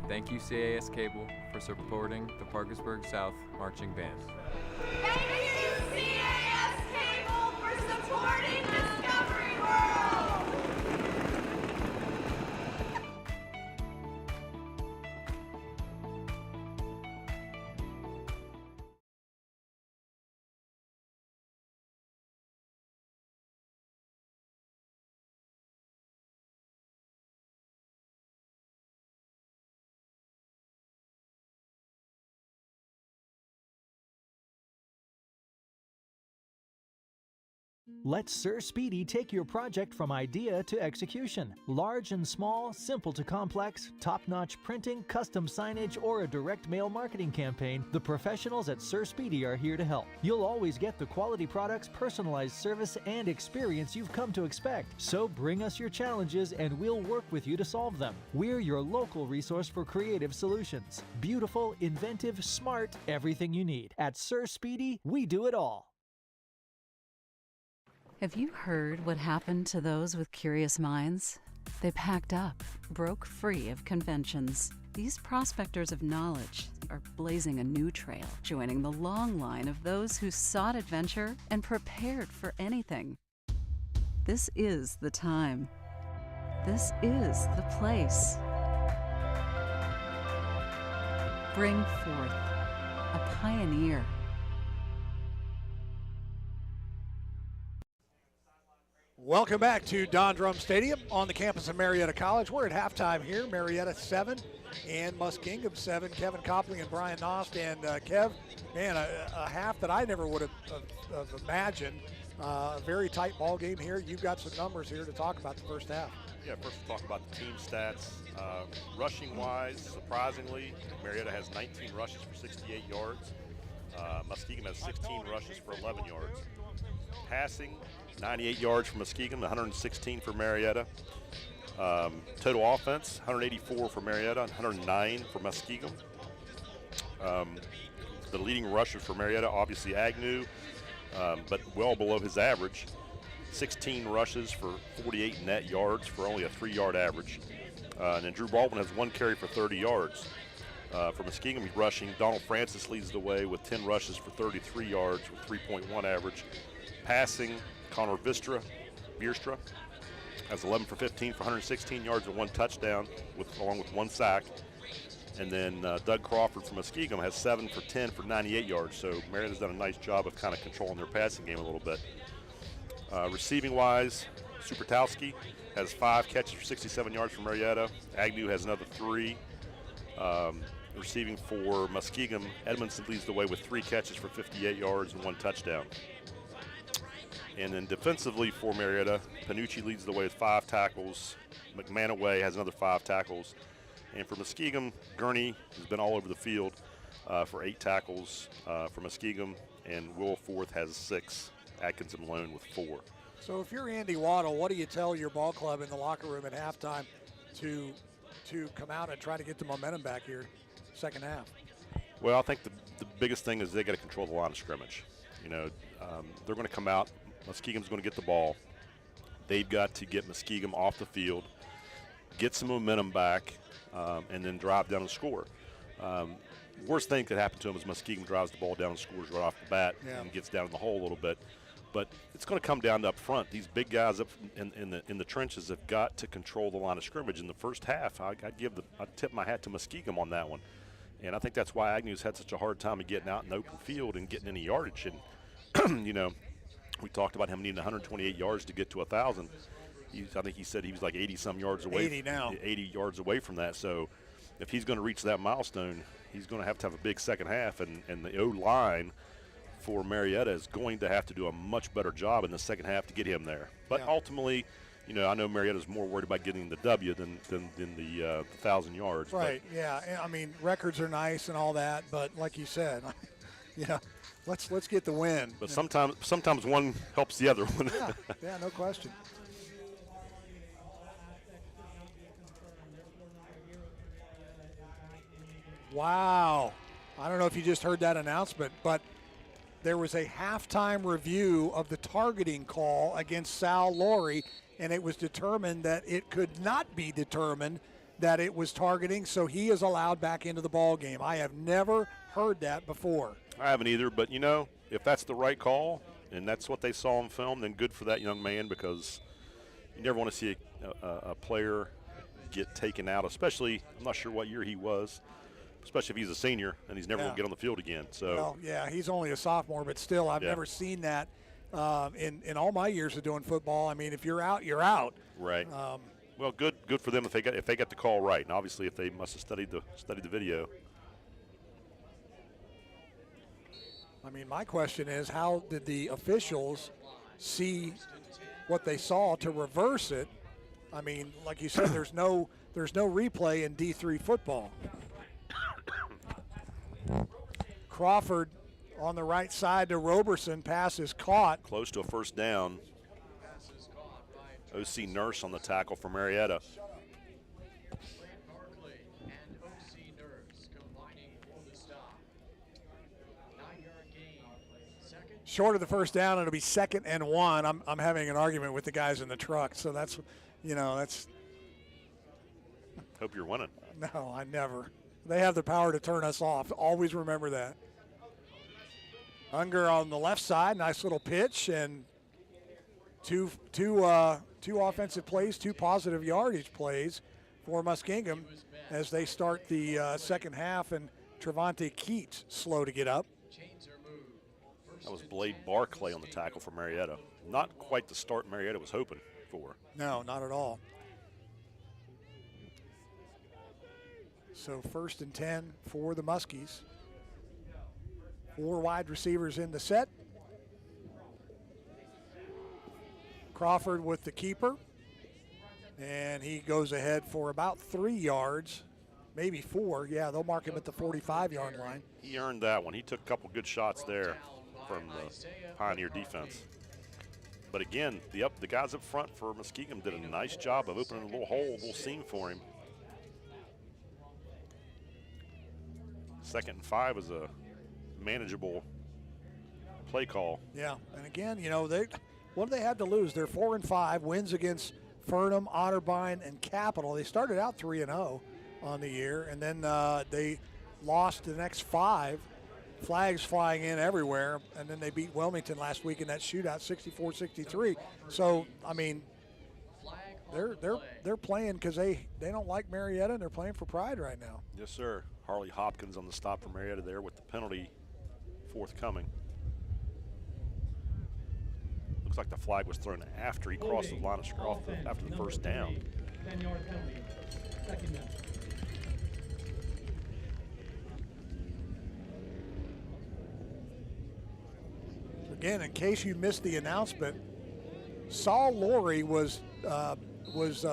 Thank you, CAS Cable, for supporting the Parkersburg South Marching Band. Thank you, CAS Cable, for supporting Discovery World! Let Sir Speedy take your project from idea to execution. Large and small, simple to complex, top-notch printing, custom signage, or a direct mail marketing campaign, the professionals at Sir Speedy are here to help. You'll always get the quality products, personalized service, and experience you've come to expect. So bring us your challenges and we'll work with you to solve them. We're your local resource for creative solutions. Beautiful, inventive, smart, everything you need. At Sir Speedy, we do it all. Have you heard what happened to those with curious minds? They packed up, broke free of conventions. These prospectors of knowledge are blazing a new trail, joining the long line of those who sought adventure and prepared for anything. This is the time. This is the place. Bring forth a pioneer. Welcome back to Don Drum Stadium on the campus of Marietta College. We're at halftime here. Marietta 7 and Muskingum 7. Kevin Copley and Brian Nost. And Kev, man, a half that I never would have imagined. A very tight ball game here. You've got some numbers here to talk about the first half. Yeah, first we'll talk about the team stats. Rushing-wise, surprisingly, Marietta has 19 rushes for 68 yards. Muskingum has 16 rushes for 11 yards. Passing, 98 yards for Muskingum, 116 for Marietta. Total offense, 184 for Marietta, 109 for Muskingum. The leading rusher for Marietta, obviously Agnew, but well below his average. 16 rushes for 48 net yards for only a 3-yard average. And then Drew Baldwin has 1 carry for 30 yards. For Muskingum, he's rushing. Donald Francis leads the way with 10 rushes for 33 yards with 3.1 average. Passing, Connor Bierstra has 11 for 15 for 116 yards and 1 touchdown, along with 1 sack. And then Doug Crawford from Muskingum has 7 for 10 for 98 yards. So Marietta's done a nice job of kind of controlling their passing game a little bit. Receiving-wise, Supertowski has 5 catches for 67 yards for Marietta. Agnew has another 3. Receiving for Muskingum, Edmondson leads the way with 3 catches for 58 yards and 1 touchdown. And then defensively for Marietta, Panucci leads the way with 5 tackles. McManaway has another 5 tackles. And for Muskingum, Gurney has been all over the field for 8 tackles for Muskingum, and Will Forth has 6. Atkinson Malone with 4. So if you're Andy Waddle, what do you tell your ball club in the locker room at halftime to come out and try to get the momentum back here second half? Well, I think the biggest thing is they got to control the line of scrimmage. You know, they're going to come out. Muskingum's going to get the ball. They've got to get Muskingum off the field, get some momentum back, and then drive down and score. Worst thing that could happen to them is Muskingum drives the ball down and scores right off the bat and gets down in the hole a little bit. But it's going to come down to up front. These big guys up in the trenches have got to control the line of scrimmage in the first half. I'd tip my hat to Muskingum on that one. And I think that's why Agnew's had such a hard time of getting out in the open field and getting any yardage. And, you know, we talked about him needing 128 yards to get to 1,000. I think he said he was like 80-some yards away. 80 now. 80 yards away from that. So if he's going to reach that milestone, he's going to have a big second half. And the O-line for Marietta is going to have to do a much better job in the second half to get him there. But ultimately, you know, I know Marietta's more worried about getting the W than the 1,000 yards. Right, yeah. I mean, records are nice and all that, but like you said, you know, let's get the win. But sometimes one helps the other one. Yeah, no question. Wow. I don't know if you just heard that announcement, but there was a halftime review of the targeting call against Sal Laurie, and it was determined that it could not be determined that it was targeting, so he is allowed back into the ball game. I have never heard that before. I haven't either, but, you know, if that's the right call and that's what they saw on film, then good for that young man, because you never want to see a player get taken out, especially, I'm not sure what year he was, especially if he's a senior and he's never going to get on the field again. So, well, yeah, he's only a sophomore, but still, I've never seen that in all my years of doing football. I mean, if you're out, you're out. Right. Well, good for them if they got the call right, and obviously if they must have studied the video. I mean, my question is, how did the officials see what they saw to reverse it? I mean, like you said, there's no replay in D3 football. Crawford on the right side to Roberson. Pass is caught. Close to a first down. O.C. Nurse on the tackle for Marietta. Short of the first down, it'll be 2nd and 1. I'm having an argument with the guys in the truck, so that's, you know, that's. Hope you're winning. No, I never. They have the power to turn us off. Always remember that. Unger on the left side, nice little pitch, and two offensive plays, 2 positive yardage plays for Muskingum as they start the second half, and Trevante Keats slow to get up. That was Blade Barclay on the tackle for Marietta. Not quite the start Marietta was hoping for. No, not at all. So 1st and 10 for the Muskies. 4 wide receivers in the set. Crawford with the keeper. And he goes ahead for about 3 yards, maybe 4. Yeah, they'll mark him at the 45-yard line. He earned that one. He took a couple good shots there from the Pioneer defense. But again, the guys up front for Muskingum did a nice job of opening a little hole, a little seam for him. 2nd and 5 is a manageable play call. Yeah, and again, you know, what have they had to lose? They're 4 and 5, wins against Furnham, Otterbein, and Capital. They started out 3-0 on the year, and then they lost the next 5. Flags flying in everywhere, and then they beat Wilmington last week in that shootout, 64-63. So, I mean, they're playing because they don't like Marietta, and they're playing for pride right now. Yes, sir. Harley Hopkins on the stop for Marietta there with the penalty forthcoming. Looks like the flag was thrown after he crossed the line of scrimmage after the first down. 10-yard penalty. 2nd down. Again, in case you missed the announcement, Saul Laurie was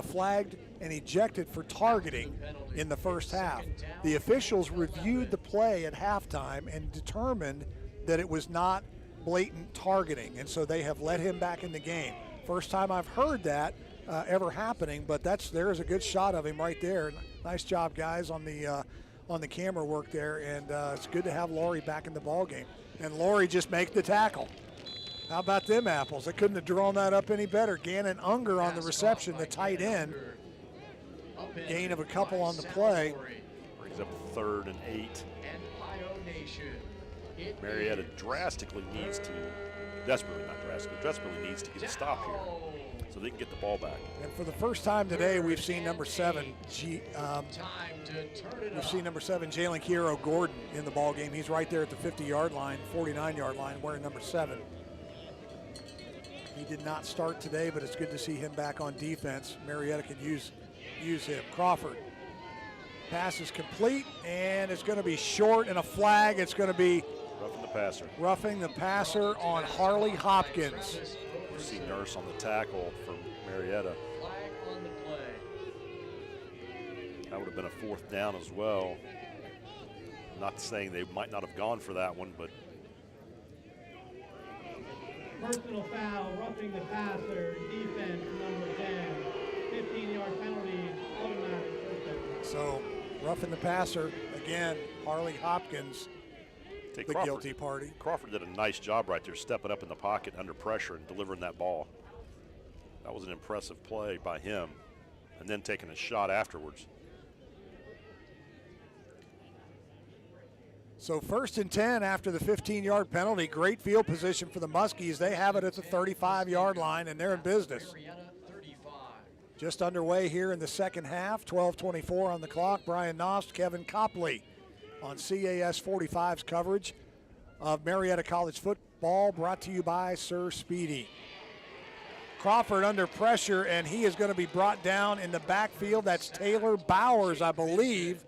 flagged and ejected for targeting in the first half. The officials reviewed the play at halftime and determined that it was not blatant targeting, and so they have let him back in the game. First time I've heard that ever happening, but there's a good shot of him right there. Nice job, guys, on the camera work there, and it's good to have Laurie back in the ball game. And Laurie just makes the tackle. How about them apples? They couldn't have drawn that up any better. Gannon Unger on the reception, the tight end. Gain of a couple on the play. Brings up 3rd and 8. Marietta desperately needs to get a stop here. so they can get the ball back. And for the first time today, we've seen number 7, Jalen Kiero Gordon in the ball game. He's right there at the 50-yard line, 49-yard line, wearing number 7. He did not start today, but it's good to see him back on defense. Marietta can use him. Crawford. Pass is complete, and it's going to be short and a flag. It's going to be roughing the passer. Roughing the passer on Harley Hopkins. You see Nurse on the tackle from Marietta. That would have been a 4th down as well. Not saying they might not have gone for that one, but personal foul, roughing the passer, defense number 10, 15-yard penalty, automatic first down. So, roughing the passer, again, Harley Hopkins, the guilty party. Crawford did a nice job right there, stepping up in the pocket under pressure and delivering that ball. That was an impressive play by him, and then taking a shot afterwards. So 1st and 10 after the 15-yard penalty. Great field position for the Muskies. They have it at the 35-yard line, and they're in business. Just underway here in the second half, 12:24 on the clock. Brian Nost, Kevin Copley on CAS 45's coverage of Marietta College football, brought to you by Sir Speedy. Crawford under pressure, and he is going to be brought down in the backfield. That's Taylor Bowers, I believe,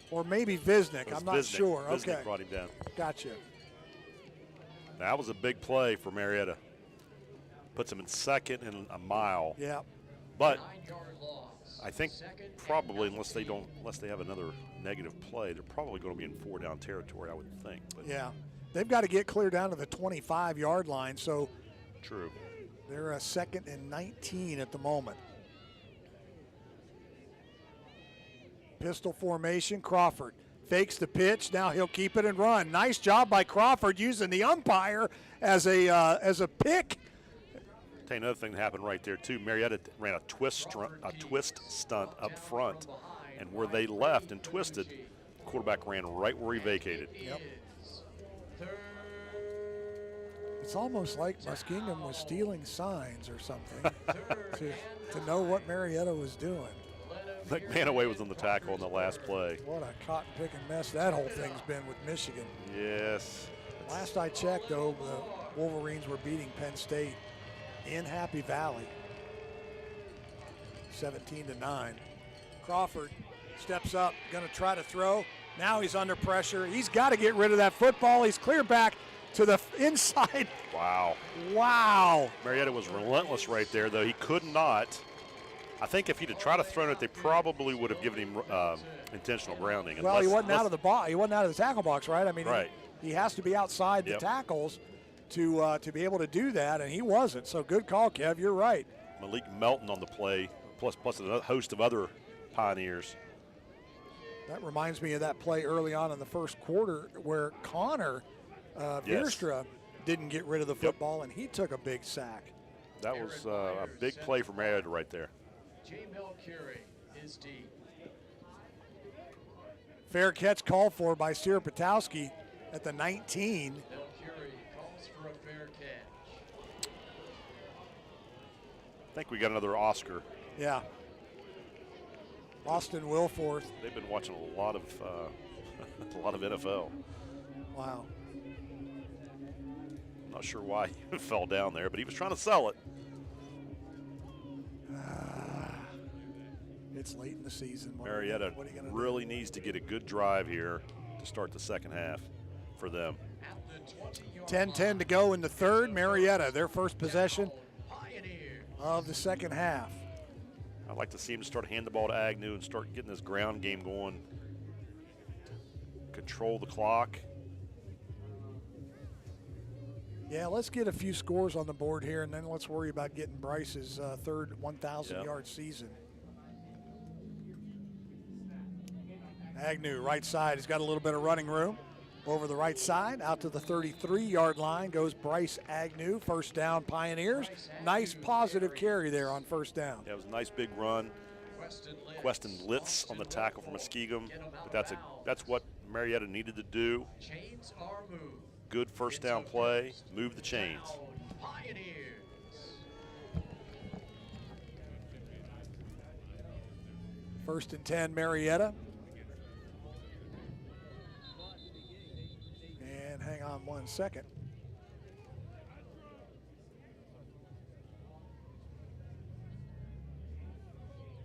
or maybe Visnick. I'm not sure. Visnick okay, brought him down. Gotcha. That was a big play for Marietta. Puts him in 2nd and a mile. Yeah. But I think probably unless they have another negative play, they're probably going to be in 4-down territory, I would think. But yeah, they've got to get clear down to the 25-yard line. So true. They're a 2nd and 19 at the moment. Pistol formation. Crawford fakes the pitch. Now he'll keep it and run. Nice job by Crawford using the umpire as a pick. Tell you another thing that happened right there too. Marietta ran a twist stunt up front, and where they left and twisted, the quarterback ran right where he vacated. Yep. It's almost like Muskingum was stealing signs or something to know what Marietta was doing. McManaway was on the tackle on the last play. What a cotton-picking mess that whole thing's been with Michigan. Yes. Last I checked, though, the Wolverines were beating Penn State in Happy Valley, 17-9. Crawford steps up, going to try to throw. Now he's under pressure. He's got to get rid of that football. He's clear back to the inside. Wow. Wow. Marietta was relentless right there, though. He could not. I think if he'd have tried to throw it, they probably would have given him intentional grounding. Well, he wasn't out of the box. He wasn't out of the tackle box, right? I mean, right. He has to be outside the tackles to be able to do that, and he wasn't. So good call, Kev. You're right. Malik Melton on the play, plus a host of other Pioneers. That reminds me of that play early on in the first quarter where Connor Vierstra didn't get rid of the football, and he took a big sack. That was a big play for Marietta right there. Is deep. Fair catch called for by Sir Patowski at the 19. Calls for a fair catch. I think we got another Oscar. Yeah. Austin Wilforth. They've been watching a lot of NFL. Wow. Not sure why he fell down there, but he was trying to sell it. It's late in the season. Marietta really needs to get a good drive here to start the second half for them. 10-10 to go in the third. Marietta, their first possession of the second half. I'd like to see him start handing the ball to Agnew and start getting this ground game going. Control the clock. Yeah, let's get a few scores on the board here, and then let's worry about getting Bryce's third 1,000-yard season. Agnew, right side, he's got a little bit of running room. Over the right side, out to the 33-yard line goes Bryce Agnew. First down, Pioneers. Nice positive carry there on first down. Yeah, it was a nice big run. Queston Litz on the tackle from Muskingum, but that's what Marietta needed to do. Good first down play, move the chains. First and 10, Marietta. And hang on 1 second.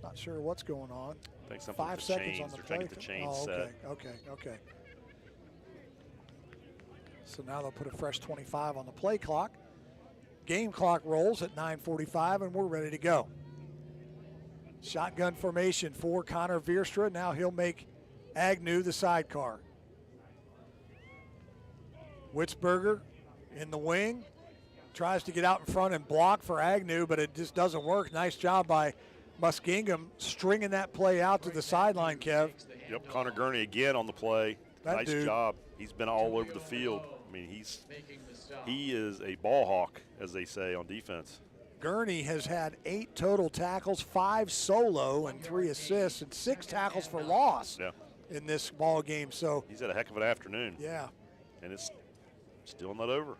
Not sure what's going on. I think something 5 with the seconds chains. on the They're play. trying to get the chains Oh, okay, set. okay. So now they'll put a fresh 25 on the play clock. Game clock rolls at 9:45, and we're ready to go. Shotgun formation for Connor Veerstra. Now he'll make Agnew the sidecar. Witzberger in the wing. Tries to get out in front and block for Agnew, but it just doesn't work. Nice job by Muskingum stringing that play out to the sideline, Kev. Yep, Connor Gurney again on the play. Nice job. He's been all over the field. I mean, he is a ball hawk, as they say on defense. Gurney has had 8 total tackles, 5 solo and 3 assists, and 6 tackles for loss in this ball game. So he's had a heck of an afternoon. Yeah. And it's still not over.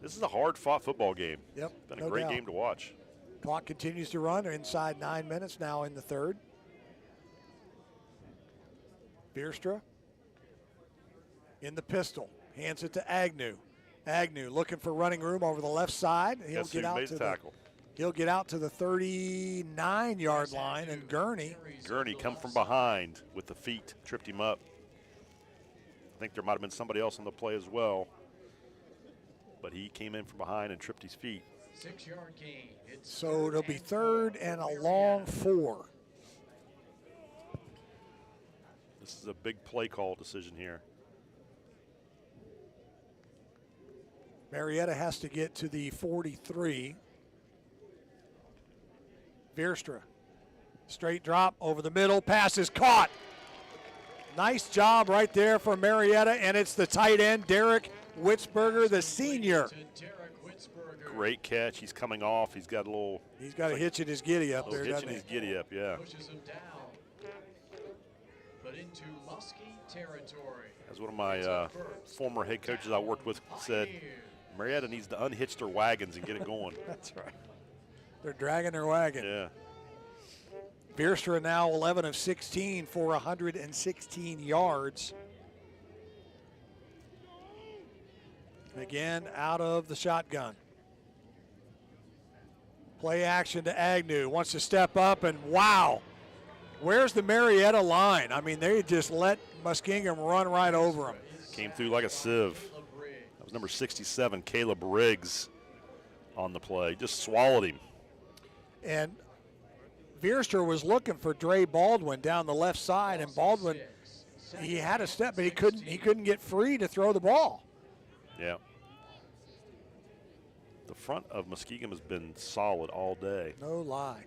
This is a hard-fought football game. Yep. Been a great game to watch. Clock continues to run. They're inside 9 minutes now in the third. Veerstra in the pistol. Hands it to Agnew. Agnew looking for running room over the left side. He'll get out to tackle. He'll get out to the 39-yard line, and Gurney come from behind with the feet, tripped him up. I think there might have been somebody else on the play as well, but he came in from behind and tripped his feet. 6-yard gain. So it'll be third and a long 4. This is a big play call decision here. Marietta has to get to the 43. Veerstra, straight drop over the middle, pass is caught. Nice job right there for Marietta, and it's the tight end, Derek Witzberger, the senior. Great catch. He's coming off. He's got a little. He's got a hitch in his giddy up there, doesn't he? His giddy up, yeah. Pushes him down, but into Muskie territory. As one of my former head coaches I worked with said, Marietta needs to unhitch their wagons and get it going. That's right. They're dragging their wagon. Yeah. Veerstra now 11 of 16 for 116 yards. Again, out of the shotgun. Play action to Agnew. Wants to step up, and wow. Where's the Marietta line? I mean, they just let Muskingum run right over him. Came through like a sieve. That was number 67, Caleb Riggs, on the play. Just swallowed him. And Veerstra was looking for Dre Baldwin down the left side, and Baldwin, he had a step, but he couldn't get free to throw the ball. Yeah. The front of Muskingum has been solid all day. No lie.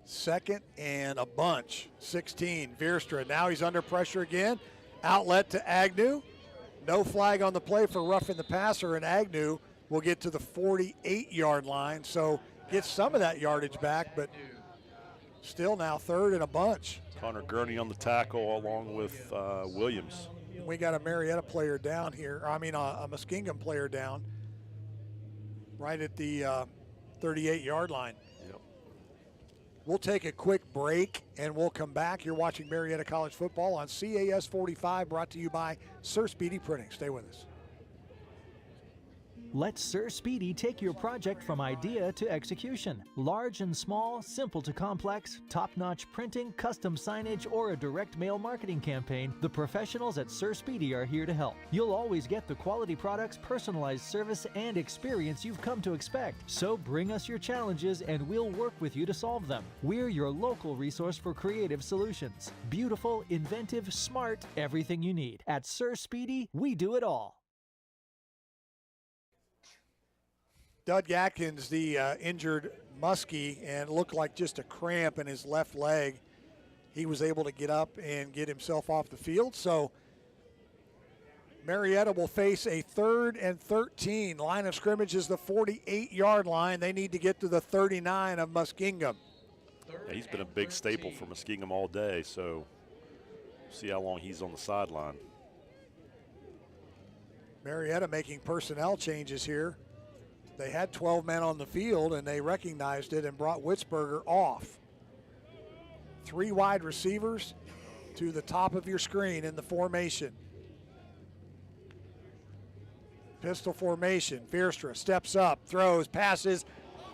Second and a bunch. 16, Veerstra. Now he's under pressure again. Outlet to Agnew. No flag on the play for roughing the passer, and Agnew will get to the 48-yard line. So gets some of that yardage back, but still now third and a bunch. Connor Gurney on the tackle along with Williams. We got a Marietta player down here, a Muskingum player down right at the 38-yard line. Yep. We'll take a quick break, and we'll come back. You're watching Marietta College Football on CAS 45, brought to you by Sir Speedy Printing. Stay with us. Let Sir Speedy take your project from idea to execution. Large and small, simple to complex, top-notch printing, custom signage, or a direct mail marketing campaign, the professionals at Sir Speedy are here to help. You'll always get the quality products, personalized service, and experience you've come to expect. So bring us your challenges and we'll work with you to solve them. We're your local resource for creative solutions. Beautiful, inventive, smart, everything you need. At Sir Speedy, we do it all. Doug Atkins, the injured Muskie, and looked like just a cramp in his left leg. He was able to get up and get himself off the field. So Marietta will face a 3rd and 13. Line of scrimmage is the 48-yard line. They need to get to the 39 of Muskingum. Yeah, he's been a big staple for Muskingum all day, so see how long he's on the sideline. Marietta making personnel changes here. They had 12 men on the field, and they recognized it and brought Witzberger off. 3 wide receivers to the top of your screen in the formation. Pistol formation. Veerstra steps up, throws, passes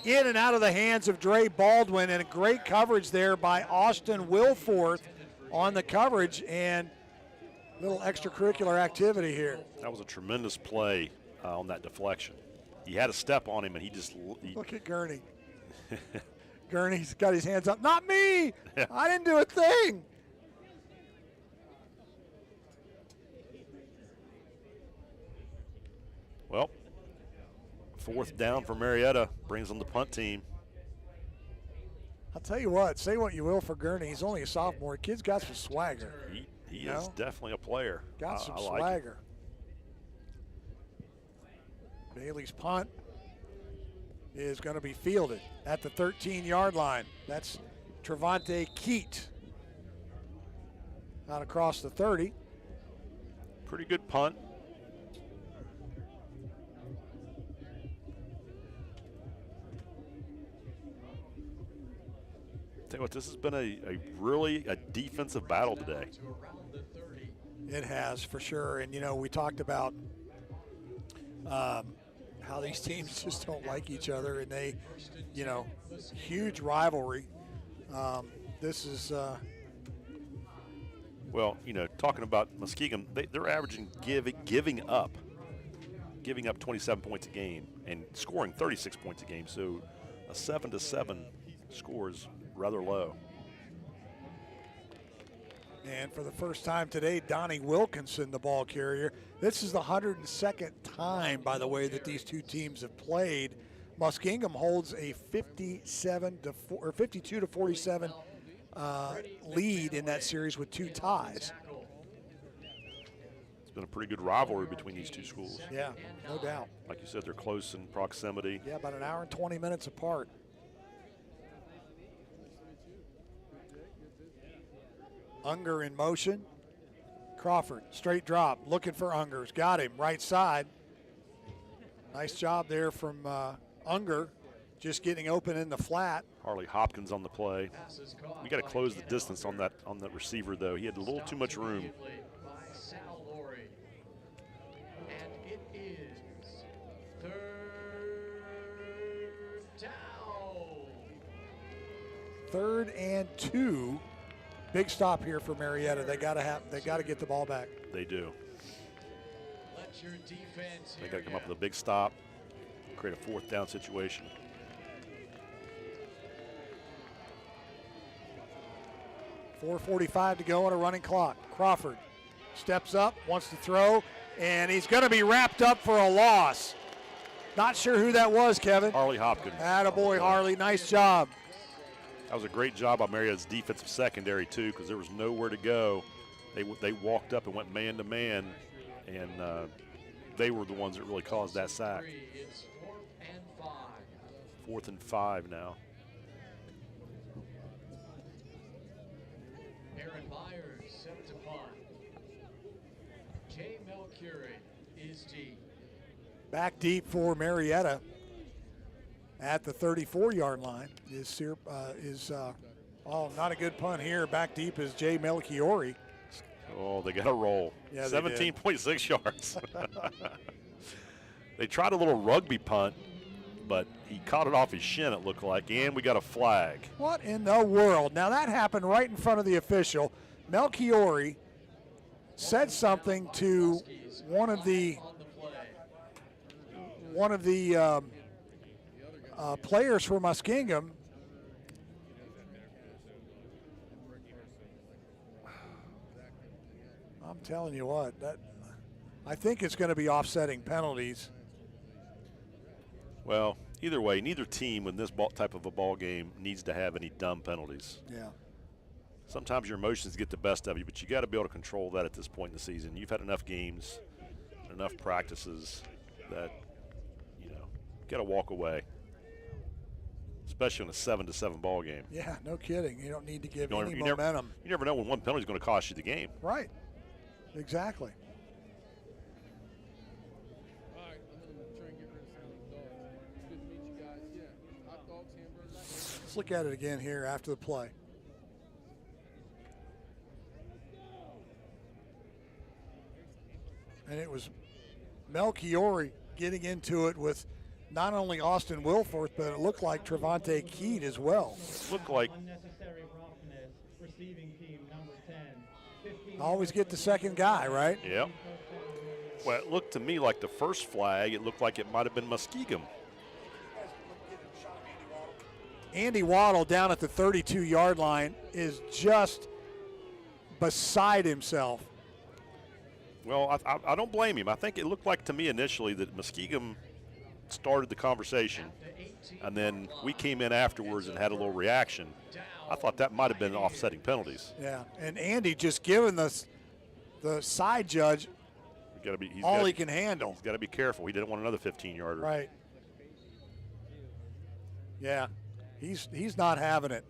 in and out of the hands of Dre Baldwin, and a great coverage there by Austin Wilforth on the coverage, and little extracurricular activity here. That was a tremendous play on that deflection. He had a step on him, and he Look at Gurney. Gurney's got his hands up. Not me! I didn't do a thing! Well, 4th down for Marietta, brings on the punt team. I'll tell you what, say what you will for Gurney. He's only a sophomore. Kid's got some swagger. He is definitely a player. Got some I like swagger. Bailey's punt is going to be fielded at the 13-yard line. That's Trevante Keat out across the 30. Pretty good punt. Tell you what, this has been a really defensive battle today. It has, for sure. And, you know, we talked about how these teams just don't like each other, and they, you know, huge rivalry. This is well, you know, talking about Muskingum, they're averaging giving up 27 points a game and scoring 36 points a game. So a 7-7 score is rather low. And for the first time today, Donnie Wilkinson, the ball carrier. This is the 102nd time, by the way, that these two teams have played. Muskingum holds a 52-47 lead in that series with 2 ties. It's been a pretty good rivalry between these two schools. Yeah, no doubt. Like you said, they're close in proximity. Yeah, about an hour and 20 minutes apart. Unger in motion. Crawford, straight drop, looking for Unger's. Got him, right side. Nice job there from Unger, just getting open in the flat. Harley Hopkins on the play. We got to close the distance on that receiver, though. He had a little too much room. And it is 3rd down. 3rd and 2. Big stop here for Marietta. They got to get the ball back. They do. Let your defense They got to come up with a big stop, create a 4th down situation. .445 to go on a running clock. Crawford steps up, wants to throw, and he's going to be wrapped up for a loss. Not sure who that was, Kevin. Harley Hopkins. Attaboy, Harley. Nice job. That was a great job by Marietta's defensive secondary, too, because there was nowhere to go. They walked up and went man-to-man, and they were the ones that really caused that sack. It's 4th and 5. 4th and 5 now. Aaron Myers set to punt. Jay Melchiori is deep. Back deep for Marietta at the 34-yard line not a good punt here. Back deep is Jay Melchiori. Oh, they got a roll. Yeah, 17.6 yards. They tried a little rugby punt, but he caught it off his shin, it looked like, and we got a flag. What in the world? Now that happened right in front of the official. Melchiori said something to one of the players for Muskingum. I'm telling you what, I think it's going to be offsetting penalties. Well, either way, neither team in this type of a ball game needs to have any dumb penalties. Yeah. Sometimes your emotions get the best of you, but you got to be able to control that at this point in the season. You've had enough games, enough practices that, you got to walk away, especially in a 7-7 ball game. Yeah, no kidding. You don't need to give any momentum. You never know when one penalty is going to cost you the game. Right. Exactly. Let's look at it again here after the play. And it was Melchiori getting into it with not only Austin Wilforth, but it looked like Trevante Keat as well. Looked like. Unnecessary roughness, receiving team number 10. Always get the second guy, right? Yep. Well, it looked to me like the first flag, it looked like it might have been Muskingum. Andy Waddle down at the 32-yard line is just beside himself. Well, I don't blame him. I think it looked like to me initially that Muskingum started the conversation, and then we came in afterwards and had a little reaction. I thought that might have been offsetting penalties. Yeah, and Andy just giving the side judge all he can handle. He's got to be careful. He didn't want another 15-yarder. Right. Yeah, he's not having it.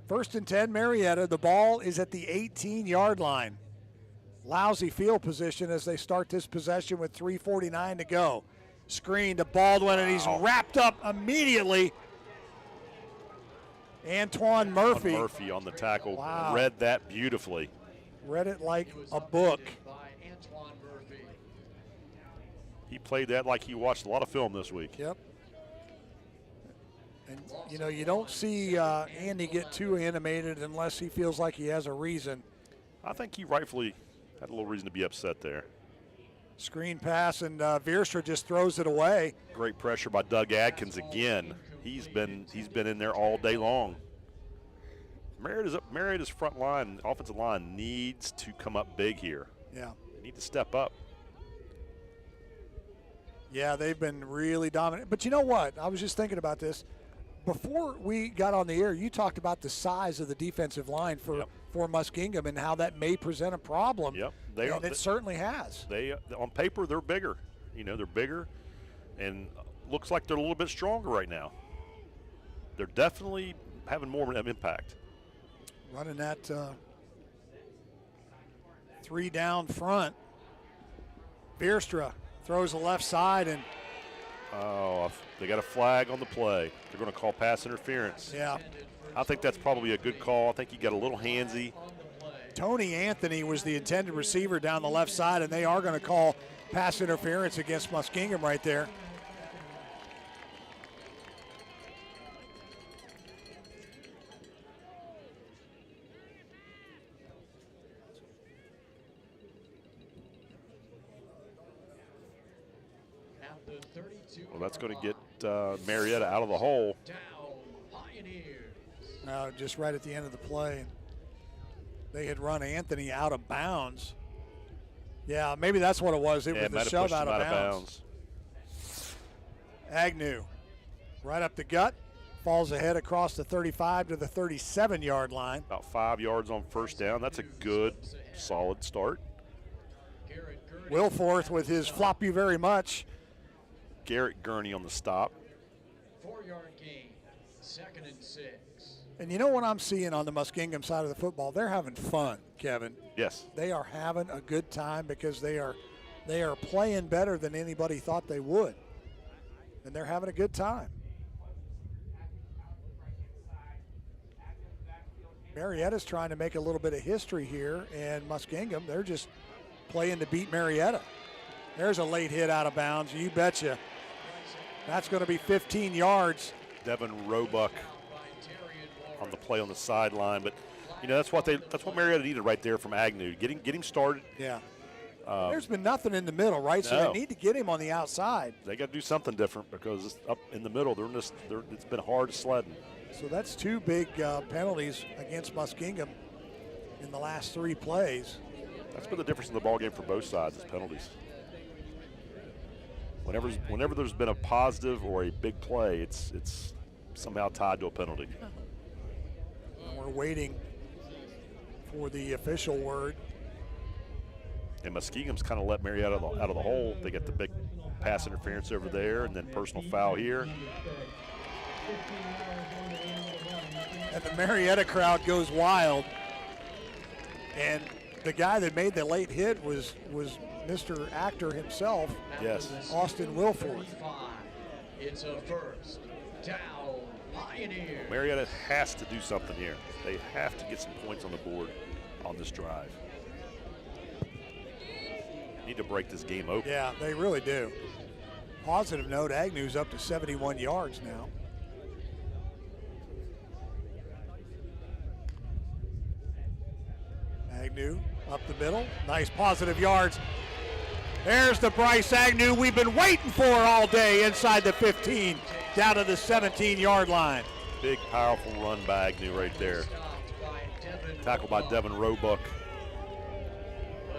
1st and 10, Marietta. The ball is at the 18-yard line. Lousy field position as they start this possession with 3:49 to go. Screen to Baldwin, and he's wrapped up immediately. Antoine Murphy. Murphy on the tackle. Wow. Read that beautifully. Read it like a book. He played that like he watched a lot of film this week. Yep. And, you know, you don't see Andy get too animated unless he feels like he has a reason. I think he rightfully had a little reason to be upset there. Screen pass, and Veerstra just throws it away. Great pressure by Doug Adkins again. He's been in there all day long. Marietta's front line, offensive line, needs to come up big here. Yeah. They need to step up. Yeah, they've been really dominant. But you know what? I was just thinking about this. Before we got on the air, you talked about the size of the defensive line for Muskingum and how that may present a problem. Yep. It certainly has. They on paper, they're bigger. You know, they're bigger, and looks like they're a little bit stronger right now. They're definitely having more of an impact. Running that 3 down front. Veerstra throws the left side, and they got a flag on the play. They're going to call pass interference. Yeah. I think that's probably a good call. I think he got a little handsy. Tony Anthony was the intended receiver down the left side, and they are going to call pass interference against Muskingum right there. Well, that's going to get Marietta out of the hole. Just right at the end of the play. They had run Anthony out of bounds. Yeah, maybe that's what it was. It was the shove out of bounds. Agnew, right up the gut, falls ahead across the 35 to the 37-yard line. About 5 yards on first down. That's a good, solid start. Wilforth with his flop you very much. Garrett Gurney on the stop. 4-yard gain, 2nd and 6. And you know what I'm seeing on the Muskingum side of the football? They're having fun, Kevin. Yes. They are having a good time because they are playing better than anybody thought they would. And they're having a good time. Marietta's trying to make a little bit of history here, and Muskingum, they're just playing to beat Marietta. There's a late hit out of bounds, you betcha. That's going to be 15 yards. Devin Roebuck on the play on the sideline, but you know that's what Marietta needed right there from Agnew. Get him started. Yeah. There's been nothing in the middle, right? So they need to get him on the outside. They got to do something different because up in the middle, it's been hard sledding. So that's 2 big penalties against Muskingum in the last 3 plays. That's been the difference in the ball game for both sides is penalties. Whenever there's been a positive or a big play, it's somehow tied to a penalty. And we're waiting for the official word. And Muskingum's kind of let Marietta out of the hole. They get the big pass interference over there, and then personal foul here. And the Marietta crowd goes wild. And the guy that made the late hit was Mr. Actor himself. Yes. Austin Wilforth. It's a first down, Pioneer. Marietta has to do something here. They have to get some points on the board on this drive. Need to break this game open. Yeah, they really do. Positive note, Agnew's up to 71 yards now. Agnew up the middle, nice positive yards. There's the Bryce Agnew we've been waiting for all day inside the 15, down to the 17-yard line. Big, powerful run by Agnew right there. Tackled by Devin Roebuck.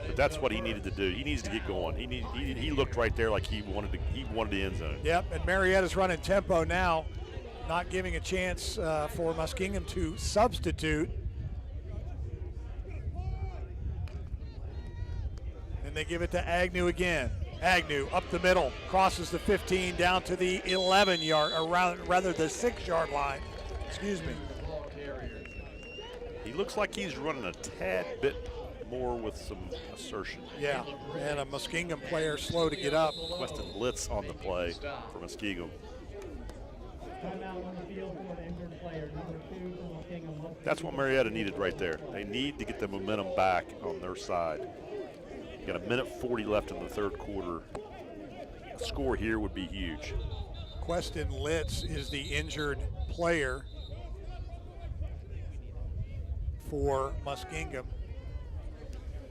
But that's what he needed to do. He needs to get going. He looked right there like he wanted the end zone. Yep, and Marietta's running tempo now, not giving a chance for Muskingum to substitute. And they give it to Agnew again. Agnew up the middle, crosses the 15 down to the 11-yard, or rather the 6-yard line. Excuse me. He looks like he's running a tad bit more with some assertion. Yeah, and a Muskingum player slow to get up. Weston Litz on the play for Muskingum. That's what Marietta needed right there. They need to get the momentum back on their side. Got a minute 40 left in the third quarter. A score here would be huge. Queston Litz is the injured player for Muskingum.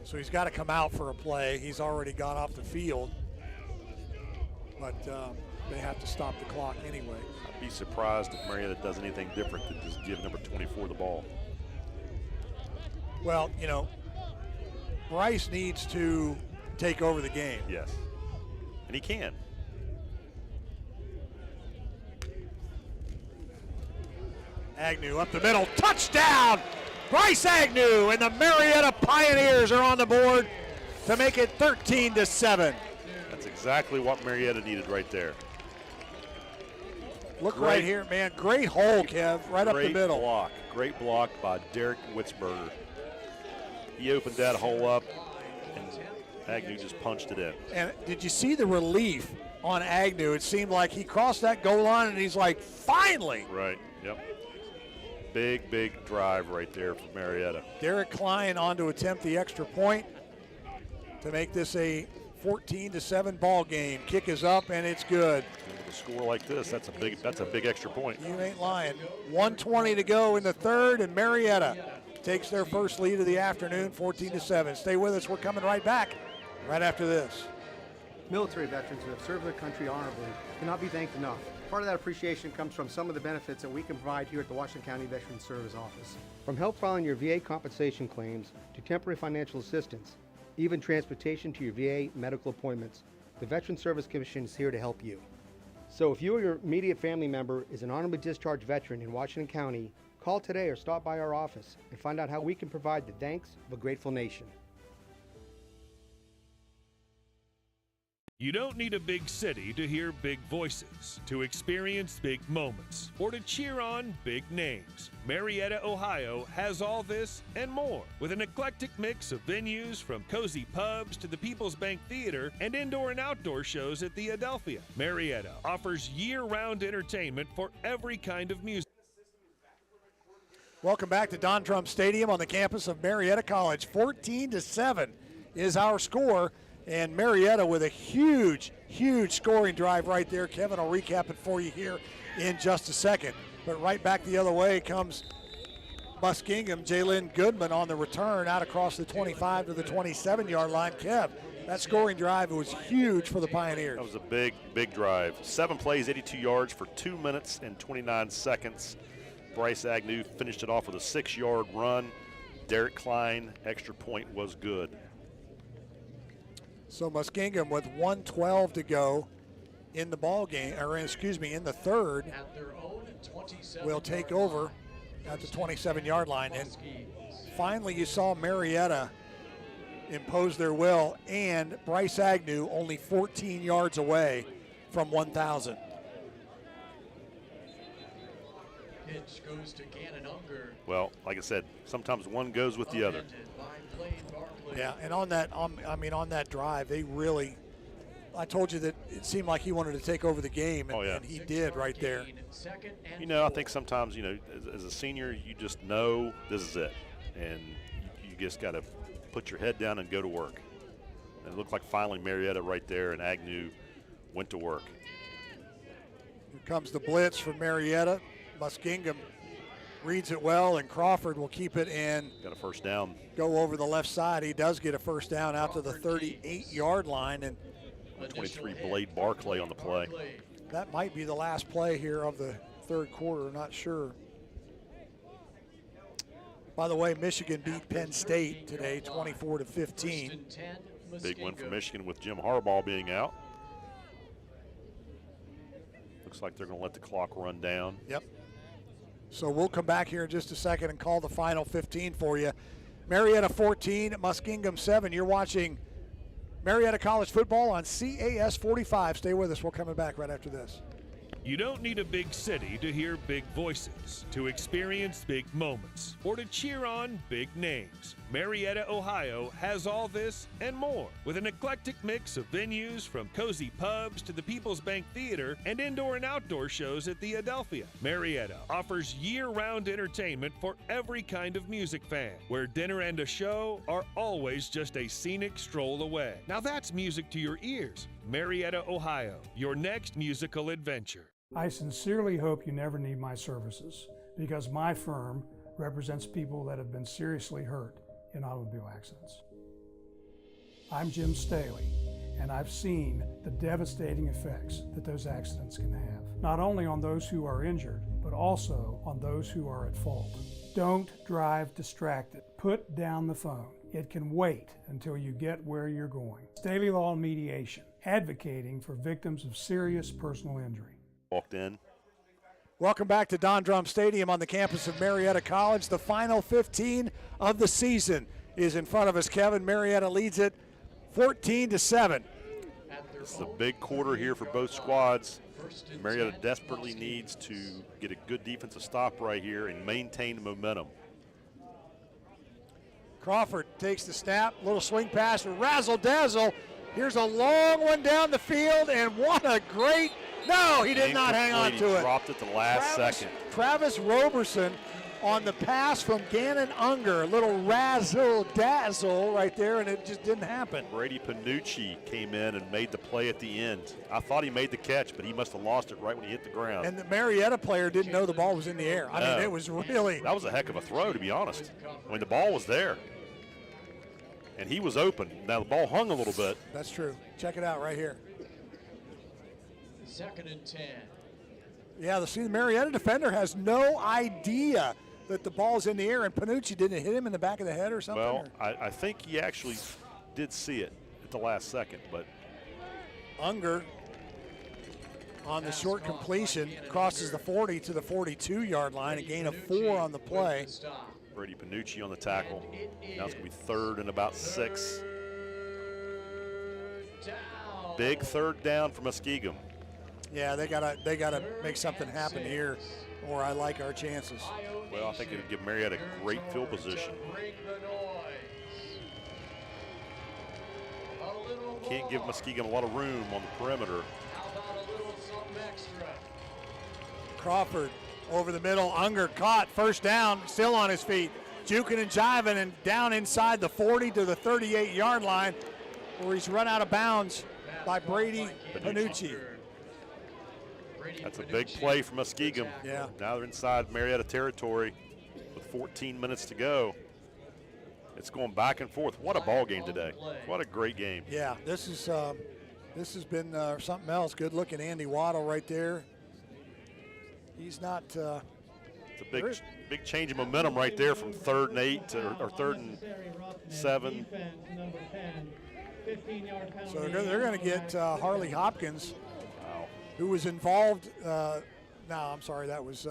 So he's got to come out for a play. He's already gone off the field, but they have to stop the clock anyway. I'd be surprised if Marietta does anything different than just give number 24 the ball. Well, you know, Bryce needs to take over the game. Yes, and he can. Agnew up the middle, touchdown! Bryce Agnew, and the Marietta Pioneers are on the board to make it 13-7. That's exactly what Marietta needed right there. Look right here, man. Great hole, Kev, right up the middle. Great block by Derek Witzberger. He opened that hole up, and Agnew just punched it in. And did you see the relief on Agnew? It seemed like he crossed that goal line, and he's like, finally. Right, yep. Big, big drive right there for Marietta. Derek Klein on to attempt the extra point to make this a 14-7 ball game. Kick is up, and it's good. With a score like this, that's a big extra point. You ain't lying. 1:20 to go in the third, and Marietta takes their first lead of the afternoon, 14-7. Stay with us. We're coming right back right after this. Military veterans who have served their country honorably cannot be thanked enough. Part of that appreciation comes from some of the benefits that we can provide here at the Washington County Veterans Service Office. From help filing your VA compensation claims to temporary financial assistance, even transportation to your VA medical appointments, the Veterans Service Commission is here to help you. So if you or your immediate family member is an honorably discharged veteran in Washington County, call today or stop by our office and find out how we can provide the thanks of a grateful nation. You don't need a big city to hear big voices, to experience big moments, or to cheer on big names. Marietta, Ohio has all this and more, with an eclectic mix of venues from cozy pubs to the People's Bank Theater and indoor and outdoor shows at the Adelphia. Marietta offers year-round entertainment for every kind of music. Welcome back to Don Trump Stadium on the campus of Marietta College. 14-7 is our score. And Marietta with a huge, huge scoring drive right there. Kevin will recap it for you here in just a second. But right back the other way comes Muskingum. Jalen Goodman on the return out across the 25 to the 27-yard line. Kev, that scoring drive was huge for the Pioneers. That was a big, big drive. 7 plays, 82 yards for 2 minutes and 29 seconds. Bryce Agnew finished it off with a 6-yard run. Derek Klein, extra point was good. So Muskingum with 1:12 to go in the ball game, or excuse me, in the third, will take over at the 27-yard line. And finally, you saw Marietta impose their will, and Bryce Agnew only 14 yards away from 1,000. Pitch goes to Gannon Unger. Well, like I said, sometimes one goes with the other. Yeah, and on that, on that drive, they really I told you that it seemed like he wanted to take over the game, and he did right there. You know, I think sometimes, you know, as a senior, you just know this is it, and you just got to put your head down and go to work. And it looked like finally Marietta right there, and Agnew went to work. Here comes the blitz from Marietta. Muskingum reads it well, and Crawford will keep it and got a first down. Go over the left side. He does get a first down out to the 38-yard line, and 23 Blade Barclay on the play. That might be the last play here of the third quarter, not sure. By the way, Michigan beat Penn State today, 24-15. Big win for Michigan with Jim Harbaugh being out. Looks like they're going to let the clock run down. Yep. So we'll come back here in just a second and call the final 15 for you. Marietta 14, Muskingum 7. You're watching Marietta College football on CAS 45. Stay with us. We're coming back right after this. You don't need a big city to hear big voices, to experience big moments, or to cheer on big names. Marietta, Ohio has all this and more, with an eclectic mix of venues from cozy pubs to the People's Bank Theater and indoor and outdoor shows at the Adelphia. Marietta offers year-round entertainment for every kind of music fan, where dinner and a show are always just a scenic stroll away. Now that's music to your ears. Marietta, Ohio, your next musical adventure. I sincerely hope you never need my services, because my firm represents people that have been seriously hurt in automobile accidents. I'm Jim Staley, and I've seen the devastating effects that those accidents can have, not only on those who are injured, but also on those who are at fault. Don't drive distracted. Put down the phone. It can wait until you get where you're going. Staley Law Mediation, advocating for victims of serious personal injury. Walked in. Welcome back to Don Drum Stadium on the campus of Marietta College. The final 15 of the season is in front of us. Kevin, Marietta leads it 14-7. This is a big quarter here for both squads. Marietta desperately needs to get a good defensive stop right here and maintain the momentum. Crawford takes the snap, little swing pass, razzle dazzle. Here's a long one down the field, and what a great, no, he did not hang on to it. Dropped it the last second. Travis Roberson on the pass from Gannon Unger, a little razzle dazzle right there, and it just didn't happen. Brady Panucci came in and made the play at the end. I thought he made the catch, but he must have lost it right when he hit the ground. And the Marietta player didn't know the ball was in the air. I mean, it was really. That was a heck of a throw, to be honest. I mean, the ball was there. And he was open. Now the ball hung a little bit. That's true. Check it out right here. 2nd and 10. Yeah, the Marietta defender has no idea that the ball's in the air, and Panucci didn't hit him in the back of the head or something? Well, I think he actually did see it at the last second, but. Unger on the short completion crosses the 40 to the 42-yard line, a gain of 4 on the play. Brady Panucci on the tackle. Now it's going to be 3rd and about 6. Big 3rd down for Muskingum. Yeah, they gotta make something happen here, or I like our chances. Well, I think it would give Marietta a great field position. Can't give Muskingum a lot of room on the perimeter. Crawford over the middle, Unger caught, first down, still on his feet. Juking and jiving and down inside the 40 to the 38-yard line, where he's run out of bounds by Brady Panucci. That's a big play for Muskingum. Yeah. Now they're inside Marietta territory with 14 minutes to go. It's going back and forth. What a ball game today. What a great game. Yeah, this has been something else. Good looking Andy Waddle right there. He's not. It's a big change of momentum right there from 3rd and 8 to or 3rd and 7. So they're going to get Harley Hopkins, who was involved. No, I'm sorry, that was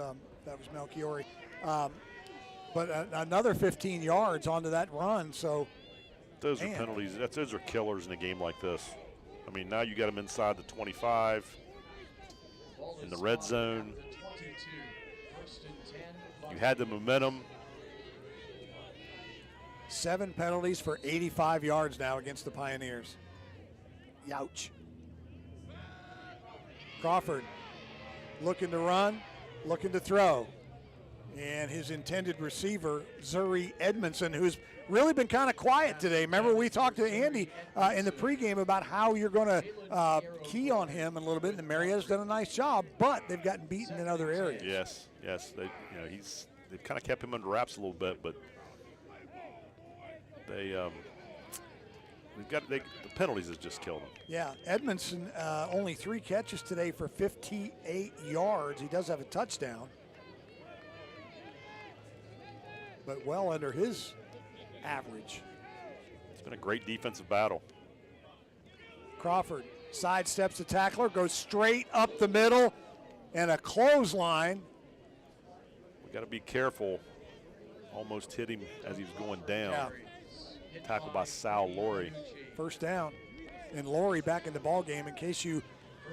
Melchiori. But another 15 yards onto that run. So those are penalties. Those are killers in a game like this. I mean, now you got them inside the 25 in the red zone. You had the momentum. 7 penalties for 85 yards now against the Pioneers. Youch. Crawford looking to run, looking to throw. And his intended receiver, Zuri Edmondson, who's really been kind of quiet today. Remember, we talked to Andy in the pregame about how you're going to key on him a little bit, and Marietta's done a nice job, but they've gotten beaten in other areas. Yes. They've kind of kept him under wraps a little bit, but the penalties has just killed him. Yeah, Edmondson only 3 catches today for 58 yards. He does have a touchdown, but well under his average. It's been a great defensive battle. Crawford sidesteps the tackler, goes straight up the middle, and a clothesline. We got to be careful. Almost hit him as he was going down. Yeah. Tackled by Sal Laurie. First down. And Laurie back in the ball game. In case you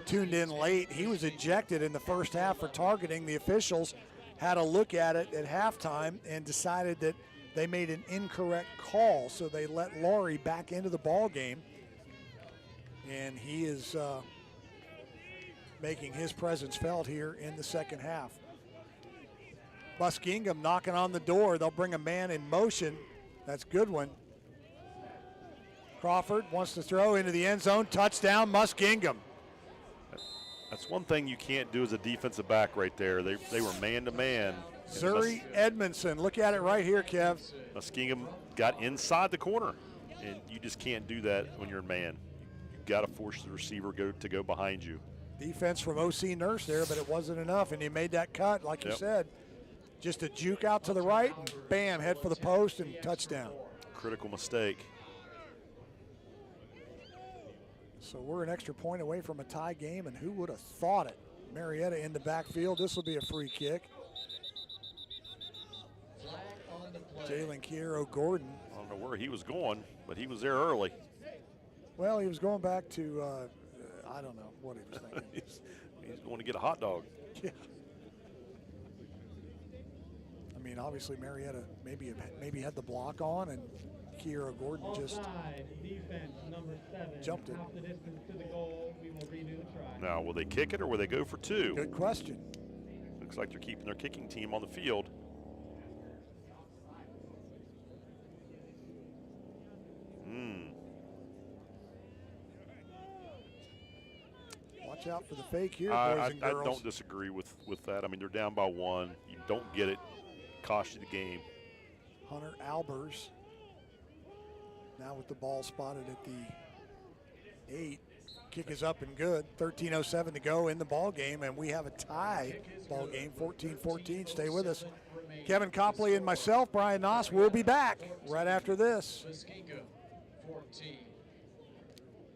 tuned in late, he was ejected in the first half for targeting. The officials had a look at it at halftime and decided that they made an incorrect call, so they let Laurie back into the ball game. And he is making his presence felt here in the second half. Muskingum knocking on the door. They'll bring a man in motion. That's Goodwin. Crawford wants to throw into the end zone. Touchdown, Muskingum. That's one thing you can't do as a defensive back right there. They were man-to-man. Zuri Edmondson. Look at it right here, Kev. Muskingum got inside the corner, and you just can't do that when you're a man. You've got to force the receiver to go behind you. Defense from O.C. Nurse there, but it wasn't enough, and he made that cut, like you said. Just a juke out to the right, and bam, head for the post, and touchdown. Critical mistake. So we're an extra point away from a tie game, and who would have thought it? Marietta in the backfield. This will be a free kick. Jalen Kiero Gordon. I don't know where he was going, but he was there early. Well, he was going back to, I don't know what he was thinking. he's going to get a hot dog. Yeah. I mean, obviously Marietta maybe had the block on, and Kiera Gordon just defense, number 7, jumped it. Half the distance to the goal. We will redo the try. Now, will they kick it or will they go for 2? Good question. Looks like they're keeping their kicking team on the field. Watch out for the fake here, boys and girls. I don't disagree with that. I mean, they're down by 1. You don't get it, cost you the game. Hunter Albers now with the ball spotted at the 8. Kick is up and good. 13:07 to go in the ball game, and we have a tie ball game, 14-14. Stay with us. Kevin Copley and myself, Brian Noss, will be back right after this. Muskingum, 14.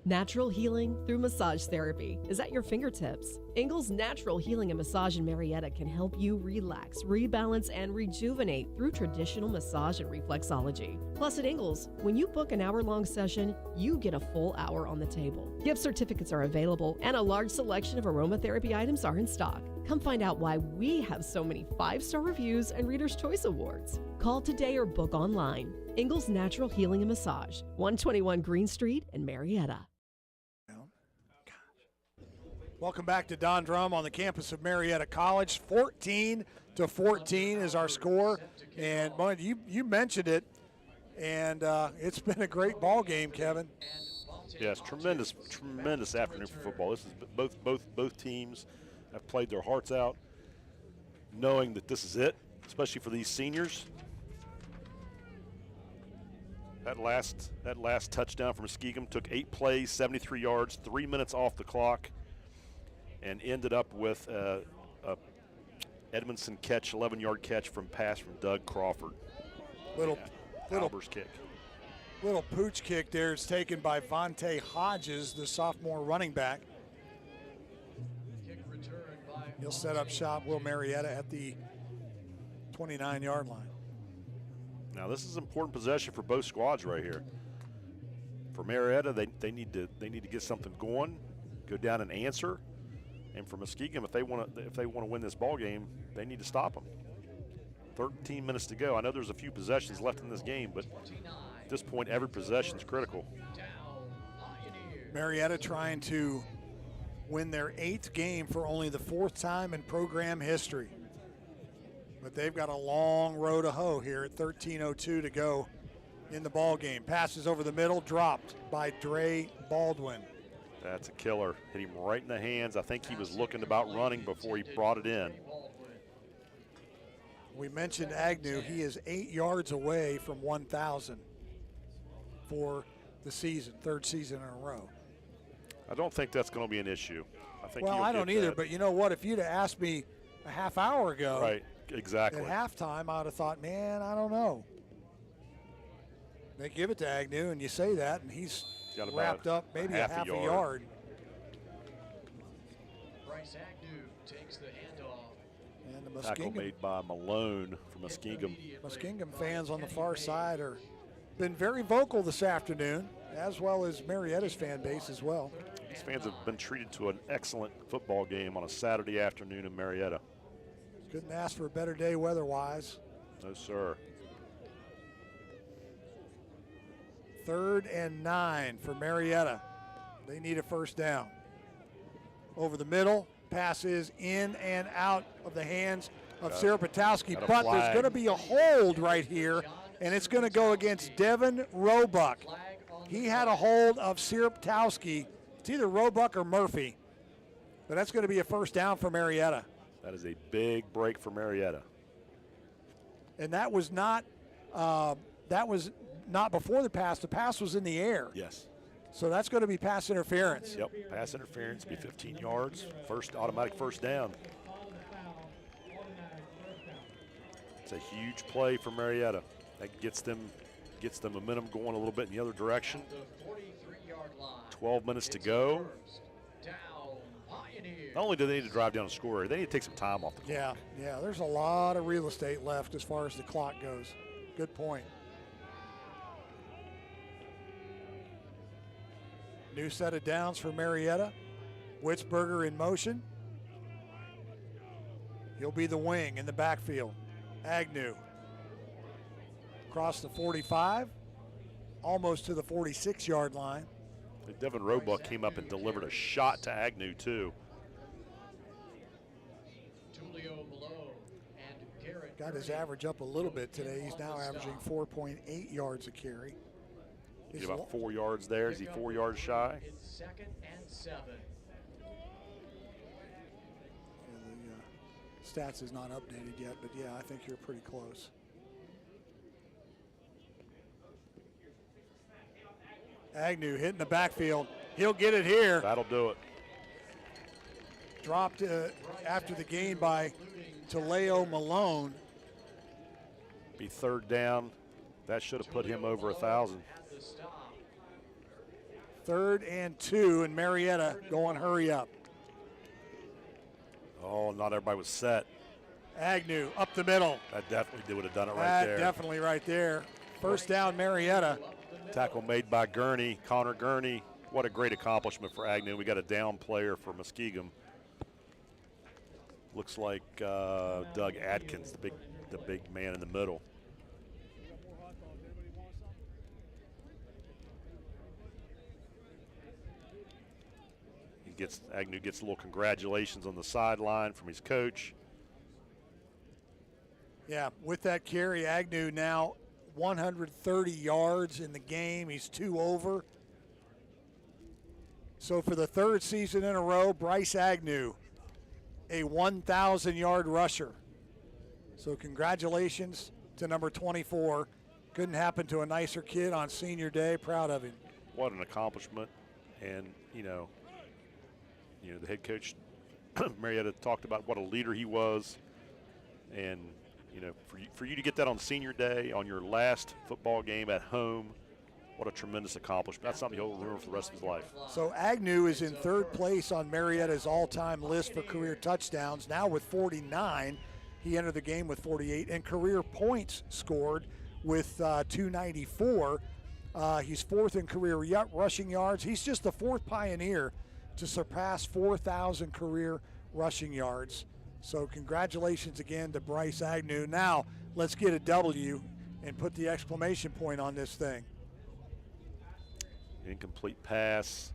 Natural healing through massage therapy is at your fingertips. Ingles Natural Healing and Massage in Marietta can help you relax, rebalance, and rejuvenate through traditional massage and reflexology. Plus at Ingles, when you book an hour-long session, you get a full hour on the table. Gift certificates are available, and a large selection of aromatherapy items are in stock. Come find out why we have so many 5-star reviews and Reader's Choice Awards. Call today or book online. Ingles Natural Healing and Massage, 121 Green Street in Marietta. Welcome back to Don Drum on the campus of Marietta College. 14-14 is our score. And you mentioned it, and it's been a great ball game, Kevin. Yes, tremendous afternoon for football. This is both teams have played their hearts out, knowing that this is it, especially for these seniors. That last touchdown from Muskingum took 8 plays, 73 yards, 3 minutes off the clock, and ended up with a Edmondson catch, 11-yard catch from Doug Crawford. Little kick. Little pooch kick there is taken by Vontae Hodges, the sophomore running back. He'll set up shop, Will Marietta, at the 29-yard line. Now this is an important possession for both squads right here. For Marietta, they need to get something going, go down and answer. And for Muskingum, if they want to win this ball game, they need to stop them. 13 minutes to go. I know there's a few possessions left in this game, but at this point, every possession is critical. Marietta trying to win their 8th game for only the 4th time in program history. But they've got a long road to hoe here at 13:02 to go in the ball game. Passes over the middle, dropped by Dre Baldwin. That's a killer. Hit him right in the hands. I think he was looking about running before he brought it in. We mentioned Agnew. He is 8 yards away from 1,000 for the season, 3rd season in a row. I don't think that's going to be an issue. I think Well, I don't either, but you know what? If you'd have asked me a half hour ago, right, exactly, at halftime, I would have thought, man, I don't know. They give it to Agnew, and you say that, and he's got about wrapped up maybe a half a yard. Bryce Agnew takes the handoff. And the Tackle Muskingum, made by Malone from Muskingum. Muskingum fans on the far side are been very vocal this afternoon, as well as Marietta's fan base as well. These fans have been treated to an excellent football game on a Saturday afternoon in Marietta. Couldn't ask for a better day weather-wise. No, sir. 3rd and 9 for Marietta. They need a first down. Over the middle, pass is in and out of the hands of Sirapatowski, but there's going to be a hold right here, and it's going to go against Devin Roebuck. He had a hold of Sirapatowski. It's either Roebuck or Murphy, but that's going to be a first down for Marietta. That is a big break for Marietta. And that was not before the pass. The pass was in the air. Yes. So that's going to be pass interference. Yep, pass interference, be 15 yards, automatic first down. It's a huge play for Marietta. That gets them momentum going a little bit in the other direction. 12 minutes to go. Not only do they need to drive down a score, they need to take some time off the clock. Yeah, there's a lot of real estate left as far as the clock goes. Good point. New set of downs for Marietta. Witzberger in motion. He'll be the wing in the backfield. Agnew across the 45, almost to the 46-yard line. Devin Roebuck came up and delivered a shot to Agnew, too. Got his average up a little bit today. He's now averaging 4.8 yards a carry. He's about 4 yards there. Is he 4 yards shy? It's 2nd and 7. The stats is not updated yet, but yeah, I think you're pretty close. Agnew hitting the backfield. He'll get it here. That'll do it. Dropped after the game by Taleo Malone. Be 3rd down. That should have put him over 1,000. 3rd and 2, and Marietta going hurry up. Oh, not everybody was set. Agnew up the middle. That definitely would have done it right there. Definitely right there. First down, Marietta. Tackle made by Gurney, Connor Gurney. What a great accomplishment for Agnew. We got a down player for Muskingum. Looks like Doug Adkins, the big man in the middle. Agnew gets a little congratulations on the sideline from his coach. Yeah, with that carry, Agnew now 130 yards in the game. He's 2 over. So for the 3rd season in a row, Bryce Agnew, a 1,000-yard rusher. So congratulations to number 24. Couldn't happen to a nicer kid on senior day. Proud of him. What an accomplishment. And, you know, the head coach, Marietta, talked about what a leader he was. And, for you to get that on senior day, on your last football game at home, what a tremendous accomplishment. That's something he'll remember for the rest of his life. So Agnew is in 3rd place on Marietta's all-time list for career touchdowns. Now with 49, he entered the game with 48, and career points scored with 294. He's 4th in career rushing yards. He's just the 4th Pioneer to surpass 4,000 career rushing yards. So congratulations again to Bryce Agnew. Now let's get a W and put the exclamation point on this thing. Incomplete pass.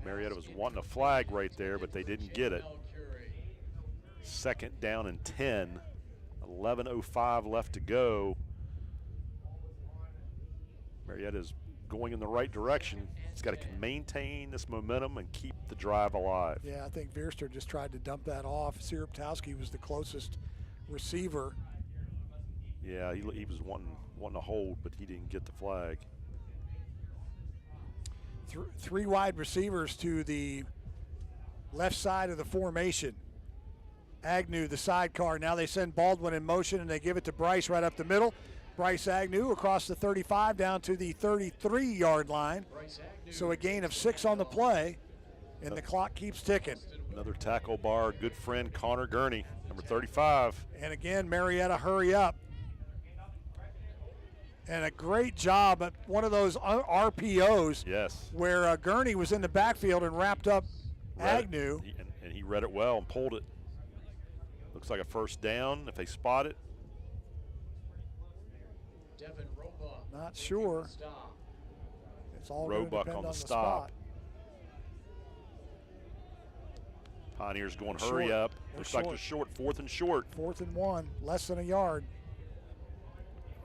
Marietta was wanting a flag right there, but they didn't get it. 2nd down and 10. 11:05 left to go. Marietta's going in the right direction. He's got to maintain this momentum and keep the drive alive. Yeah, I think Veerster just tried to dump that off. Sierptowski was the closest receiver. Yeah, he was wanting to hold, but he didn't get the flag. Three wide receivers to the left side of the formation. Agnew, the sidecar. Now they send Baldwin in motion, and they give it to Bryce right up the middle. Bryce Agnew across the 35 down to the 33-yard line. So a gain of 6 on the play, and the clock keeps ticking. Another tackle by our good friend Connor Gurney, number 35. And again, Marietta hurry up. And a great job at one of those RPOs. Yes. Where Gurney was in the backfield and wrapped up Agnew. And he read it well and pulled it. Looks like a first down if they spot it. Not sure. It's all Roebuck on the stop. spot. Pioneers going hurry up. Looks like they're short, 4th and short. 4th and 1, less than a yard.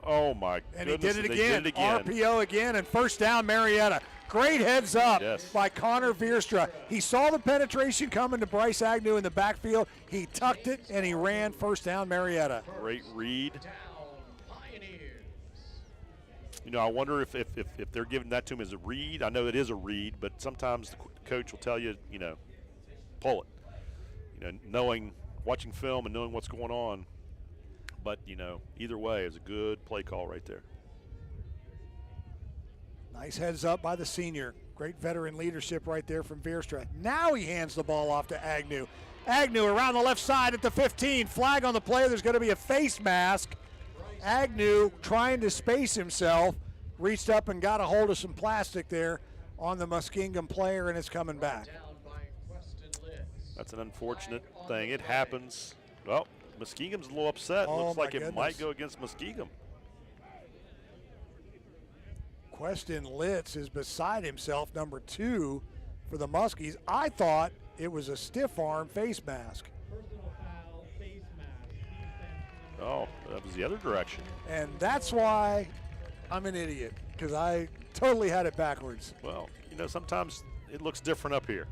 Oh my And goodness. he did it again. RPO again, and first down Marietta. Great heads up by Connor Veerstra. He saw the penetration coming to Bryce Agnew in the backfield. He tucked it and he ran, first down Marietta. Great read. You know, I wonder if they're giving that to him as a read. I know it is a read, but sometimes the coach will tell you, you know, pull it. You know, watching film and knowing what's going on. But, you know, either way, it's a good play call right there. Nice heads up by the senior. Great veteran leadership right there from Veerstra. Now he hands the ball off to Agnew. Agnew around the left side at the 15. Flag on the play. There's going to be a face mask. Agnew trying to space himself. Reached up and got a hold of some plastic there on the Muskingum player, and it's coming back. That's an unfortunate thing. It happens. Well, Muskingum's a little upset. Looks like it might go against Muskingum. Queston Litz is beside himself, number 2 for the Muskies. I thought it was a stiff arm face mask. Oh, that was the other direction. And that's why I'm an idiot, because I totally had it backwards. Well, you know, sometimes it looks different up here.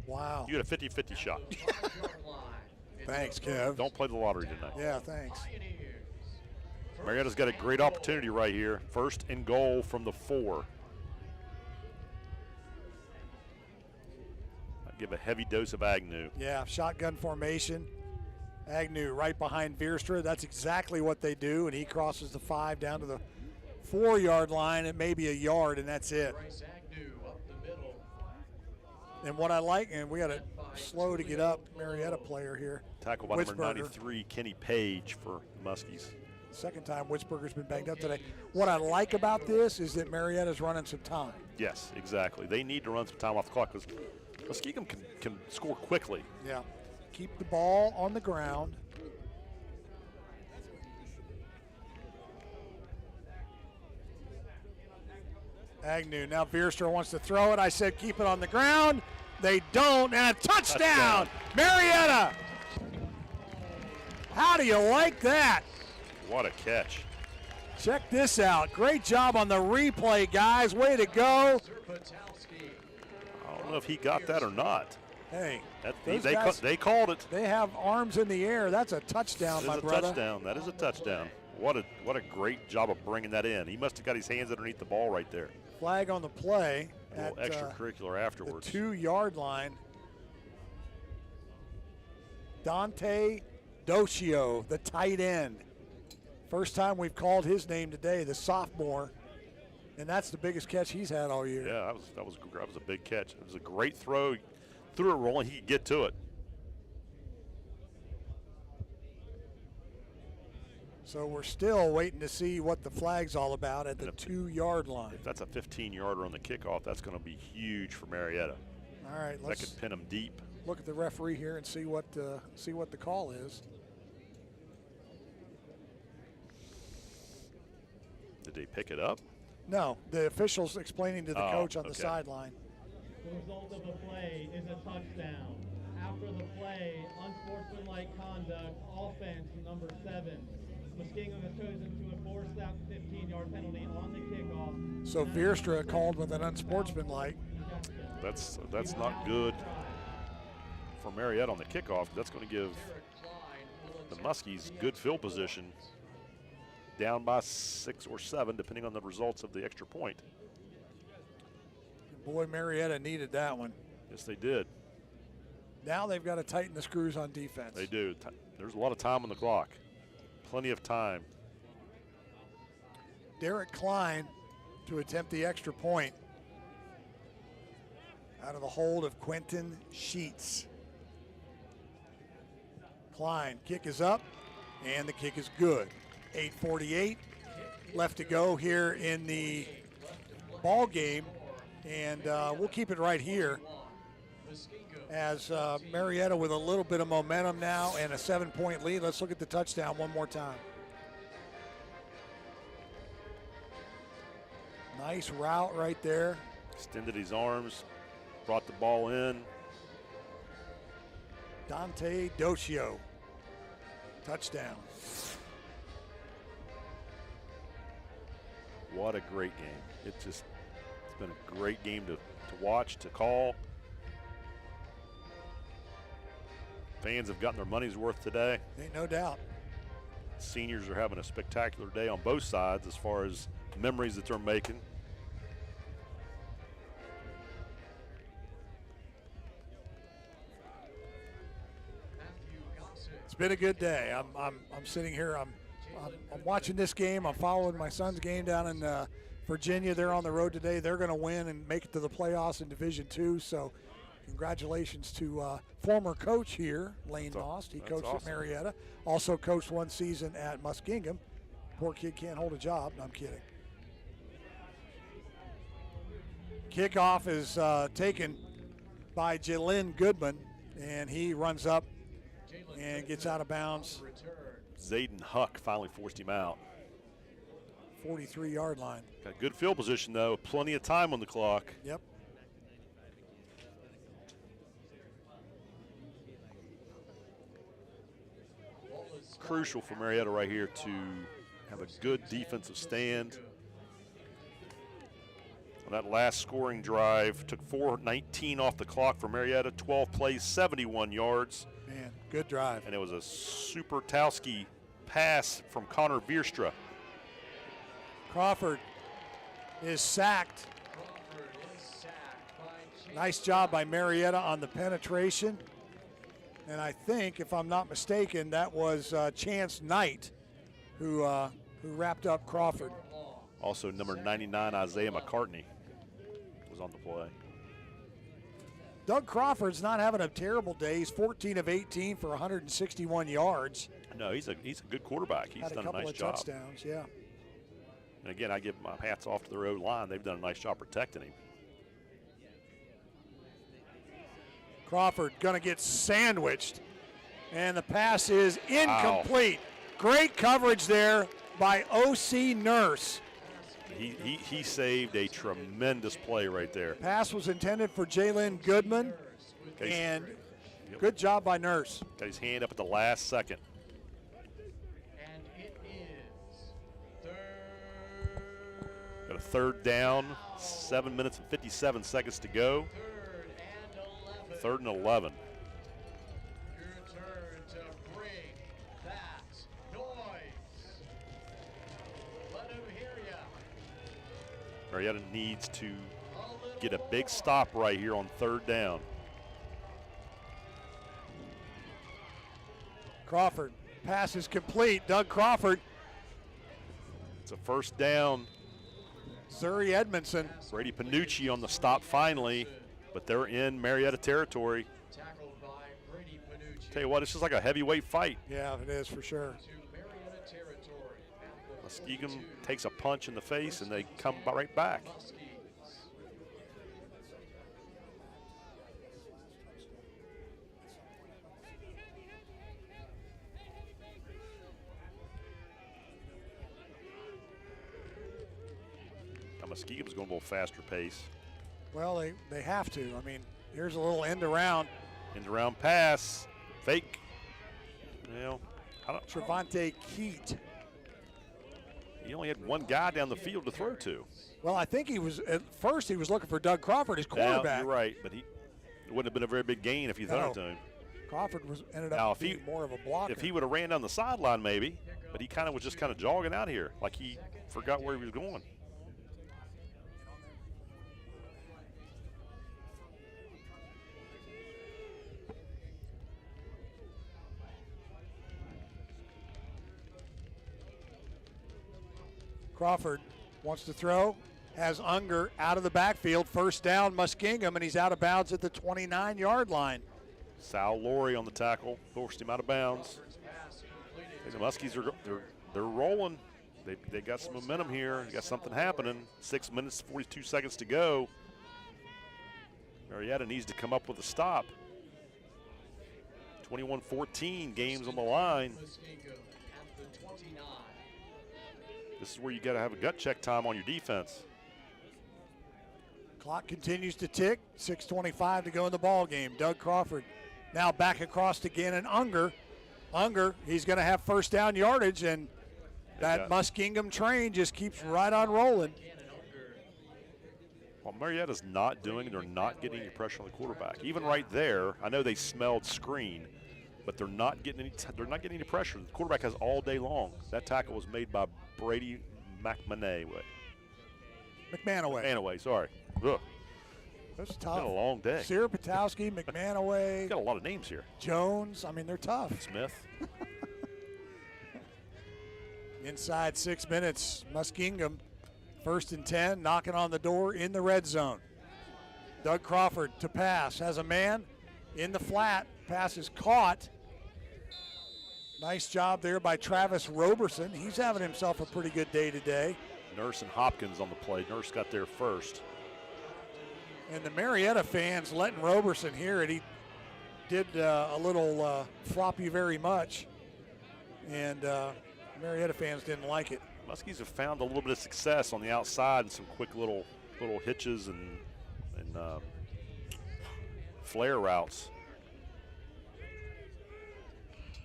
Wow. You had a 50-50 shot. Thanks, Kev. Don't play the lottery tonight. Yeah, thanks. Marietta's got a great opportunity right here. 1st and goal from the 4. I'll give a heavy dose of Agnew. Yeah, shotgun formation. Agnew right behind Veerstra. That's exactly what they do, and he crosses the 5 down to the 4-yard line. It may be a yard, and that's it. And what I like, and we got a slow to get up Marietta player here. Tackle by number 93, Kenny Page for the Muskies. Second time Witzberger's been banged up today. What I like about this is that Marietta's running some time. Yes, exactly. They need to run some time off the clock because Muskingum can score quickly. Yeah. Keep the ball on the ground. Agnew, now Veerstra wants to throw it. I said keep it on the ground. They don't, and a touchdown. Marietta. How do you like that? What a catch. Check this out. Great job on the replay, guys. Way to go. I don't know if he got that or not. Hey, they called it. They have arms in the air. That's a touchdown, my brother. That is a touchdown. What a great job of bringing that in. He must have got his hands underneath the ball right there. Flag on the play. A little extracurricular afterwards. The 2-yard line. Dante Docio, the tight end. First time we've called his name today, the sophomore, and that's the biggest catch he's had all year. Yeah, that was a big catch. It was a great throw. Threw it rolling, he could get to it. So we're still waiting to see what the flag's all about at the 2-yard line. If that's a 15-yarder on the kickoff, that's going to be huge for Marietta. All right, that could pin them deep. Look at the referee here and see what the call is. Did they pick it up? No, the official's explaining to the coach on the sideline. The result of the play is a touchdown. After the play, unsportsmanlike conduct, offense, number 7. Muskingum has chosen to enforce that 15-yard penalty on the kickoff. So Vierstra called with an unsportsmanlike. That's not good for Marietta on the kickoff. That's going to give the Muskies good field position, down by 6 or 7, depending on the results of the extra point. Boy, Marietta needed that one. Yes, they did. Now they've got to tighten the screws on defense. They do. There's a lot of time on the clock. Plenty of time. Derek Klein to attempt the extra point out of the hold of Quentin Sheets. Klein, kick is up, and the kick is good. 8:48 left to go here in the ball game, and we'll keep it right here as Marietta with a little bit of momentum now and a 7-point lead. Let's look at the touchdown one more time. Nice route right there. Extended his arms, brought the ball in. Dante Docio, touchdown. What a great game. It's been a great game to watch, to call. Fans have gotten their money's worth today. Ain't no doubt. Seniors are having a spectacular day on both sides as far as memories that they're making. It's been a good day. I'm sitting here. I'm watching this game. I'm following my son's game down in Virginia. They're on the road today. They're going to win and make it to the playoffs in Division II. So, congratulations to former coach here, Lane Nost. He coached at Marietta. Also coached one season at Muskingum. Poor kid can't hold a job. No, I'm kidding. Kickoff is taken by Jalen Goodman, and he runs up and gets out of bounds. Zayden Huck finally forced him out. 43-yard line. Got good field position, though. Plenty of time on the clock. Yep. Crucial for Marietta right here to have a good defensive stand. On that last scoring drive, took 4:19 off the clock for Marietta, 12 plays, 71 yards. Man, good drive. And it was a super Towski pass from Connor Vierstra. Crawford is sacked. Nice job by Marietta on the penetration. And I think, if I'm not mistaken, that was Chance Knight who wrapped up Crawford. Also, number 99, Isaiah McCartney, was on the play. Doug Crawford's not having a terrible day. He's 14 of 18 for 161 yards. No, he's a good quarterback. He's done a nice job. Touchdowns, yeah. And again, I give my hats off to the road line. They've done a nice job protecting him. Crawford going to get sandwiched, and the pass is incomplete. Great coverage there by O.C. Nurse. He saved a tremendous play right there. Pass was intended for Jalen Goodman, and good job by Nurse. Got his hand up at the last second. And it is Got a third down, 7 minutes and 57 seconds to go. 3rd and 11. your turn to bring that noise. Let him hear ya. Marietta needs to get a big stop right here on 3rd down. Crawford, pass is complete. Doug Crawford. It's a 1st down. Zuri Edmondson. Brady Panucci on the stop finally, but they're in Marietta territory. Tackled by Brady Panucci. Tell you what, this is like a heavyweight fight. Yeah, it is for sure. Marietta territory. Muskingum takes a punch in the face, and they come right back. Muskingum's going a little faster pace. Well, they have to. I mean, here's a little end around. End around pass. Fake. You know, Trevante Keat. He only had one guy down the field to throw to. Well, I think at first he was looking for Doug Crawford, his quarterback. You're right, but it wouldn't have been a very big gain if he threw it to him. Crawford ended up being more of a blocker. If he would have ran down the sideline maybe, but he was just kind of jogging out here like he forgot where he was going. Crawford wants to throw, has Unger out of the backfield, first down Muskingum, and he's out of bounds at the 29-yard line. Sal Laurie on the tackle, forced him out of bounds. The Muskies they're rolling. They got some momentum here. They got something happening. 6 minutes, 42 seconds to go. Marietta needs to come up with a stop. 21-14, games on the line. This is where you got to have a gut check time on your defense. Clock continues to tick. 6:25 to go in the ball game. Doug Crawford now back across to Gannon Unger. Unger, he's going to have first down yardage, and that Muskingum train just keeps right on rolling. Well, Marietta's not doing, they're not getting any pressure on the quarterback. Even right there, I know they smelled screen, but they're not getting any pressure. The quarterback has all day long. That tackle was made by Brady McManaway. McManaway, sorry. Ugh. That's tough. It's been a long day. Sirapatowski, McManaway. Got a lot of names here. Jones. I mean, they're tough. Smith. Inside 6 minutes, Muskingum, 1st and 10, knocking on the door in the red zone. Doug Crawford to pass, has a man in the flat. Pass is caught. Nice job there by Travis Roberson. He's having himself a pretty good day today. Nurse and Hopkins on the play. Nurse got there first. And the Marietta fans letting Roberson hear it. He did a little flop you very much. And Marietta fans didn't like it. Muskies have found a little bit of success on the outside and some quick little hitches and flare routes.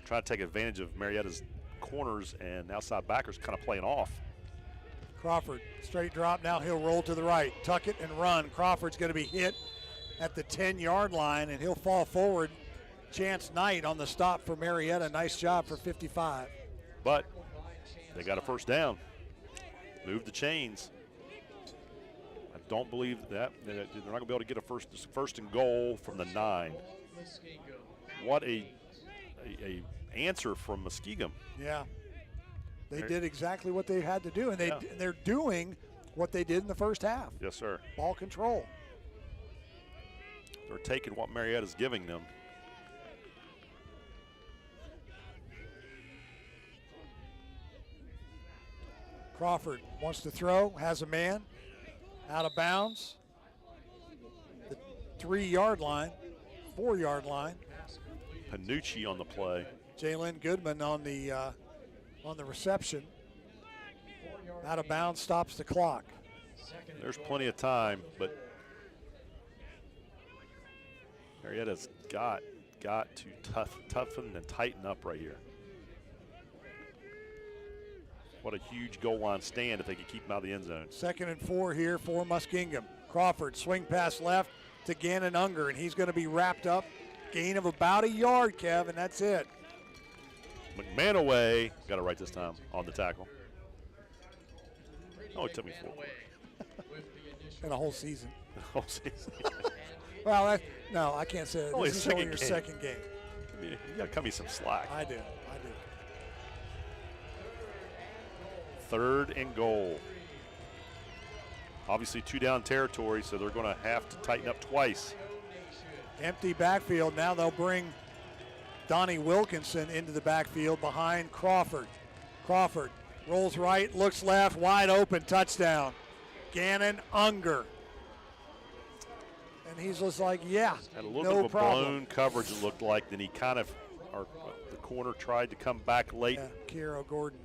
Trying to take advantage of Marietta's corners and outside backers kind of playing off. Crawford, straight drop, now he'll roll to the right. Tuck it and run. Crawford's going to be hit at the 10-yard line, and he'll fall forward. Chance Knight on the stop for Marietta. Nice job for 55. But they got a first down. Move the chains. I don't believe that. They're not going to be able to get a first and goal from the 9. What a answer from Muskingum. Yeah. They did exactly what they had to do, and they're doing what they did in the first half. Yes, sir. Ball control. They're taking what Marietta's giving them. Crawford wants to throw, has a man, out of bounds. The 3-yard line, 4-yard line. Panucci on the play. Jalen Goodman on the reception. Out of bounds, stops the clock. There's plenty of time, but Marietta's got to toughen and tighten up right here. What a huge goal line stand if they could keep him out of the end zone. 2nd and 4 here for Muskingum. Crawford, swing pass left to Gannon Unger, and he's going to be wrapped up. Gain of about a yard, Kev, and that's it. McManaway, got it right this time, on the tackle. Oh, it took me 4. In a whole season. A whole season. Well, no, I can't say that. Only this is only your second game. You got to cut me some slack. I do. 3rd and goal. Obviously 2 down territory, so they're going to have to tighten up twice. Empty backfield. Now they'll bring Donnie Wilkinson into the backfield behind Crawford. Crawford rolls right, looks left, wide open, touchdown. Gannon Unger. And he's just like, yeah, had a little bit of a blown coverage, it looked like. Then he kind of, the corner tried to come back late. Yeah, Kiro Gordon.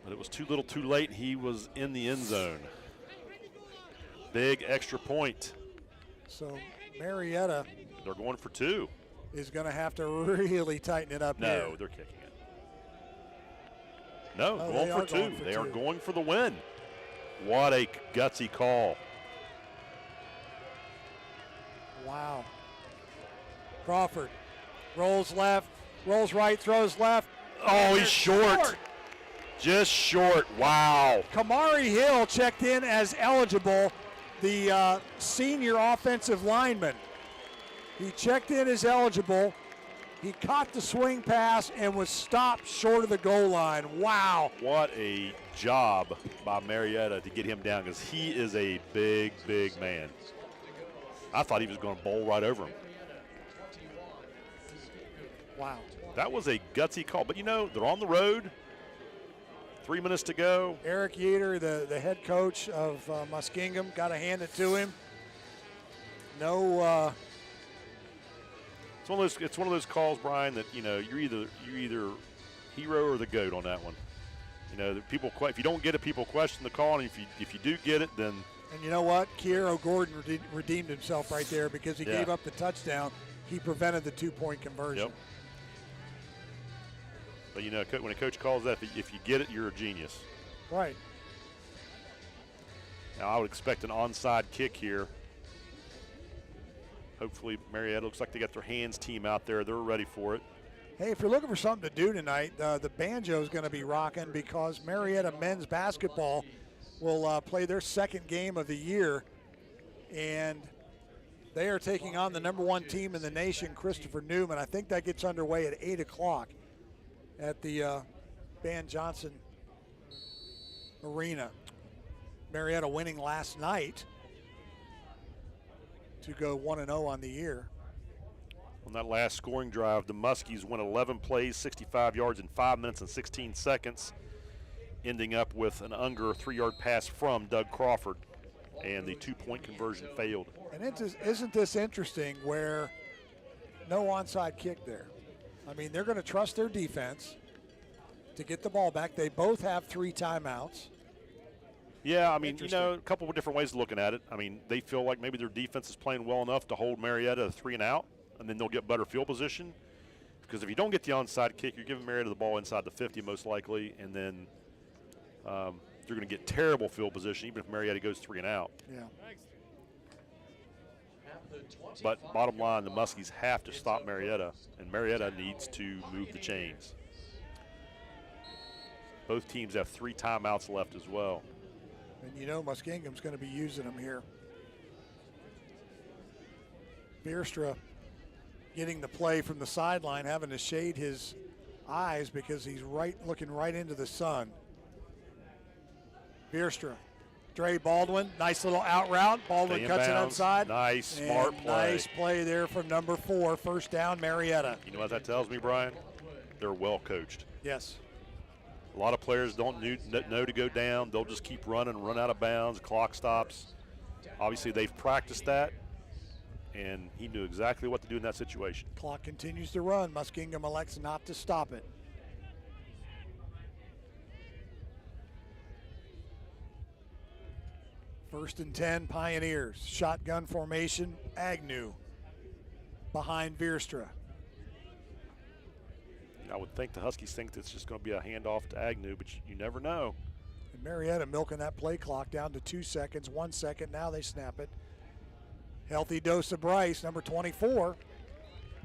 But it was too little too late. He was in the end zone. Big extra point. So Marietta. They're going for 2. Is going to have to really tighten it up here. No, they're kicking it. No, Oh, going for 2. They are going for the win. What a gutsy call. Wow. Crawford rolls left, rolls right, throws left. Oh, he's short. Just short. Wow. Kamari Hill checked in as eligible, the senior offensive lineman. He checked in as eligible. He caught the swing pass and was stopped short of the goal line. Wow. What a job by Marietta to get him down, because he is a big, big man. I thought he was going to bowl right over him. Wow. That was a gutsy call. But, you know, they're on the road. 3 minutes to go. Eric Yeater, the head coach of Muskingum, got to hand it to him. No. It's one of those calls, Brian, that, you know, you're either hero or the goat on that one. You know, the people, if you don't get it, people question the call, and if you do get it, then. And you know what? Kiero Gordon redeemed himself right there, because he gave up the touchdown. He prevented the 2-point conversion. Yep. But, you know, when a coach calls that, if you get it, you're a genius. Right. Now, I would expect an onside kick here. Hopefully, Marietta looks like they got their hands team out there. They're ready for it. Hey, if you're looking for something to do tonight, the banjo is going to be rocking, because Marietta men's basketball will play their second game of the year, and they are taking on the #1 team in the nation, Christopher Newman. I think that gets underway at 8 o'clock at the Van Johnson Arena. Marietta winning last night to go 1-0 on the year. On that last scoring drive, the Muskies went 11 plays, 65 yards in 5 minutes and 16 seconds, ending up with an under 3-yard pass from Doug Crawford, and the 2-point conversion failed. And isn't this interesting, where no onside kick there? I mean, they're going to trust their defense to get the ball back. They both have 3 timeouts. Yeah, I mean, you know, a couple of different ways of looking at it. I mean, they feel like maybe their defense is playing well enough to hold Marietta a 3 and out, and then they'll get better field position. Because if you don't get the onside kick, you're giving Marietta the ball inside the 50 most likely, and then you're going to get terrible field position even if Marietta goes 3 and out. Yeah. But bottom line, the Muskies have to stop Marietta, and Marietta needs to move the chains. Both teams have 3 timeouts left as well. And you know Muskingum's going to be using them here. Bierstra getting the play from the sideline, having to shade his eyes because he's looking right into the sun. Bierstra, Dre Baldwin, nice little out route. Baldwin cuts it outside. Nice, smart play. Nice play there from number 4, first down, Marietta. You know what that tells me, Brian? They're well coached. Yes. A lot of players don't know to go down. They'll just keep running, run out of bounds, clock stops. Obviously, they've practiced that, and he knew exactly what to do in that situation. Clock continues to run. Muskingum elects not to stop it. First and 10, Pioneers. Shotgun formation, Agnew behind Bierstra. I would think the Huskies think it's just going to be a handoff to Agnew, but you never know. And Marietta milking that play clock down to 2 seconds, 1 second. Now they snap it. Healthy dose of Bryce, number 24.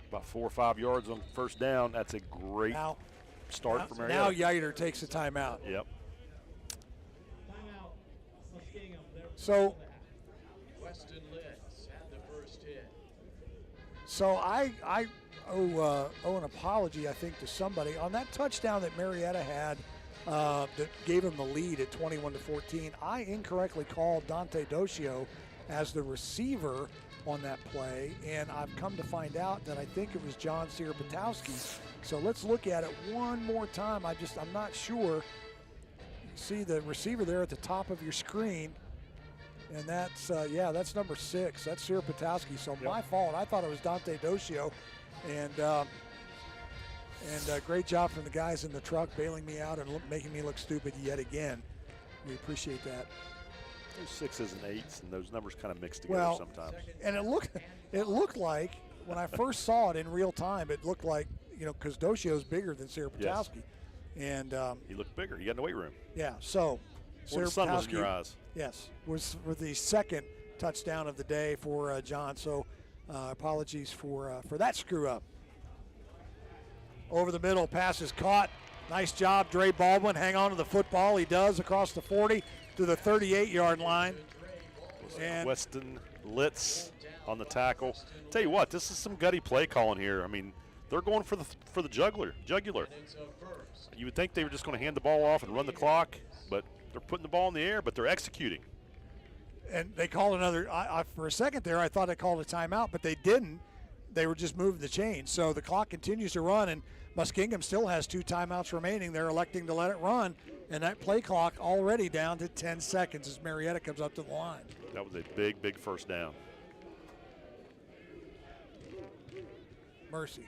About 4 or 5 yards on first down. That's a great start for Marietta. Now Yeiter takes a timeout. Yep. So, Weston Litz had the first hit. So I owe an apology, I think, to somebody. On that touchdown that Marietta had that gave him the lead at 21-14, I incorrectly called Dante Docio as the receiver on that play, and I've come to find out that I think it was John Sierpatowski. So let's look at it one more time. I'm not sure. You see the receiver there at the top of your screen, and that's that's number 6. That's And great job from the guys in the truck bailing me out and making me look stupid yet again. We appreciate that. There's 6s and 8s, and those numbers kind of mix together sometimes. And it looked like, when I first saw it in real time, it looked like, because Docio's bigger than Serapatowski. Yes. And he looked bigger. He got in the weight room. Yeah, so the sun was in your eyes. Yes, was for the second touchdown of the day for John. So apologies for that screw up. Over the middle, pass is caught. Nice job, Dre Baldwin. Hang on to the football. He does across the 40 to the 38-yard line. And Weston Litz on the tackle. Tell you what, this is some gutty play calling here. I mean, they're going for the jugular. You would think they were just going to hand the ball off and run the clock, but they're putting the ball in the air, but they're executing. And they called another. For a second there, I thought they called a timeout, but they didn't. They were just moving the chains. So the clock continues to run, and Muskingum still has 2 timeouts remaining. They're electing to let it run, and that play clock already down to 10 seconds as Marietta comes up to the line. That was a big, big first down. Mercy.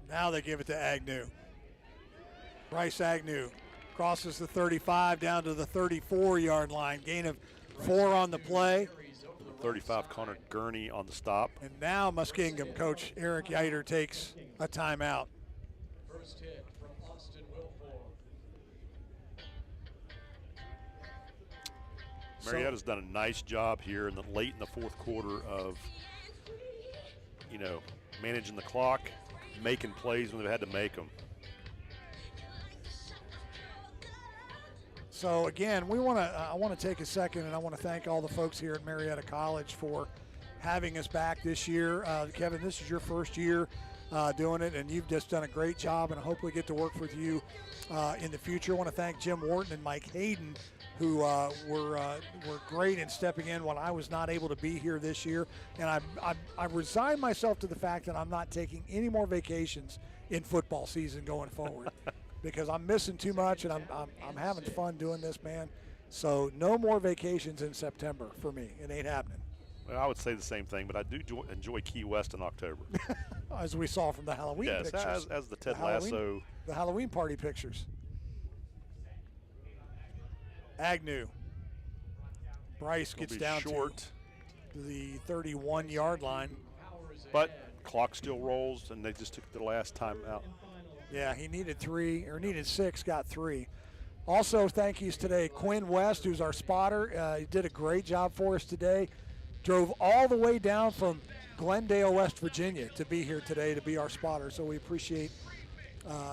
Now they give it to Agnew. Bryce Agnew crosses the 35 down to the 34-yard line. Gain of 4 on the play. 35, Connor Gurney on the stop. And now Muskingum coach Eric Yeiter takes a timeout. First hit from Austin Wilford. Marietta's done a nice job here late in the fourth quarter of, managing the clock, making plays when they've had to make them. So again, I want to take a second, and I want to thank all the folks here at Marietta College for having us back this year. Kevin, this is your first year doing it, and you've just done a great job, and I hope we get to work with you in the future. I want to thank Jim Wharton and Mike Hayden, who were great in stepping in when I was not able to be here this year. And I resigned myself to the fact that I'm not taking any more vacations in football season going forward. Because I'm missing too much, and I'm having fun doing this, man. So no more vacations in September for me. It ain't happening. Well, I would say the same thing, but I do enjoy Key West in October. As we saw from the Halloween pictures. Yes, as the Ted Lasso. The Halloween party pictures. Agnew. Bryce gets down short to the 31-yard line. But clock still rolls, and they just took the last time out. Yeah, he needed 6, got 3. Also, thank yous today, Quinn West, who's our spotter. He did a great job for us today. Drove all the way down from Glendale, West Virginia to be here today to be our spotter, so we appreciate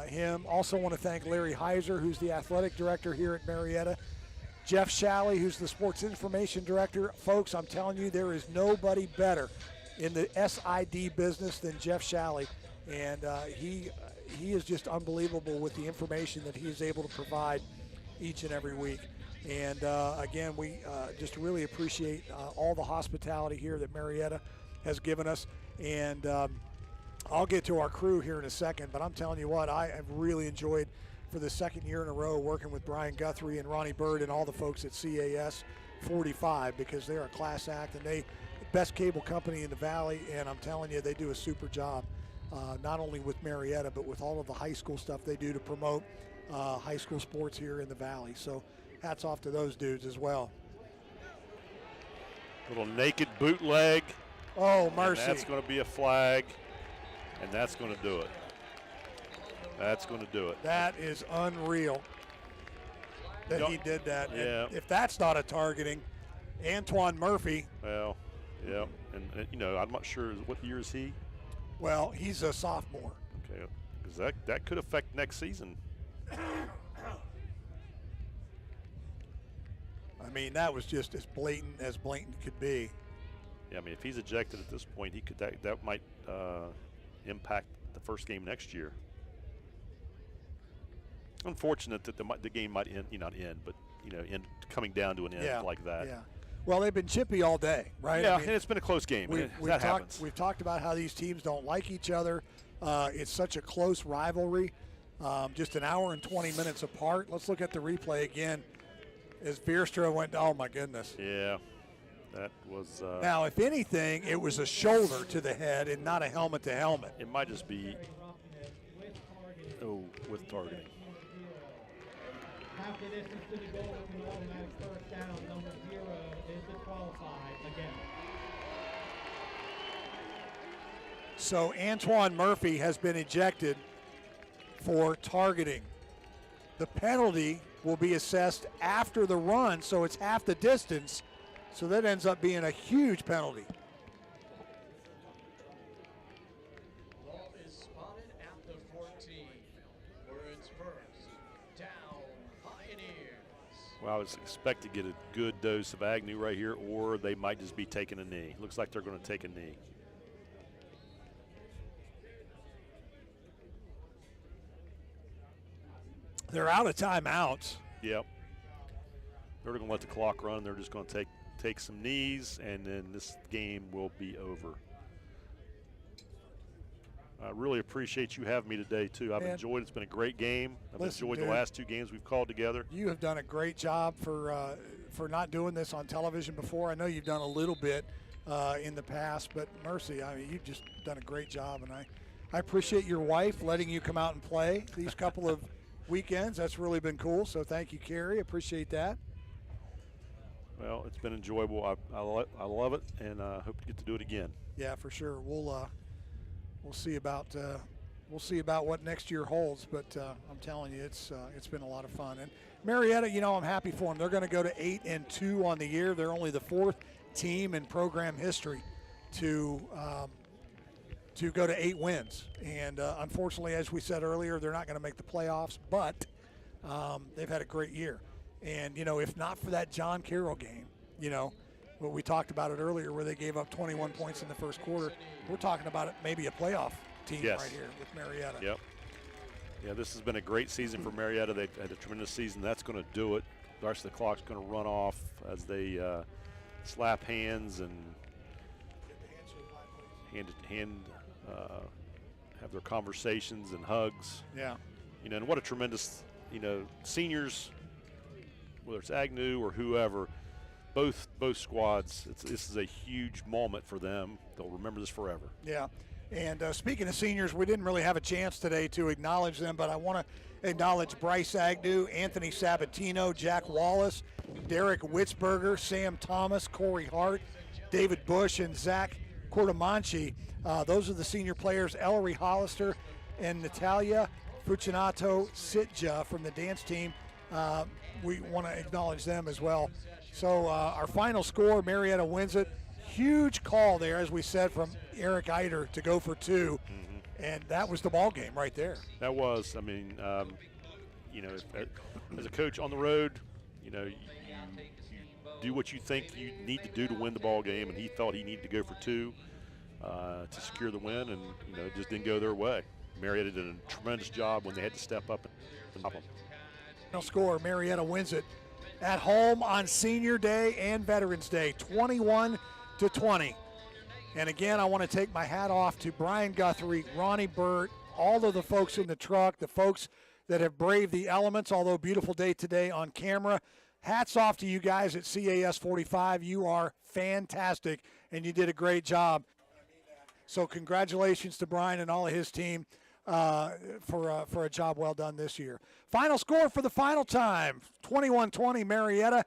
him. Also want to thank Larry Heiser, who's the athletic director here at Marietta. Jeff Shalley, who's the sports information director. Folks, I'm telling you, there is nobody better in the SID business than Jeff Shalley, and he is just unbelievable with the information that he is able to provide each and every week. And again, we just really appreciate all the hospitality here that Marietta has given us. And I'll get to our crew here in a second, but I'm telling you what, I have really enjoyed for the second year in a row working with Brian Guthrie and Ronnie Bird and all the folks at CAS 45, because they're a class act and they best cable company in the Valley, and I'm telling you, they do a super job. Not only with Marietta, but with all of the high school stuff they do to promote high school sports here in the Valley. So hats off to those dudes as well. Little naked bootleg. Oh, mercy. And that's going to be a flag, and that's going to do it. That's going to do it. That is unreal that he did that. Yeah. And if that's not a targeting, Antoine Murphy. Well, yeah. And I'm not sure what year is he? Well, he's a sophomore. Okay, because that could affect next season. I mean, that was just as blatant could be. Yeah, I mean, if he's ejected at this point, he could that might impact the first game next year. Unfortunate that the game might end, not end, but end coming down to an end like that. Yeah. Well, they've been chippy all day, right? Yeah, and it's been a close game. That happens. We've talked about how these teams don't like each other. It's such a close rivalry, just an hour and 20 minutes apart. Let's look at the replay again as Veerstra went, oh, my goodness. Yeah. That was. Now, if anything, it was a shoulder to the head and not a helmet to helmet. It might just be. Oh, with targeting. Half the distance to the goal with an automatic first down. Number 0 is disqualified again. So Antoine Murphy has been ejected for targeting. The penalty will be assessed after the run, so it's half the distance. So that ends up being a huge penalty. Ball is spotted at the 14. Words first. Down Pioneers. Well, I would expect to get a good dose of Agnew right here, or they might just be taking a knee. Looks like they're going to take a knee. They're out of timeouts. Yep. They're going to let the clock run. They're just going to take some knees, and then this game will be over. I really appreciate you having me today, too. I've enjoyed it. It's been a great game. I've enjoyed the last 2 games we've called together. You have done a great job for not doing this on television before. I know you've done a little bit in the past, but Mercy, I mean, you've just done a great job, and I appreciate your wife letting you come out and play these couple of weekends. That's really been cool, so thank you, Carrie. Appreciate that. Well, it's been enjoyable. I love it, and I hope to get to do it again. Yeah, for sure. We'll see about what next year holds, but I'm telling you, it's been a lot of fun. And Marietta, you know, I'm happy for them. They're going to go to 8-2 on the year. They're only the 4th team in program history to go to 8 wins. And unfortunately, as we said earlier, they're not going to make the playoffs, but they've had a great year. And, you know, if not for that John Carroll game, you know, what we talked about it earlier where they gave up 21 points in the first quarter, we're talking about it maybe a playoff team right here with Marietta. Yep. Yeah, this has been a great season for Marietta. They've had a tremendous season. That's going to do it. The rest of the clock's going to run off as they slap hands and have their conversations and hugs. Yeah. You know, and what a tremendous, you know, seniors, whether it's Agnew or whoever, both squads, this is a huge moment for them. They'll remember this forever. Yeah. And speaking of seniors, we didn't really have a chance today to acknowledge them, but I want to acknowledge Bryce Agnew, Anthony Sabatino, Jack Wallace, Derek Witzberger, Sam Thomas, Corey Hart, David Bush, and Zach Cordamanchi. Those are the senior players, Ellery Hollister and Natalia Fucinato Sitja from the dance team. We want to acknowledge them as well. So our final score, Marietta wins it. Huge call there, as we said, from Eric Eider to go for 2. And that was the ball game right there. That was. I mean, you know, as a coach on the road, you know, you do what you think you need to do to win the ball game, and he thought he needed to go for 2 to secure the win, and, you know, it just didn't go their way. Marietta did a tremendous job when they had to step up and stop them. Final score, Marietta wins it at home on Senior Day and Veterans Day, 21-20. And again, I want to take my hat off to Brian Guthrie, Ronnie Burt, all of the folks in the truck, the folks that have braved the elements, although beautiful day today on camera. Hats off to you guys at CAS 45. You are fantastic, and you did a great job. So congratulations to Brian and all of his team for a job well done this year. Final score for the final time, 21-20 Marietta.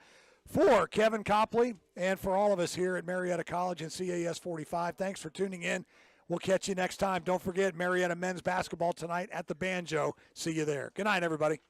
For Kevin Copley and for all of us here at Marietta College and CAS 45, thanks for tuning in. We'll catch you next time. Don't forget Marietta men's basketball tonight at the Banjo. See you there. Good night, everybody.